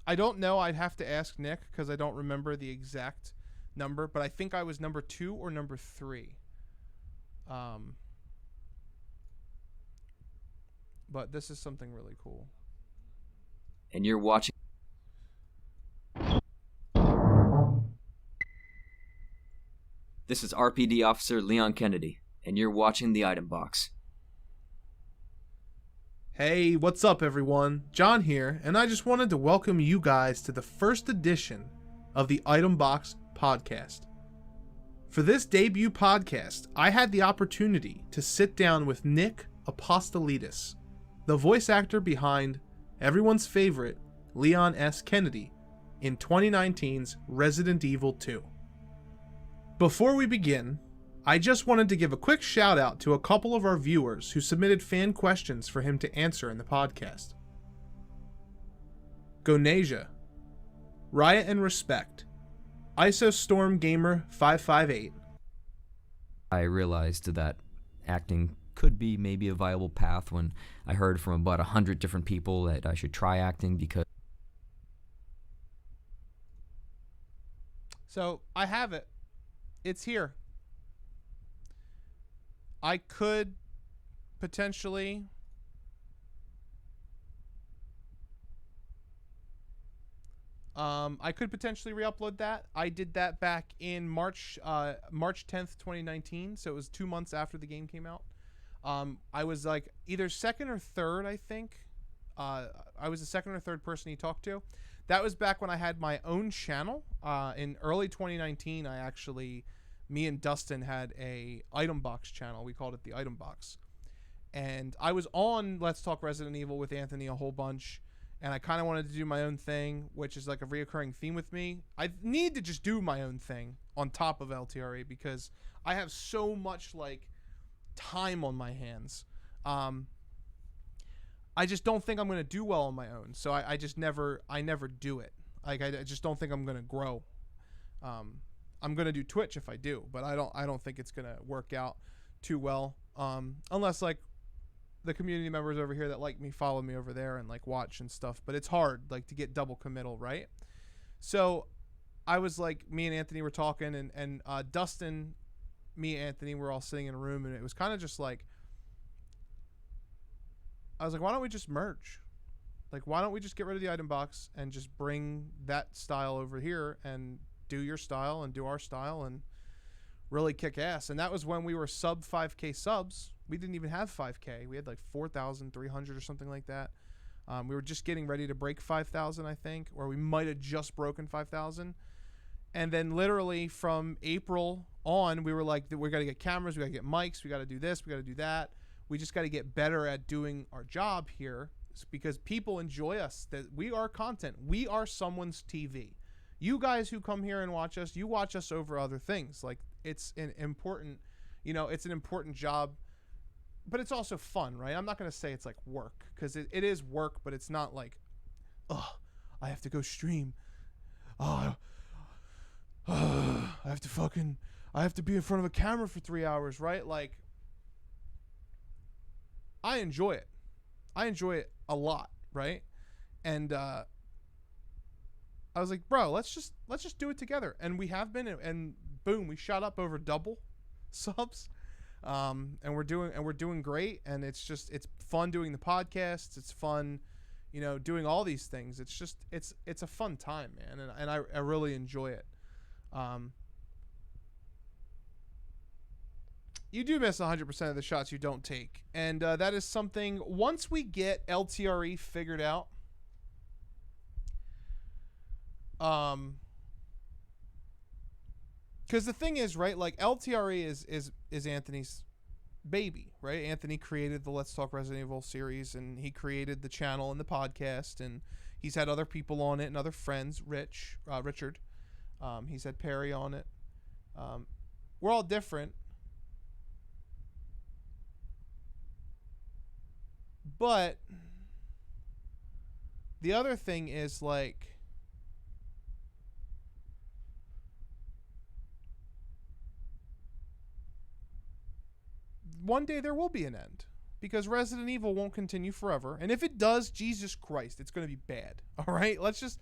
I don't know. I'd have to ask Nick because I don't remember the exact number, but I think I was number 2 or number 3. But this is something really cool. And you're watching. This is RPD Officer Leon Kennedy, and you're watching the Item Box. Hey, what's up everyone? John here, and I just wanted to welcome you guys to the first edition of the Item Box podcast. For this debut podcast, I had the opportunity to sit down with Nick Apostolidis, the voice actor behind everyone's favorite Leon S. Kennedy in 2019's Resident Evil 2. Before we begin, I just wanted to give a quick shout out to a couple of our viewers who submitted fan questions for him to answer in the podcast. Gonasia, Riot and Respect, IsoStorm Gamer 558. I realized that acting could be maybe a viable path when I heard from about 100 different people that I should try acting because... So, I have it. It's here. I could potentially re-upload that. I did that back in March 10th, 2019, so it was 2 months after the game came out. I was like either second or third, I think. I was the second or third person he talked to. That was back when I had my own channel. In early 2019, me and Dustin had a Item Box channel. We called it the Item Box. And I was on Let's Talk Resident Evil with Anthony a whole bunch. And I kind of wanted to do my own thing, which is like a reoccurring theme with me. I need to just do my own thing on top of LTRA because I have so much like time on my hands. I just don't think I'm going to do well on my own. So I never do it. Like I just don't think I'm going to grow. I'm going to do Twitch if I do, but I don't think it's going to work out too well. Unless like the community members over here that like me follow me over there and like watch and stuff, but it's hard like to get double committal, right? So I was like, me and Anthony were talking and Dustin, me and Anthony were all sitting in a room and it was kind of just like, I was like, why don't we just merge? Like, why don't we just get rid of the Item Box and just bring that style over here and do your style and do our style and really kick ass. And that was when we were sub 5K subs. We didn't even have 5K. We had like 4,300 or something like that. We were just getting ready to break 5,000, I think, or we might have just broken 5,000. And then literally from April on, we were like, we got to get cameras, we got to get mics, we got to do this, we got to do that. We just got to get better at doing our job here because people enjoy us, that we are content. We are someone's TV. you guys who come here and watch us, you watch us over other things. Like, it's an important, it's an important job, but it's also fun, right? I'm not going to say it's like work, because it is work, but it's not like, oh, I have to go stream. Oh, I have to be in front of a camera for 3 hours, right? Like, I enjoy it. I enjoy it a lot, right? And I was like, bro, let's just do it together. And we have been, and boom, we shot up over double subs. And we're doing great, and it's fun doing the podcasts. It's fun, doing all these things. It's a fun time, man, and I really enjoy it. You do miss 100% of the shots you don't take, and that is something, once we get LTRE figured out, because the thing is, right, like, LTRE is Anthony's baby, right? Anthony created the Let's Talk Resident Evil series, and he created the channel and the podcast, and he's had other people on it and other friends, Richard. He's had Perry on it. We're all different. But the other thing is, like, one day there will be an end, because Resident Evil won't continue forever. And if it does, Jesus Christ, it's going to be bad. All right? Let's just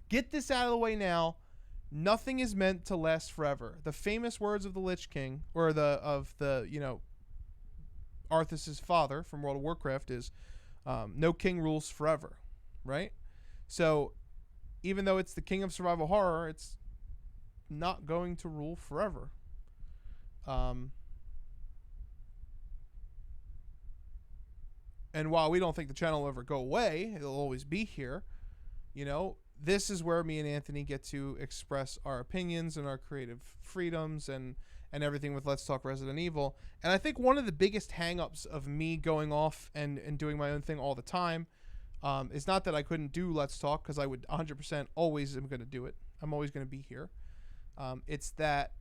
get this out of the way now. Nothing is meant to last forever. The famous words of the Lich King, or Arthas's father from World of Warcraft, is no king rules forever, right? So even though it's the king of survival horror, it's not going to rule forever. And while we don't think the channel will ever go away, it'll always be here, this is where me and Anthony get to express our opinions and our creative freedoms and everything with Let's Talk Resident Evil. And I think one of the biggest hang-ups of me going off and doing my own thing all the time is not that I couldn't do Let's Talk, because I would 100% always am going to do it. I'm always going to be here. It's that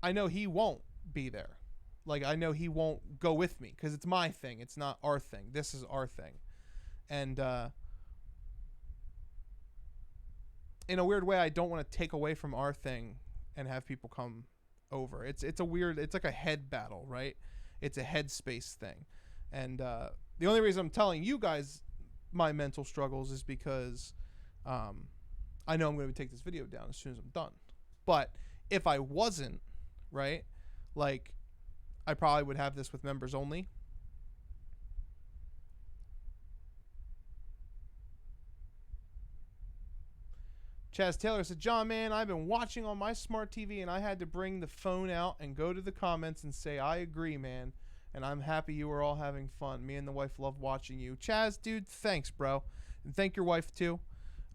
I know he won't be there. Like, I know he won't go with me, because it's my thing. It's not our thing. This is our thing. And in a weird way, I don't want to take away from our thing and have people come over. It's like a head battle, right? It's a headspace thing. And the only reason I'm telling you guys my mental struggles is because I know I'm going to take this video down as soon as I'm done. But if I wasn't, right, like, I probably would have this with members only. Chaz Taylor said, John, man, I've been watching on my smart TV, and I had to bring the phone out and go to the comments and say, I agree, man. And I'm happy you were all having fun. Me and the wife love watching you. Chaz, dude, thanks, bro. And thank your wife, too.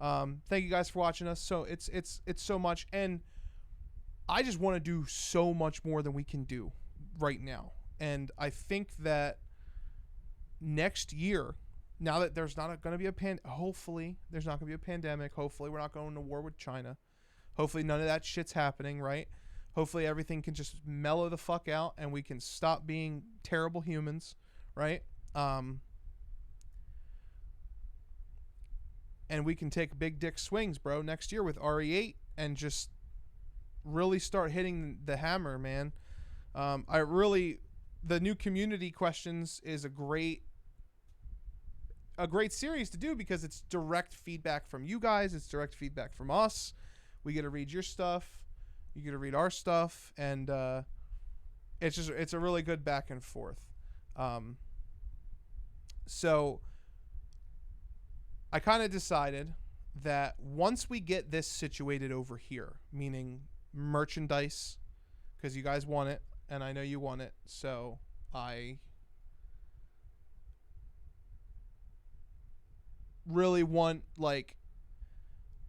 Thank you guys for watching us. So it's so much. And I just want to do so much more than we can do right now. And I think that next year, now that there's not going to be hopefully there's not going to be a pandemic. Hopefully we're not going to war with China. Hopefully none of that shit's happening, right? Hopefully everything can just mellow the fuck out and we can stop being terrible humans, right? And we can take big dick swings, bro, next year with RE8 and just really start hitting the hammer, man. The new community questions is a great series to do, because it's direct feedback from you guys. It's direct feedback from us. We get to read your stuff. You get to read our stuff. And it's a really good back and forth. So I kind of decided that once we get this situated over here, meaning merchandise, because you guys want it, and I know you want it, so I really want, like,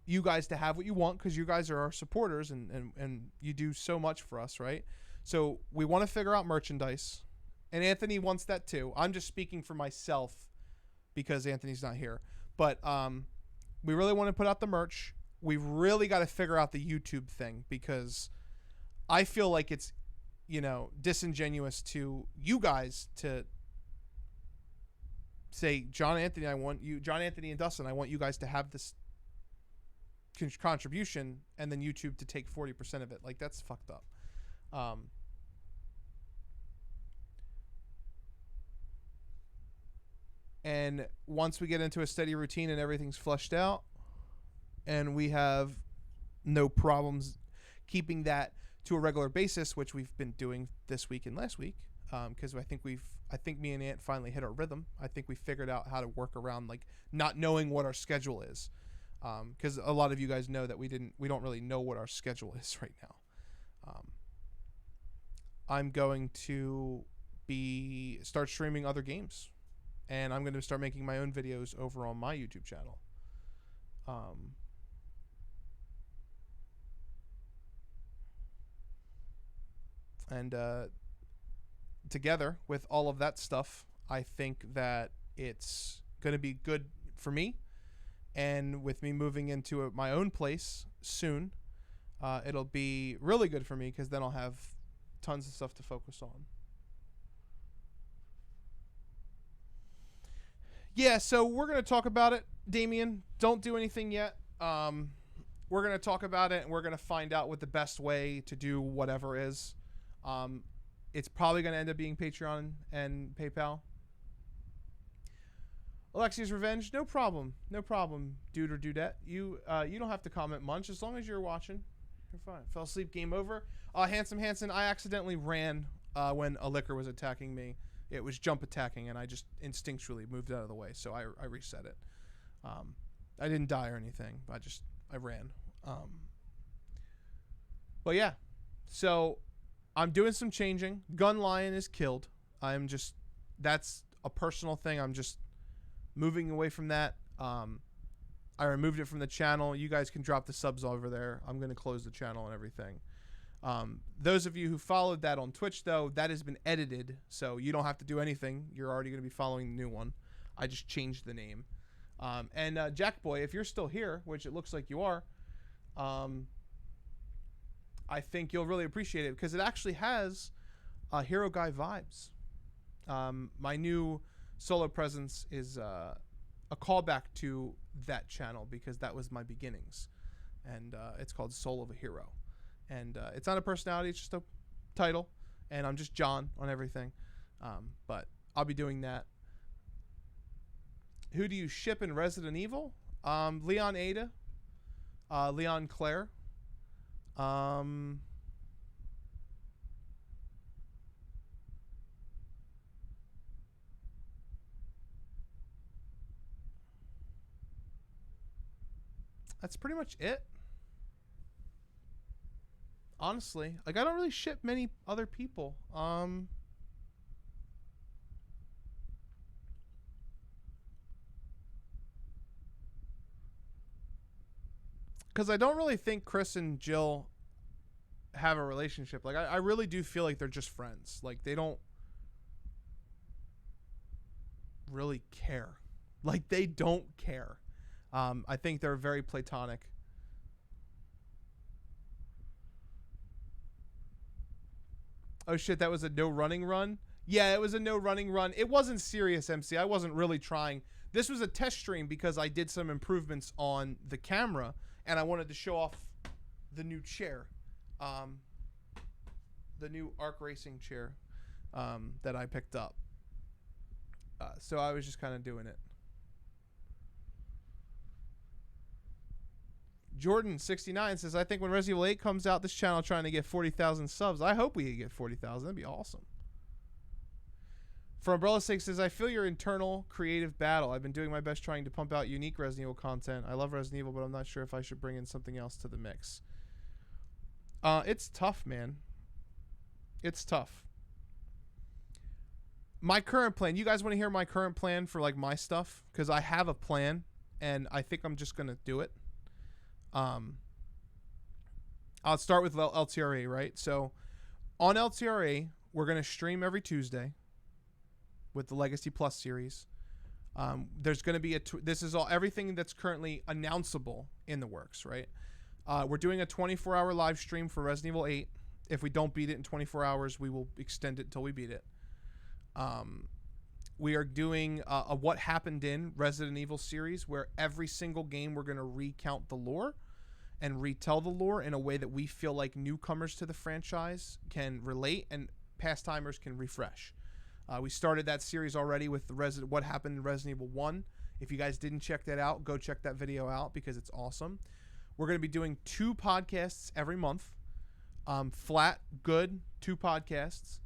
you guys to have what you want, because you guys are our supporters and you do so much for us, right? So we want to figure out merchandise, and Anthony wants that too. I'm just speaking for myself because Anthony's not here, but we really want to put out the merch. we've really got to figure out the YouTube thing, because I feel like it's, you know, disingenuous to you guys to say, John Anthony and Dustin, I want you guys to have this contribution, and then YouTube to take 40% of it. Like, that's fucked up. And once we get into a steady routine and everything's flushed out, and we have no problems keeping that to a regular basis, which we've been doing this week and last week, because I think me and Ant finally hit our rhythm. I think we figured out how to work around like not knowing what our schedule is, because a lot of you guys know that we don't really know what our schedule is right now. I'm going to start streaming other games, and I'm going to start making my own videos over on my YouTube channel. And together with all of that stuff, I think that it's going to be good for me. And with me moving into my own place soon, it'll be really good for me, because then I'll have tons of stuff to focus on. Yeah, so we're going to talk about it. Damien, don't do anything yet. We're going to talk about it, and we're going to find out what the best way to do whatever is. It's probably going to end up being Patreon and PayPal. Alexia's Revenge, no problem, dude or dudette. You don't have to comment much as long as you're watching. You're fine. Fell asleep, game over. Handsome Hanson, I accidentally ran when a liquor was attacking me. It was jump attacking, and I just instinctually moved out of the way, so I reset it. I didn't die or anything. I ran. But yeah, so I'm doing some changing. Gun Lion is killed. That's a personal thing. I'm just moving away from that. I removed it from the channel. You guys can drop the subs over there. I'm going to close the channel and everything. Those of you who followed that on Twitch, though, that has been edited, so you don't have to do anything. You're already going to be following the new one. I just changed the name. And Jackboy, if you're still here, which it looks like you are, I think you'll really appreciate it, because it actually has Hero Guy vibes. My new solo presence is a callback to that channel, because that was my beginnings. And it's called Soul of a Hero. And it's not a personality, it's just a title. And I'm just John on everything. But I'll be doing that. Who do you ship in Resident Evil? Leon Ada. Leon Claire. That's pretty much it. Honestly, like, I don't really ship many other people. Because I don't really think Chris and Jill have a relationship. Like, I really do feel like they're just friends. Like, they don't really care. Like, they don't care. I think they're very platonic. Oh shit, that was a no running run? Yeah, it was a no running run. It wasn't serious, MC. I wasn't really trying. This was a test stream because I did some improvements on the camera, and I wanted to show off the new chair. The new Arc Racing chair that I picked up. So I was just kind of doing it. Jordan69 says, I think when Resident Evil 8 comes out, this channel trying to get 40,000 subs. I hope we can get 40,000. That'd be awesome. For Umbrella 6 says, I feel your internal creative battle. I've been doing my best trying to pump out unique Resident Evil content. I love Resident Evil, but I'm not sure if I should bring in something else to the mix. It's tough, man. It's tough. My current plan. You guys want to hear my current plan for, like, my stuff? Because I have a plan, and I think I'm just going to do it. I'll start with LTRA, right? So on LTRA, we're going to stream every Tuesday with the Legacy Plus series. There's going to be this is all everything that's currently announceable in the works, right? We're doing a 24-hour live stream for Resident Evil 8. If we don't beat it in 24 hours, we will extend it until we beat it. We are doing a What Happened in Resident Evil series, where every single game we're going to recount the lore and retell the lore in a way that we feel like newcomers to the franchise can relate and past timers can refresh. We started that series already with the What Happened in Resident Evil 1. If you guys didn't check that out, go check that video out because it's awesome. We're going to be doing 2 podcasts every month. Flat, good, 2 podcasts.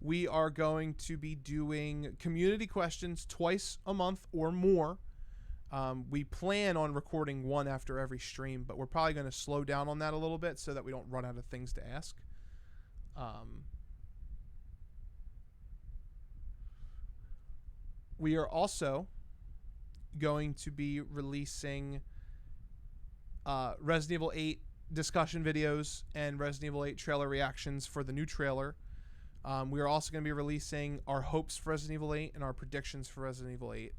We are going to be doing community questions twice a month or more. We plan on recording 1 after every stream, but we're probably going to slow down on that a little bit so that we don't run out of things to ask. We are also going to be releasing Resident Evil 8 discussion videos and Resident Evil 8 trailer reactions for the new trailer. We are also going to be releasing our hopes for Resident Evil 8 and our predictions for Resident Evil 8.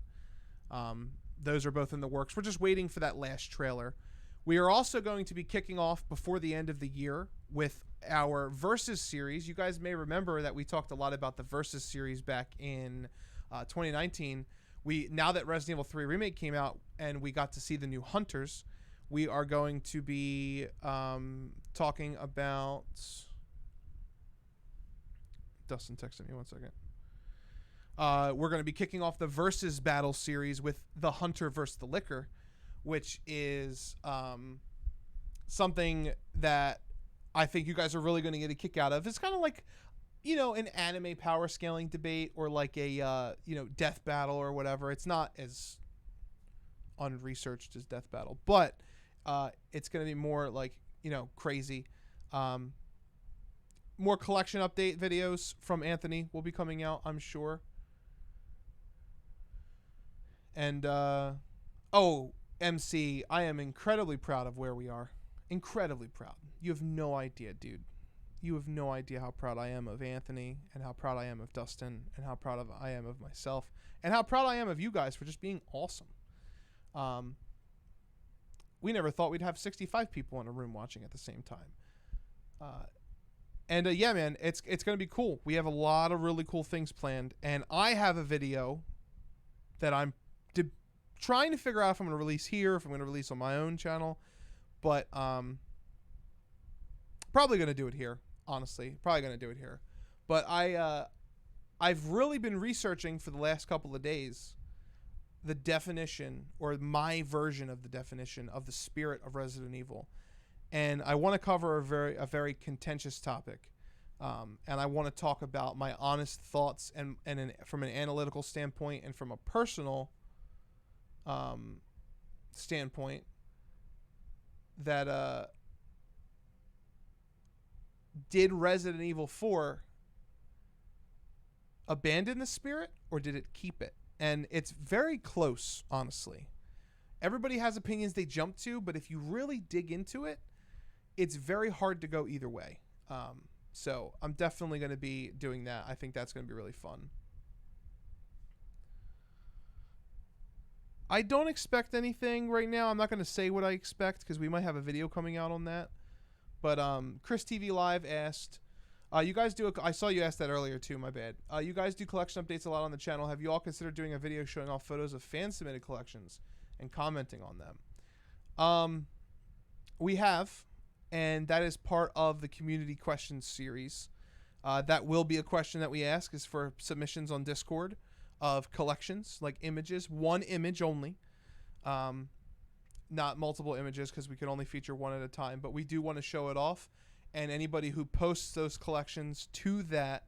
Those are both in the works. We're just waiting for that last trailer. We are also going to be kicking off before the end of the year with our Versus series. You guys may remember that we talked a lot about the Versus series back in 2019. Now that Resident Evil 3 Remake came out and we got to see the new Hunters, we are going to be talking about... Dustin texted me 1 second. We're going to be kicking off the Versus Battle series with the Hunter versus the Licker, which is something that I think you guys are really going to get a kick out of. It's kind of like, you know, an anime power scaling debate or like a, death battle or whatever. It's not as unresearched as death battle, but it's going to be more like, crazy. More collection update videos from Anthony will be coming out, I'm sure. And, MC, I am incredibly proud of where we are. Incredibly proud. You have no idea, dude. You have no idea how proud I am of Anthony and how proud I am of Dustin and how proud I am of myself and how proud I am of you guys for just being awesome. We never thought we'd have 65 people in a room watching at the same time. Yeah, man, it's going to be cool. We have a lot of really cool things planned, and I have a video that I'm trying to figure out if I'm going to release here, if I'm going to release on my own channel, but probably going to do it here, honestly. Probably going to do it here. But I've really been researching for the last couple of days the definition, or my version of the definition of the spirit of Resident Evil. And I want to cover a very contentious topic, and I want to talk about my honest thoughts and from an analytical standpoint and from a personal standpoint that did Resident Evil 4 abandon the spirit or did it keep it? And it's very close, honestly. Everybody has opinions they jump to, but if you really dig into it, it's very hard to go either way. So I'm definitely going to be doing that. I think that's going to be really fun. I don't expect anything right now. I'm not going to say what I expect because we might have a video coming out on that. But Chris TV Live asked, you guys do I saw you asked that earlier too, my bad. You guys do collection updates a lot on the channel. Have you all considered doing a video showing off photos of fan submitted collections and commenting on them? We have. And that is part of the community questions series. That will be a question that we ask is for submissions on Discord of collections, like images, 1 image only. Not multiple images because we can only feature 1 at a time, but we do want to show it off. And anybody who posts those collections to that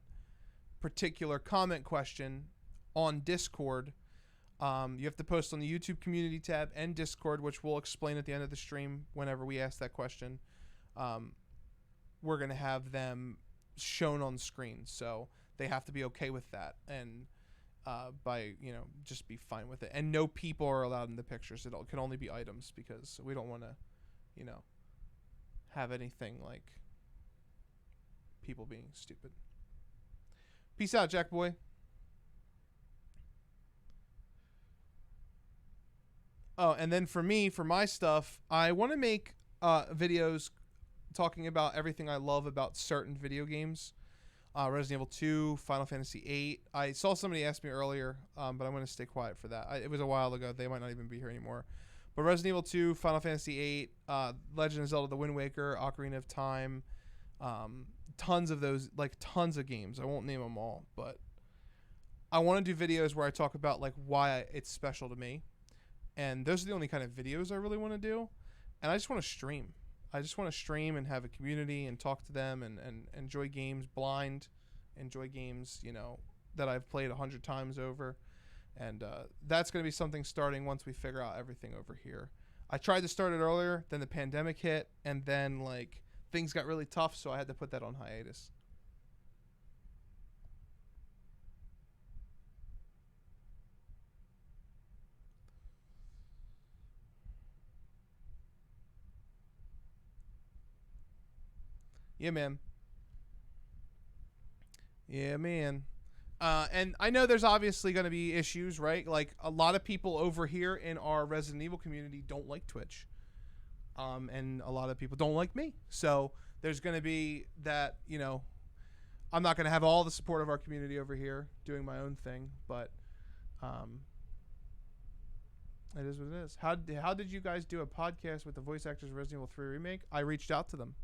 particular comment question on Discord, you have to post on the YouTube community tab and Discord, which we'll explain at the end of the stream whenever we ask that question. We're going to have them shown on screen, so they have to be okay with that and just be fine with it. And no people are allowed in the pictures. It can only be items because we don't want to have anything like people being stupid. Peace out, Jack Boy. Oh, and then for me, for my stuff, I want to make videos talking about everything I love about certain video games. Resident Evil 2, Final Fantasy 8. I saw somebody ask me earlier, but I'm going to stay quiet for that. It was a while ago. They might not even be here anymore. But Resident Evil 2, Final Fantasy 8, Legend of Zelda The Wind Waker, Ocarina of Time, tons of those, like tons of games. I won't name them all, but I want to do videos where I talk about like why it's special to me. And those are the only kind of videos I really want to do. And I just want to stream. I just want to stream and have a community and talk to them and enjoy games blind, enjoy games, you know, that I've played 100 times over. And that's going to be something starting once we figure out everything over here. I tried to start it earlier, then the pandemic hit, and then like things got really tough, so I had to put that on hiatus. Yeah, man. Yeah, man. And I know there's obviously going to be issues, right? Like a lot of people over here in our Resident Evil community don't like Twitch. And a lot of people don't like me. So there's going to be that, you know, I'm not going to have all the support of our community over here doing my own thing, but it is what it is. How did you guys do a podcast with the voice actors of Resident Evil 3 Remake? I reached out to them.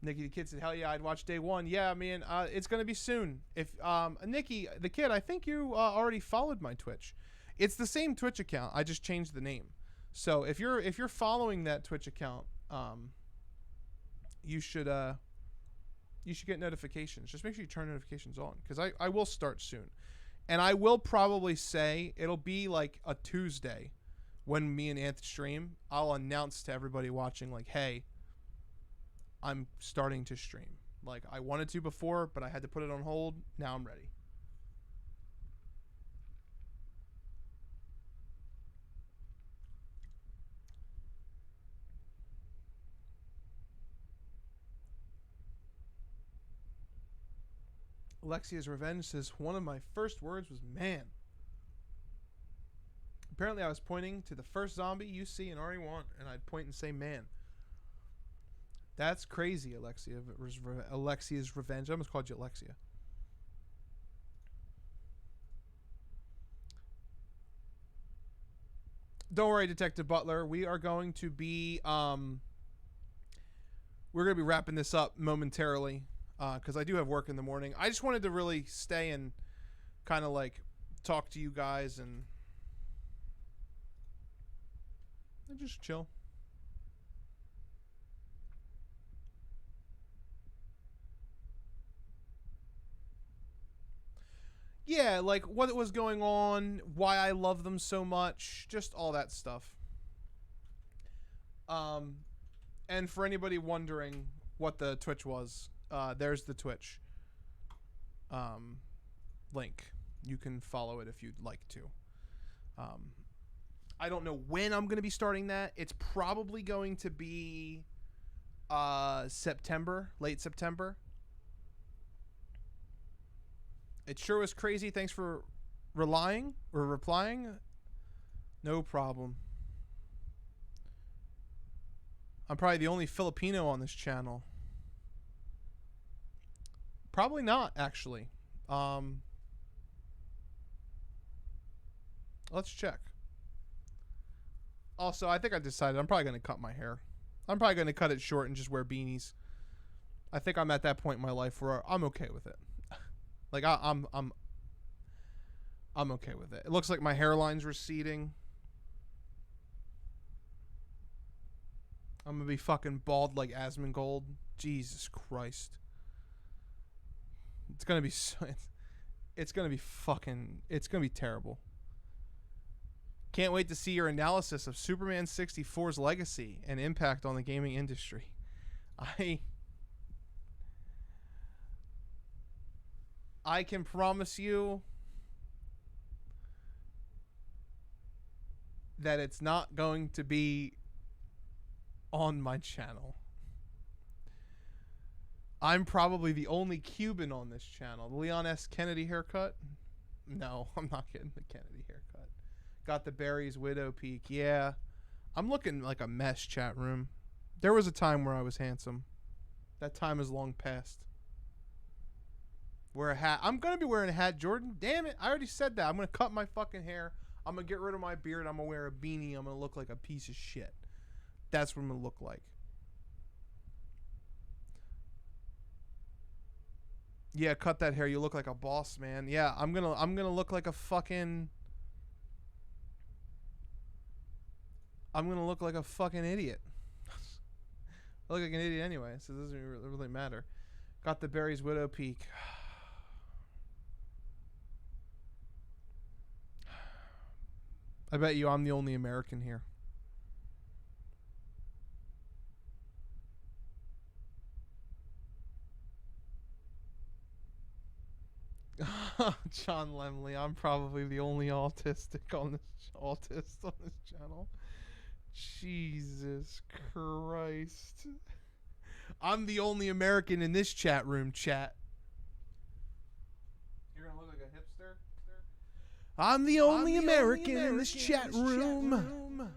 Nikki the kid said, "Hell yeah, I'd watch day one." Yeah, man, it's gonna be soon. If Nikki the kid, I think you already followed my Twitch. It's the same Twitch account. I just changed the name. So if you're following that Twitch account, you should get notifications. Just make sure you turn notifications on because I will start soon, and I will probably say it'll be like a Tuesday when me and Anth stream. I'll announce to everybody watching like, hey, I'm starting to stream. Like I wanted to before, but I had to put it on hold. Now I'm ready. Alexia's Revenge says, one of my first words was man. Apparently I was pointing to the first zombie you see in RE1, and I'd point and say man. That's crazy, Alexia. Alexia's Revenge. I almost called you Alexia. Don't worry, Detective Butler. We are going to be wrapping this up momentarily because I do have work in the morning. I just wanted to really stay and kind of like talk to you guys and just chill. Yeah, like what was going on, why I love them so much, just all that stuff. And for anybody wondering what the Twitch was, there's the Twitch link. You can follow it if you'd like to. I don't know when I'm going to be starting that. It's probably going to be September, late September. It sure was crazy. Thanks for replying. No problem. I'm probably the only Filipino on this channel. Probably not, actually. Let's check. Also, I think I decided I'm probably going to cut my hair. I'm probably going to cut it short and just wear beanies. I think I'm at that point in my life where I'm okay with it. Like I'm okay with it. It looks like my hairline's receding. I'm gonna be fucking bald like Asmongold. Jesus Christ. It's gonna be it's gonna be terrible. Can't wait to see your analysis of Superman 64's legacy and impact on the gaming industry. I can promise you that it's not going to be on my channel. I'm probably the only Cuban on this channel. The Leon S. Kennedy haircut. No, I'm not getting the Kennedy haircut. Got the Barry's Widow Peak. Yeah. I'm looking like a mess, chat room. There was a time where I was handsome. That time is long past. Wear a hat. I'm going to be wearing a hat, Jordan. Damn it. I already said that. I'm going to cut my fucking hair. I'm going to get rid of my beard. I'm going to wear a beanie. I'm going to look like a piece of shit. That's what I'm going to look like. Yeah, cut that hair. You look like a boss, man. Yeah, I'm going to look like a fucking I'm going to look like a fucking idiot. I look like an idiot anyway, so it doesn't really matter. Got the Barry's Widow Peak. I bet you I'm the only American here. John Lemley, I'm probably the only autistic on this channel. Jesus Christ. I'm the only American in this chat room, chat. You're gonna look like a hipster? I'm the only American in this chat room.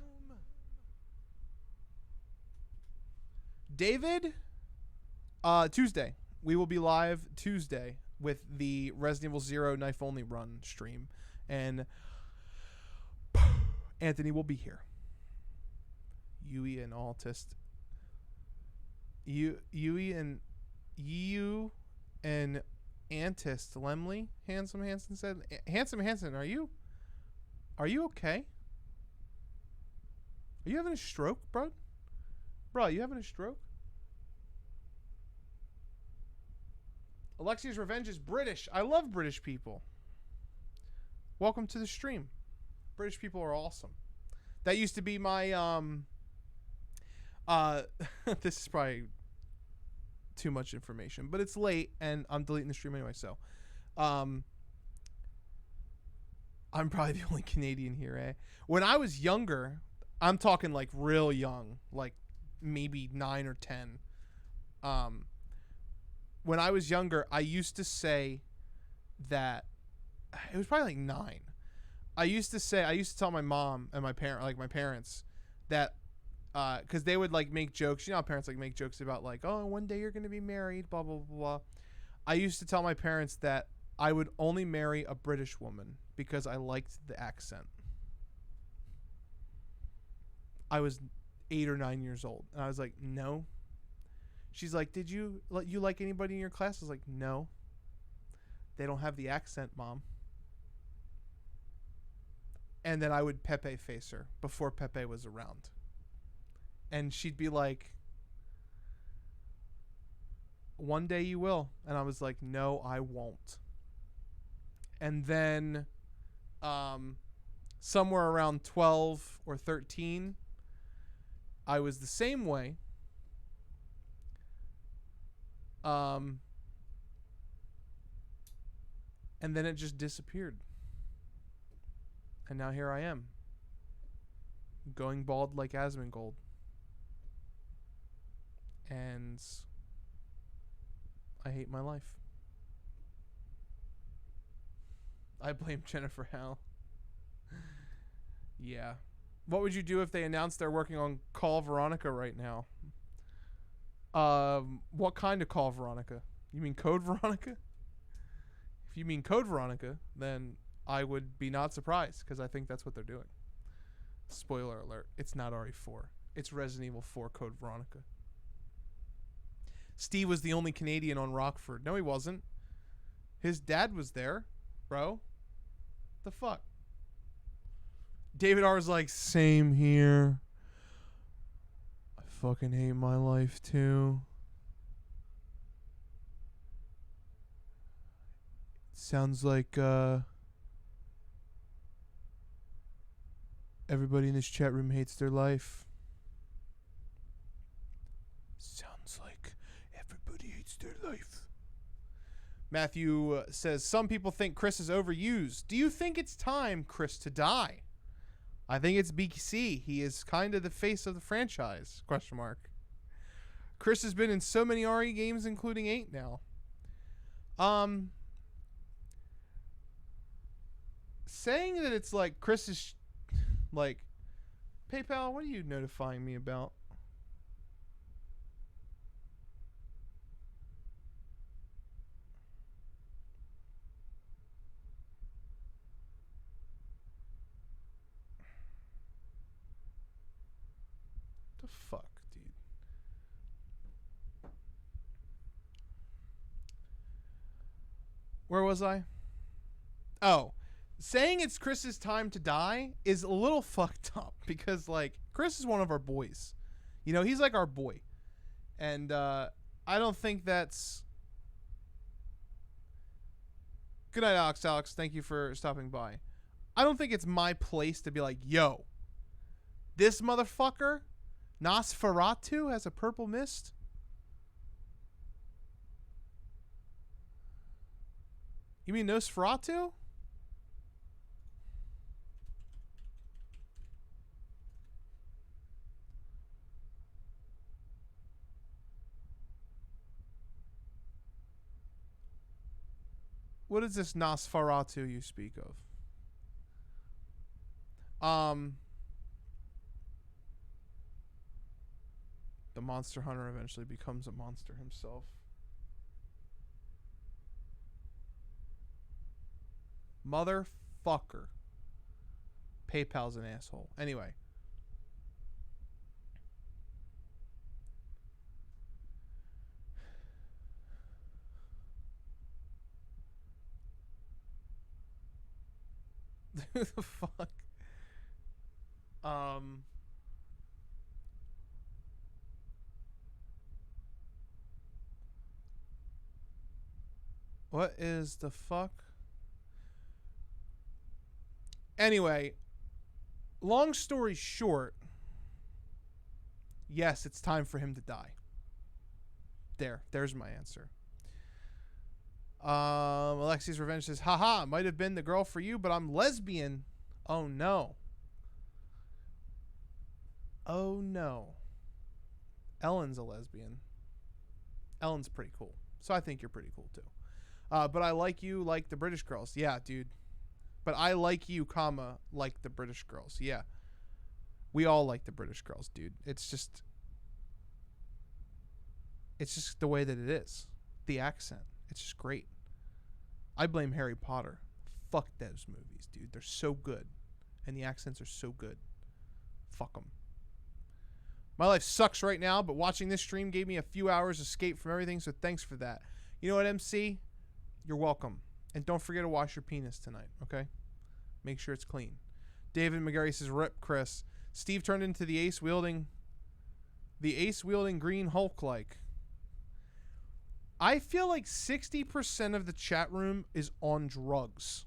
David, Tuesday. We will be live Tuesday with the Resident Evil 0 Knife Only Run stream. And Anthony will be here. Yui and Autist. Yui and Antist Lemley. Handsome Hansen said. Handsome Hansen, are you okay? Are you having a stroke, bro? Bro, you having a stroke? Alexia's Revenge is British. I love British people. Welcome to the stream. British people are awesome. That used to be my this is probably too much information, but it's late and I'm deleting the stream anyway, so I'm probably the only Canadian here, eh? When I was younger, I'm talking like real young, like maybe 9 or 10. When I was younger, I used to say that it was probably like 9. I used to tell my mom and my parents that because they would like make jokes. You know how parents like make jokes about like, oh, one day you're going to be married, blah, blah, blah, blah. I used to tell my parents that I would only marry a British woman because I liked the accent. I was 8 or 9 years old. And I was like, no. She's like, did you like anybody in your class? I was like, no. They don't have the accent, Mom. And then I would Pepe face her before Pepe was around. And she'd be like, one day you will. And I was like, no, I won't. And then somewhere around 12 or 13, I was the same way. And then it just disappeared. And now here I am. Going bald like Asmongold. And I hate my life. I blame Jennifer Howell. Yeah. What would you do if they announced they're working on Call Veronica right now? What kind of Call Veronica? You mean Code Veronica? If you mean Code Veronica, then I would be not surprised because I think that's what they're doing. Spoiler alert. It's not RE4. It's Resident Evil 4 Code Veronica. Steve was the only Canadian on Rockford. No, he wasn't. His dad was there, bro. The fuck? David R. was like, same here. I fucking hate my life too. Sounds like everybody in this chat room hates their life. Sounds like everybody hates their life. Matthew says, some people think Chris is overused. Do you think it's time, Chris, to die? I think it's BC. He is kind of the face of the franchise, question mark. Chris has been in so many RE games, including 8 now. saying that it's like Chris is like, PayPal, what are you notifying me about? The fuck, dude? Where was I? Oh, saying it's Chris's time to die is a little fucked up because, like, Chris is one of our boys. You know, he's like our boy. And I don't think that's... Good night, Alex. Alex, thank you for stopping by. I don't think it's my place to be like, yo, this motherfucker, Nosferatu, has a purple mist? You mean Nosferatu? What is this Nosferatu you speak of? The monster hunter eventually becomes a monster himself. Motherfucker. PayPal's an asshole. Anyway. Who the fuck? What is the fuck? Anyway, long story short, yes, it's time for him to die. There's my answer. Alexi's Revenge says, haha, might have been the girl for you, but I'm lesbian. Oh no. Oh no. Ellen's a lesbian. Ellen's pretty cool. So I think you're pretty cool too. But I like you like the British girls. Yeah, dude. But I like you, comma, like the British girls. Yeah. We all like the British girls, dude. It's just the way that it is. The accent. It's just great. I blame Harry Potter. Fuck those movies, dude. They're so good. And the accents are so good. Fuck them. My life sucks right now, but watching this stream gave me a few hours escape from everything, so thanks for that. You know what, MC? You're welcome. And don't forget to wash your penis tonight, okay? Make sure it's clean. David McGarry says, rip Chris. Steve turned into the ace-wielding Green Hulk-like. I feel like 60% of the chat room is on drugs.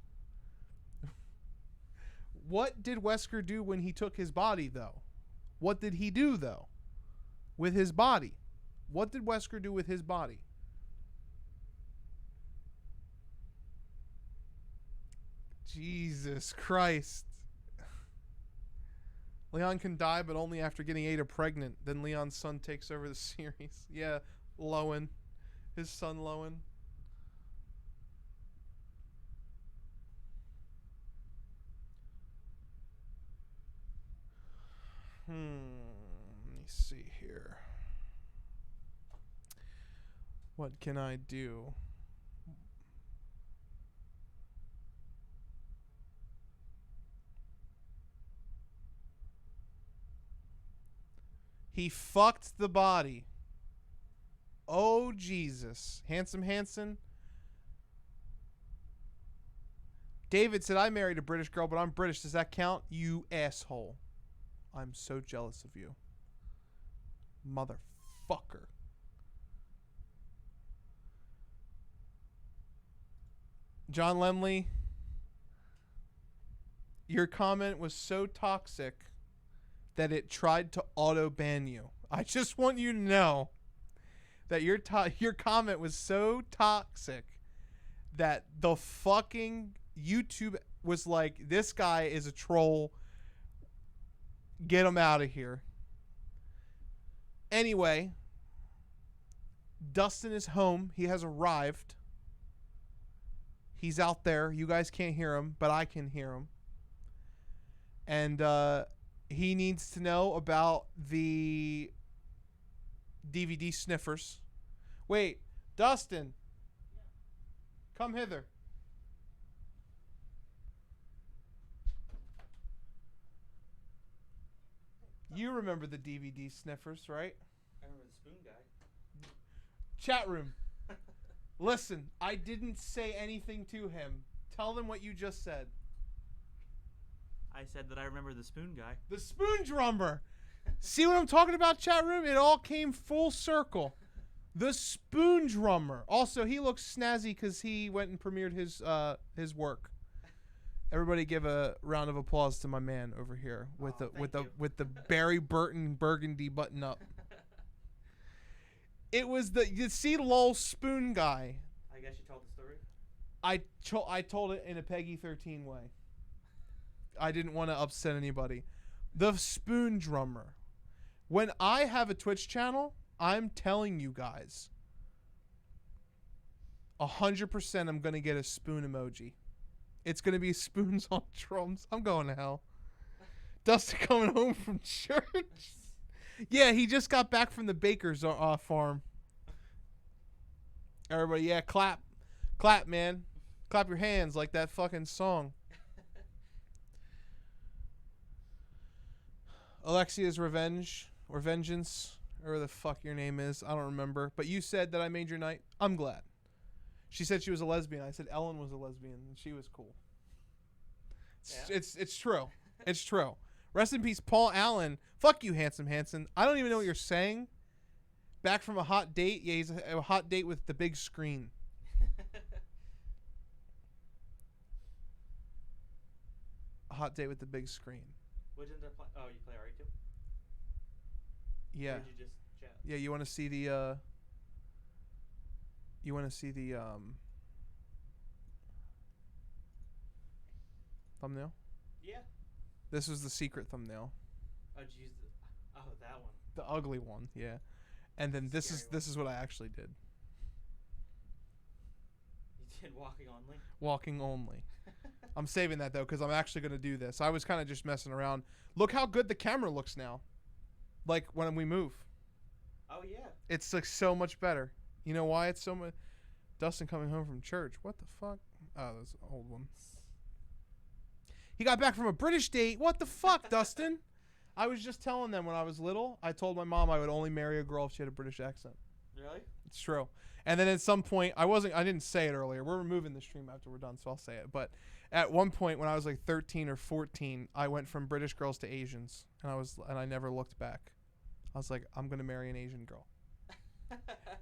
What did Wesker do when he took his body, though? What did he do, though? With his body? What did Wesker do with his body? Jesus Christ. Leon can die, but only after getting Ada pregnant. Then Leon's son takes over the series. Yeah, Lowen. His son Lowen. Let me see here. What can I do? He fucked the body. Oh, Jesus. Handsome Hanson. David said, I married a British girl, but I'm British. Does that count? You asshole. I'm so jealous of you. Motherfucker. John Lemley, your comment was so toxic that it tried to auto-ban you. I just want you to know that your comment was so toxic that the fucking YouTube was like, this guy is a troll. Get him out of here. Anyway, Dustin is home. He has arrived. He's out there. You guys can't hear him, but I can hear him. And he needs to know about the DVD sniffers. Wait, Dustin. Come hither. You remember the DVD sniffers, right? I remember the spoon guy. Chat room. Listen, I didn't say anything to him. Tell them what you just said. I said that I remember the spoon guy. The spoon drummer. See what I'm talking about, chat room? It all came full circle. The spoon drummer. Also, he looks snazzy because he went and premiered his work. Everybody give a round of applause to my man over here with the Barry Burton burgundy button up. It was you see Lowell Spoon guy. I guess you told the story. I told it in a Peggy 13 way. I didn't want to upset anybody. The spoon drummer. When I have a Twitch channel, I'm telling you guys, 100% I'm gonna get a spoon emoji. It's gonna be spoons on drums. I'm going to hell. Dustin coming home from church. Yeah, he just got back from the baker's farm. Everybody, yeah, clap, man, clap your hands like that fucking song. Alexia's Revenge or Vengeance, or whatever the fuck your name is. I don't remember. But you said that I made your night. I'm glad. She said she was a lesbian. I said Ellen was a lesbian, and she was cool. It's true. It's true. Rest in peace, Paul Allen. Fuck you, Handsome Hanson. I don't even know what you're saying. Back from a hot date. Yeah, he's a hot date with the big screen. A hot date with the big screen. Which end up oh, you play RE2? Yeah. Or did you just chat? Yeah, you want to see the thumbnail? Yeah. This was the secret thumbnail. Oh, jeez. Oh, that one. The ugly one, yeah. And then this is what I actually did. You did walking only? Walking only. I'm saving that, though, because I'm actually going to do this. I was kind of just messing around. Look how good the camera looks now. Like, when we move. Oh, yeah. It's, like, so much better. You know why it's so much... Dustin coming home from church. What the fuck? Oh, that's an old one. He got back from a British date. What the fuck, Dustin? I was just telling them when I was little, I told my mom I would only marry a girl if she had a British accent. Really? It's true. And then at some point, I didn't say it earlier. We're removing the stream after we're done, so I'll say it. But at one point when I was like 13 or 14, I went from British girls to Asians, and I never looked back. I was like, I'm going to marry an Asian girl.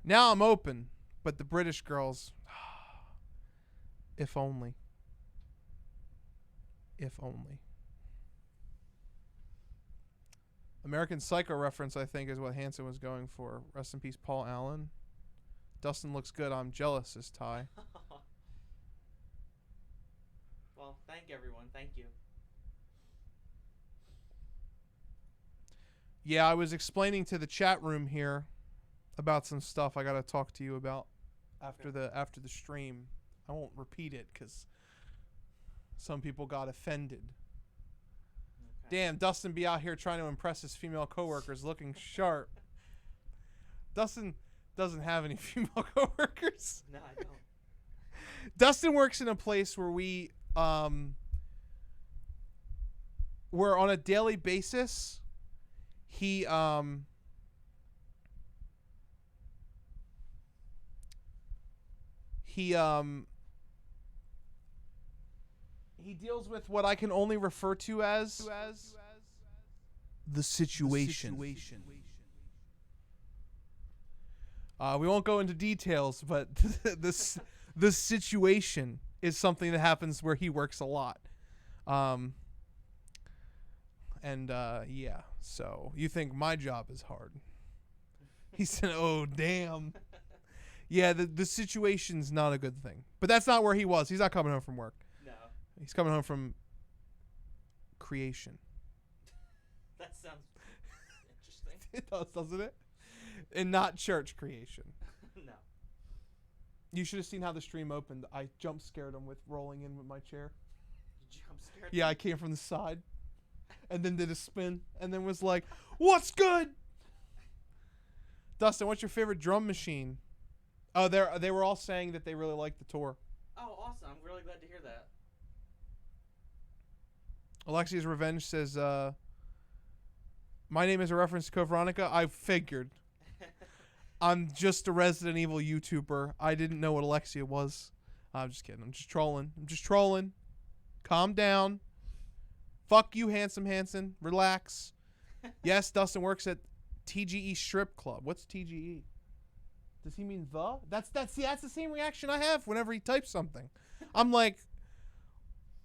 Now I'm open, but the British girls, if only. If only. American Psycho reference, I think, is what Hanson was going for. Rest in peace, Paul Allen. Dustin looks good. I'm jealous, is Ty. Well, thank everyone. Thank you. Yeah, I was explaining to the chat room here about some stuff I got to talk to you about after the stream. I won't repeat it because some people got offended. Okay. Damn, Dustin be out here trying to impress his female coworkers, looking sharp. Dustin doesn't have any female coworkers. No, I don't. Dustin works in a place where we're on a daily basis. He deals with what I can only refer to as the situation. We won't go into details, but the situation is something that happens where he works a lot. Yeah, so you think my job is hard. He said, oh, damn. Yeah, the situation's not a good thing. But that's not where he was. He's not coming home from work. No. He's coming home from creation. That sounds interesting. It does, doesn't it? And not church creation. No. You should have seen how the stream opened. I jump scared him with rolling in with my chair. You jump scared? Yeah, I came from the side, and then did a spin, and then was like, "What's good?" Dustin, what's your favorite drum machine? Oh, they were all saying that they really liked the tour. Oh, awesome! I'm really glad to hear that. Alexia's Revenge says, "My name is a reference to Code Veronica." I figured. I'm just a Resident Evil YouTuber. I didn't know what Alexia was. I'm just kidding. I'm just trolling. Calm down. Fuck you, Handsome Hanson. Relax. Yes, Dustin works at TGE Strip Club. What's TGE? Does he mean the? That's the same reaction I have whenever he types something. I'm like,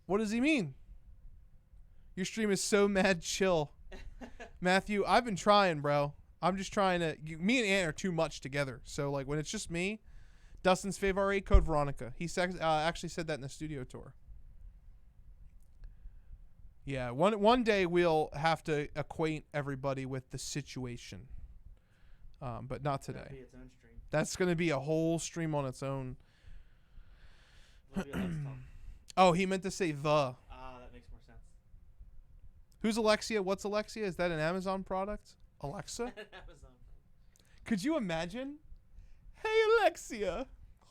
what does he mean? Your stream is so mad chill. Matthew, I've been trying, bro. I'm just trying to... me and Ant are too much together. So, like, when it's just me, Dustin's favorite Code Veronica. He actually said that in the studio tour. Yeah, one day we'll have to acquaint everybody with the situation. But not today. That'll be its own stream. That's going to be a whole stream on its own. Maybe I'll just talk. Oh, he meant to say the. That makes more sense. Who's Alexia? What's Alexia? Is that an Amazon product? Alexa? Amazon. Could you imagine? Hey, Alexia.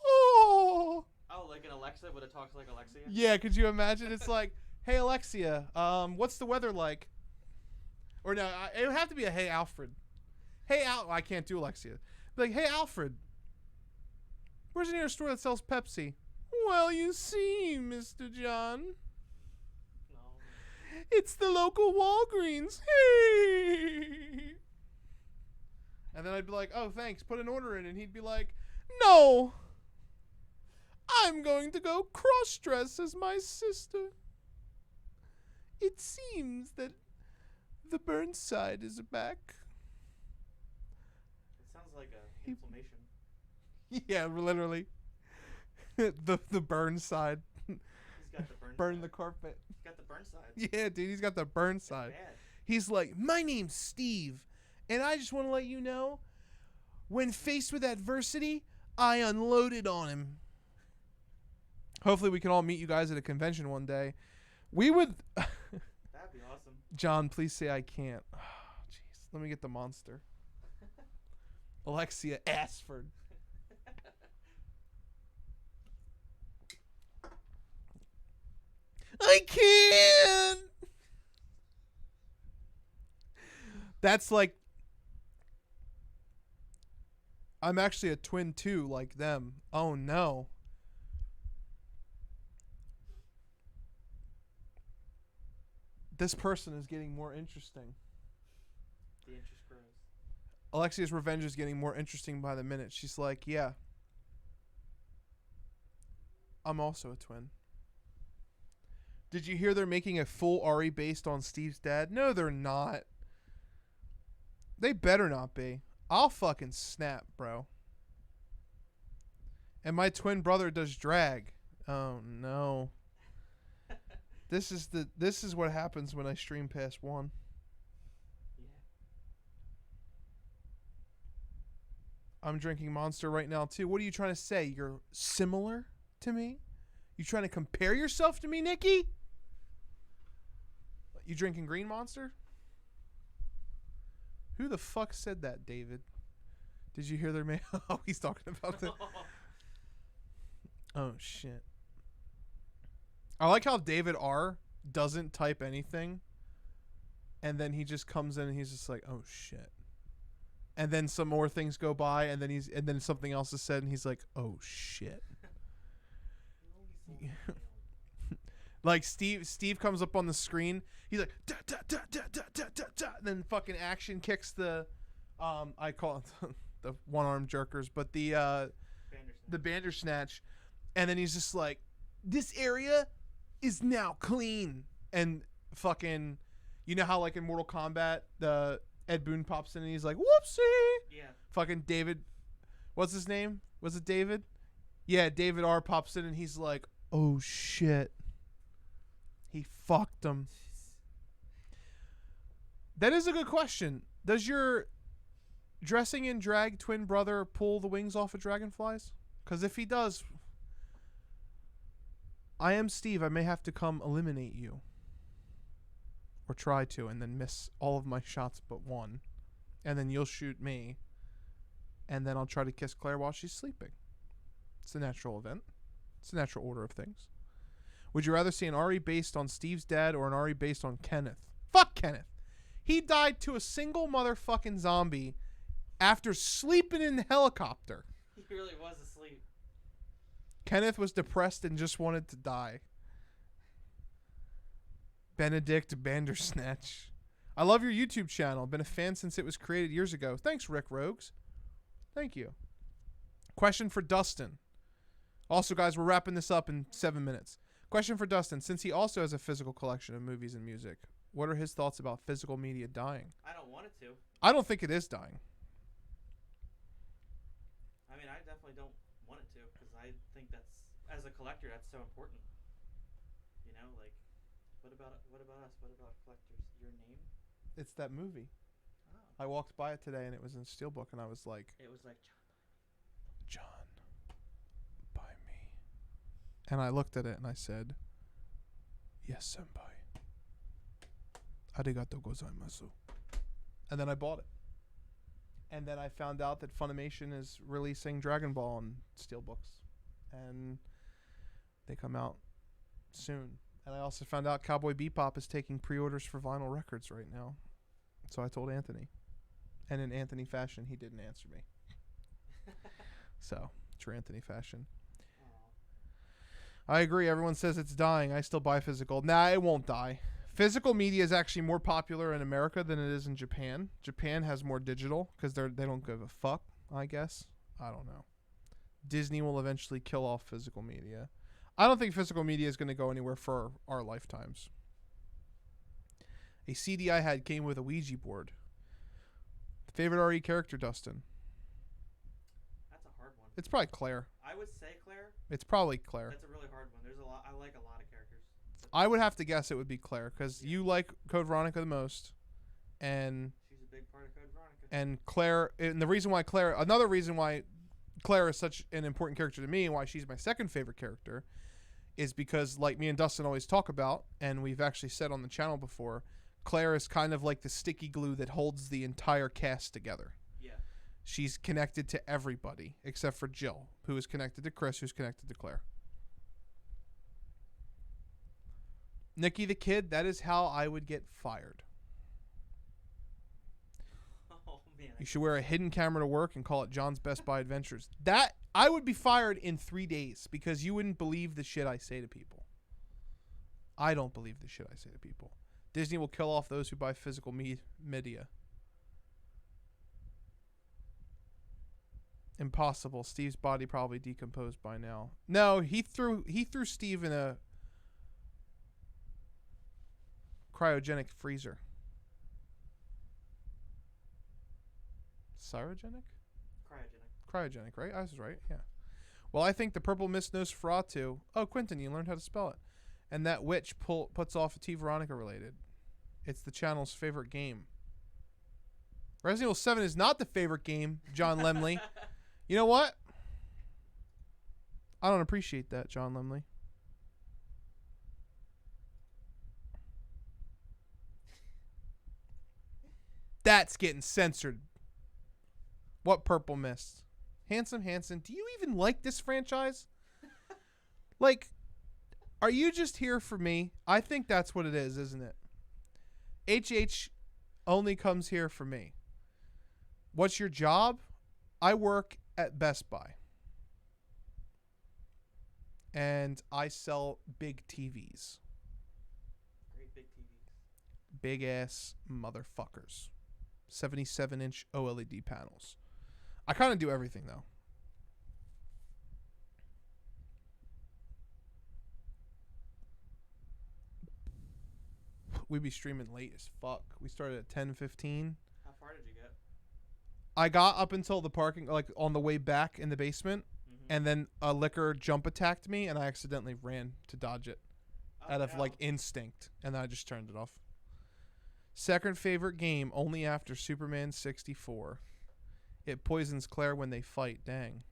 Oh. Oh, like an Alexa, but it talks like Alexia? Yeah, could you imagine? It's like, hey, Alexia, what's the weather like? Or no, it would have to be a hey, Alfred. Hey, I can't do Alexia. Like, hey, Alfred. Where's the nearest store that sells Pepsi? Well, you see, Mr. John. No. It's the local Walgreens. Hey. And then I'd be like, oh, thanks. Put an order in. And he'd be like, no. I'm going to go cross-dress as my sister. It seems that the Burnside is back. It sounds like a inflammation. Yeah, literally. the Burnside. He's got the burn Burn side. the carpet. He's got the burn side. Yeah, dude, he's got the Burnside. Bad. He's like, my name's Steve, and I just want to let you know, when faced with adversity, I unloaded on him. Hopefully we can all meet you guys at a convention one day. We would... That'd be awesome. John, please say I can't. Oh, jeez. Let me get the monster. Alexia Ashford. I can't. That's like... I'm actually a twin too, like them. Oh no. This person is getting more interesting. The interest grows. Alexia's Revenge is getting more interesting by the minute. She's like, yeah. I'm also a twin. Did you hear they're making a full Ari based on Steve's dad? No, they're not. They better not be. I'll fucking snap, bro. And my twin brother does drag. Oh no. This is what happens when I stream past 1. Yeah. I'm drinking Monster right now too. What are you trying to say? You're similar to me? You trying to compare yourself to me, Nikki? You drinking Green Monster? Who the fuck said that, David? Did you hear their man? Oh, he's talking about the... Oh, shit. I like how David R. doesn't type anything. And then he just comes in and he's just like, oh, shit. And then some more things go by and then something else is said and he's like, oh, shit. Like Steve comes up on the screen. He's like, da, da, da, da, da, da, da, da. Then fucking action kicks the, I call it the one-armed jerkers, but the Bandersnatch. And then he's just like, this area is now clean. And fucking, you know how like in Mortal Kombat, the Ed Boon pops in and he's like, whoopsie. Yeah. Fucking David, what's his name? Was it David? Yeah, David R. pops in and he's like, oh shit. He fucked him. That is a good question. Does your dressing in drag twin brother pull the wings off of dragonflies? Because if he does, I am Steve. I may have to come eliminate you. Or try to, and then miss all of my shots but one. And then you'll shoot me. And then I'll try to kiss Claire while she's sleeping. It's a natural event. It's a natural order of things. Would you rather see an Ari based on Steve's dad or an Ari based on Kenneth? Fuck Kenneth. He died to a single motherfucking zombie after sleeping in the helicopter. He really was asleep. Kenneth was depressed and just wanted to die. Benedict Bandersnatch. I love your YouTube channel. Been a fan since it was created years ago. Thanks, Rick Rogues. Thank you. Question for Dustin. Also, guys, we're wrapping this up in 7 minutes. Question for Dustin. Since he also has a physical collection of movies and music, what are his thoughts about physical media dying? I don't want it to. I don't think it is dying. I mean, I definitely don't want it to because I think that's, as a collector, that's so important. You know, like, what about us? What about collectors? Your name? It's that movie. Oh. I walked by it today and it was in Steelbook and I was like, It was like John, buy me. And I looked at it and I said, yes, senpai. Arigato gozaimasu. And then I bought it. And then I found out that Funimation is releasing Dragon Ball on Steelbooks. And they come out soon. And I also found out Cowboy Bebop is taking pre-orders for vinyl records right now. So I told Anthony. And in Anthony fashion, he didn't answer me. So, true Anthony fashion. I agree. Everyone says it's dying. I still buy physical. Nah, it won't die. Physical media is actually more popular in America than it is in Japan. Japan has more digital because they don't give a fuck, I guess. I don't know. Disney will eventually kill off physical media. I don't think physical media is going to go anywhere for our lifetimes. A CD I had came with a Ouija board. Favorite RE character, Dustin? That's a hard one. It's probably Claire. I would say Claire. It's probably Claire. That's a really hard one. There's a lot. I like a lot of characters. I would have to guess it would be Claire because you like Code Veronica the most, and she's a big part of Code Veronica. And Claire, and the reason why another reason why Claire is such an important character to me and why she's my second favorite character, is because, like me and Dustin always talk about, and we've actually said on the channel before, Claire is kind of like the sticky glue that holds the entire cast together. Yeah. She's connected to everybody except for Jill, who is connected to Chris, who's connected to Claire. Nikki the Kid, that is how I would get fired. Oh, man. You should wear a hidden camera to work and call it John's Best Buy Adventures. That, I would be fired in 3 days because you wouldn't believe the shit I say to people. I don't believe the shit I say to people. Disney will kill off those who buy physical media. Impossible. Steve's body probably decomposed by now. No, he threw Steve in a cryogenic freezer. Cryogenic? Cryogenic, right? I was right, yeah. Well, I think the Purple Mist Nosferatu. Oh, Quentin, you learned how to spell it. And that witch puts off a T Veronica related. It's the channel's favorite game. Resident Evil 7 is not the favorite game, John Lemley. You know what? I don't appreciate that, John Lemley. That's getting censored. What Purple Mist? Handsome Hanson, do you even like this franchise? Like, are you just here for me? I think that's what it is, isn't it? HH only comes here for me. What's your job? I work at Best Buy. And I sell big TVs. Great big TVs. Big ass motherfuckers. 77-inch OLED panels. I kind of do everything, though. We be streaming late as fuck. We started at 10:15. How far did you get? I got up until the parking, like on the way back in the basement, and then a liquor jump attacked me, and I accidentally ran to dodge it out of like instinct, and then I just turned it off. Second favorite game, only after Superman 64. It poisons Claire when they fight. Dang.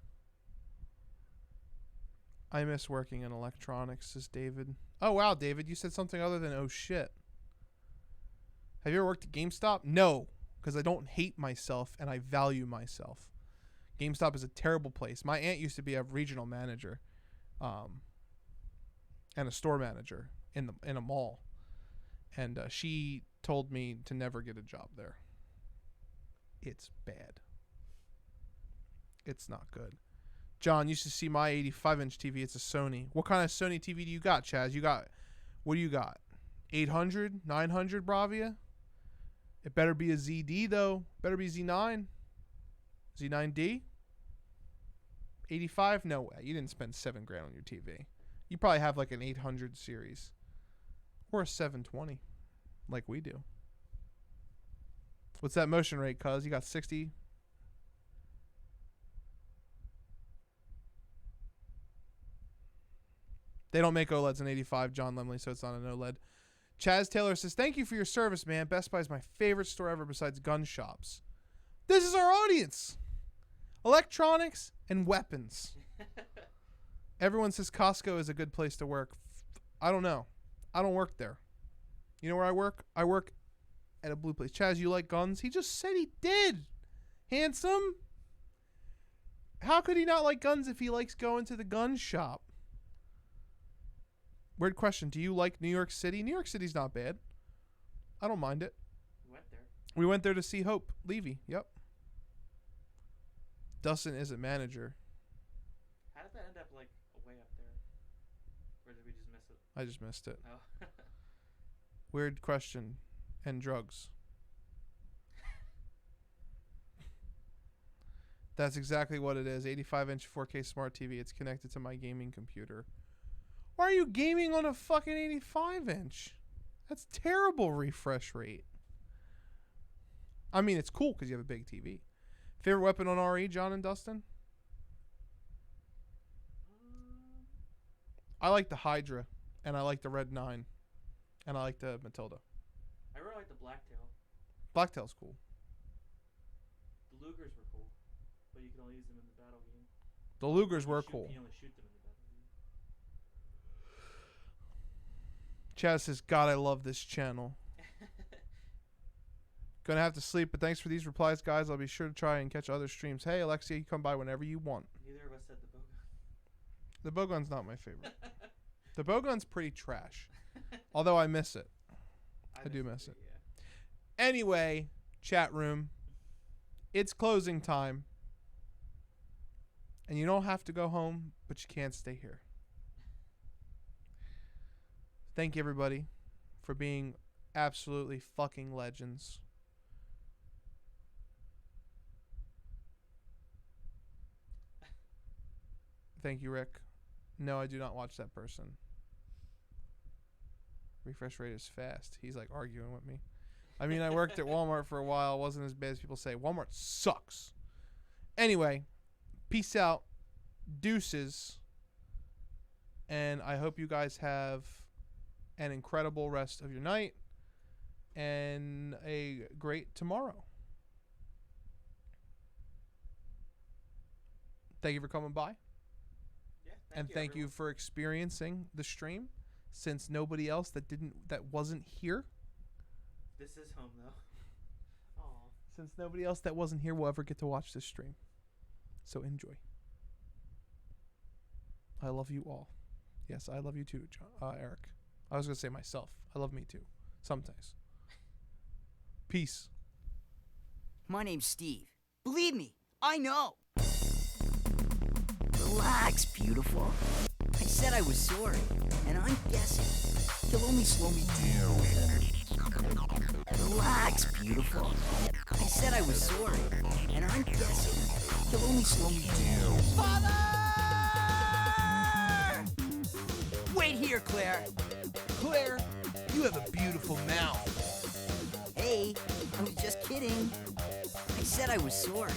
I miss working in electronics, says David. Oh, wow, David. You said something other than oh, shit. Have you ever worked at GameStop? No, because I don't hate myself and I value myself. GameStop is a terrible place. My aunt used to be a regional manager and a store manager in a mall. And she told me to never get a job there. It's bad. It's not good. John, used to see my 85-inch TV. It's a Sony. What kind of Sony TV do you got, Chaz? What do you got? 800? 900 Bravia? It better be a ZD, though. Better be Z9. Z9D? 85? No way. You didn't spend $7,000 on your TV. You probably have like an 800 series. Or a 720. Like we do. What's that motion rate, cuz? You got 60? They don't make OLEDs in 85, John Lemley, so it's not an OLED. Chaz Taylor says, thank you for your service, man. Best Buy is my favorite store ever besides gun shops. This is our audience. Electronics and weapons. Everyone says Costco is a good place to work. I don't know. I don't work there. You know where I work? I work at a blue place. Chaz, you like guns? He just said he did. Handsome. How could he not like guns if he likes going to the gun shop? Weird question. Do you like New York City? New York City's not bad. I don't mind it. We went there to see Hope Levy. Yep. Dustin is a manager. How did that end up like way up there? Or did we just miss it? I just missed it. Oh. Weird question. And drugs. That's exactly what it is. 85-inch 4K smart TV. It's connected to my gaming computer. Why are you gaming on a fucking 85-inch? That's terrible refresh rate. I mean, it's cool because you have a big TV. Favorite weapon on RE, John and Dustin? I like the Hydra, and I like the Red 9, and I like the Matilda. I really like the Blacktail. Blacktail's cool. The Lugers were cool, but you can only use them in the battle game. The Lugers were cool. You only shoot them in the battle game. Chaz says, God, I love this channel. Gonna have to sleep, but thanks for these replies, guys. I'll be sure to try and catch other streams. Hey, Alexia, you come by whenever you want. Neither of us said the Bowgun. The Bowgun's not my favorite. The Bowgun's pretty trash. Although I miss it. I do miss it. Yeah. Anyway, chat room. It's closing time. And you don't have to go home, but you can't stay here. Thank you, everybody, for being absolutely fucking legends. Thank you, Rick. No, I do not watch that person. Refresh rate is fast. He's like arguing with me. I mean, I worked at Walmart for a while. It wasn't as bad as people say. Walmart sucks. Anyway, peace out. Deuces. And I hope you guys have an incredible rest of your night and a great tomorrow. Thank you for coming by. And thank you for experiencing the stream, since nobody else that wasn't here. This is home though. Aww. Since nobody else that wasn't here will ever get to watch this stream. So enjoy. I love you all. Yes, I love you too, John, Eric. I was gonna say myself. I love me too. Sometimes. Peace. My name's Steve. Believe me, I know. Relax, beautiful. I said I was sorry, and I'm guessing you'll only slow me down. Relax, beautiful. I said I was sorry, and I'm guessing you'll only slow me down. Father! Wait here, Claire. Claire, you have a beautiful mouth. Hey, I was just kidding. I said I was sorry.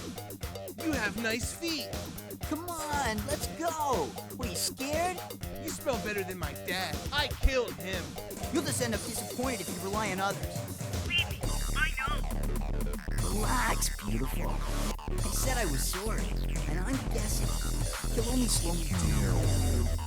You have nice feet. Come on, let's go. What, are you scared? You smell better than my dad. I killed him. You'll just end up disappointed if you rely on others. Believe me, I know. Relax, beautiful. I said I was sorry, and I'm guessing you'll only slow me down.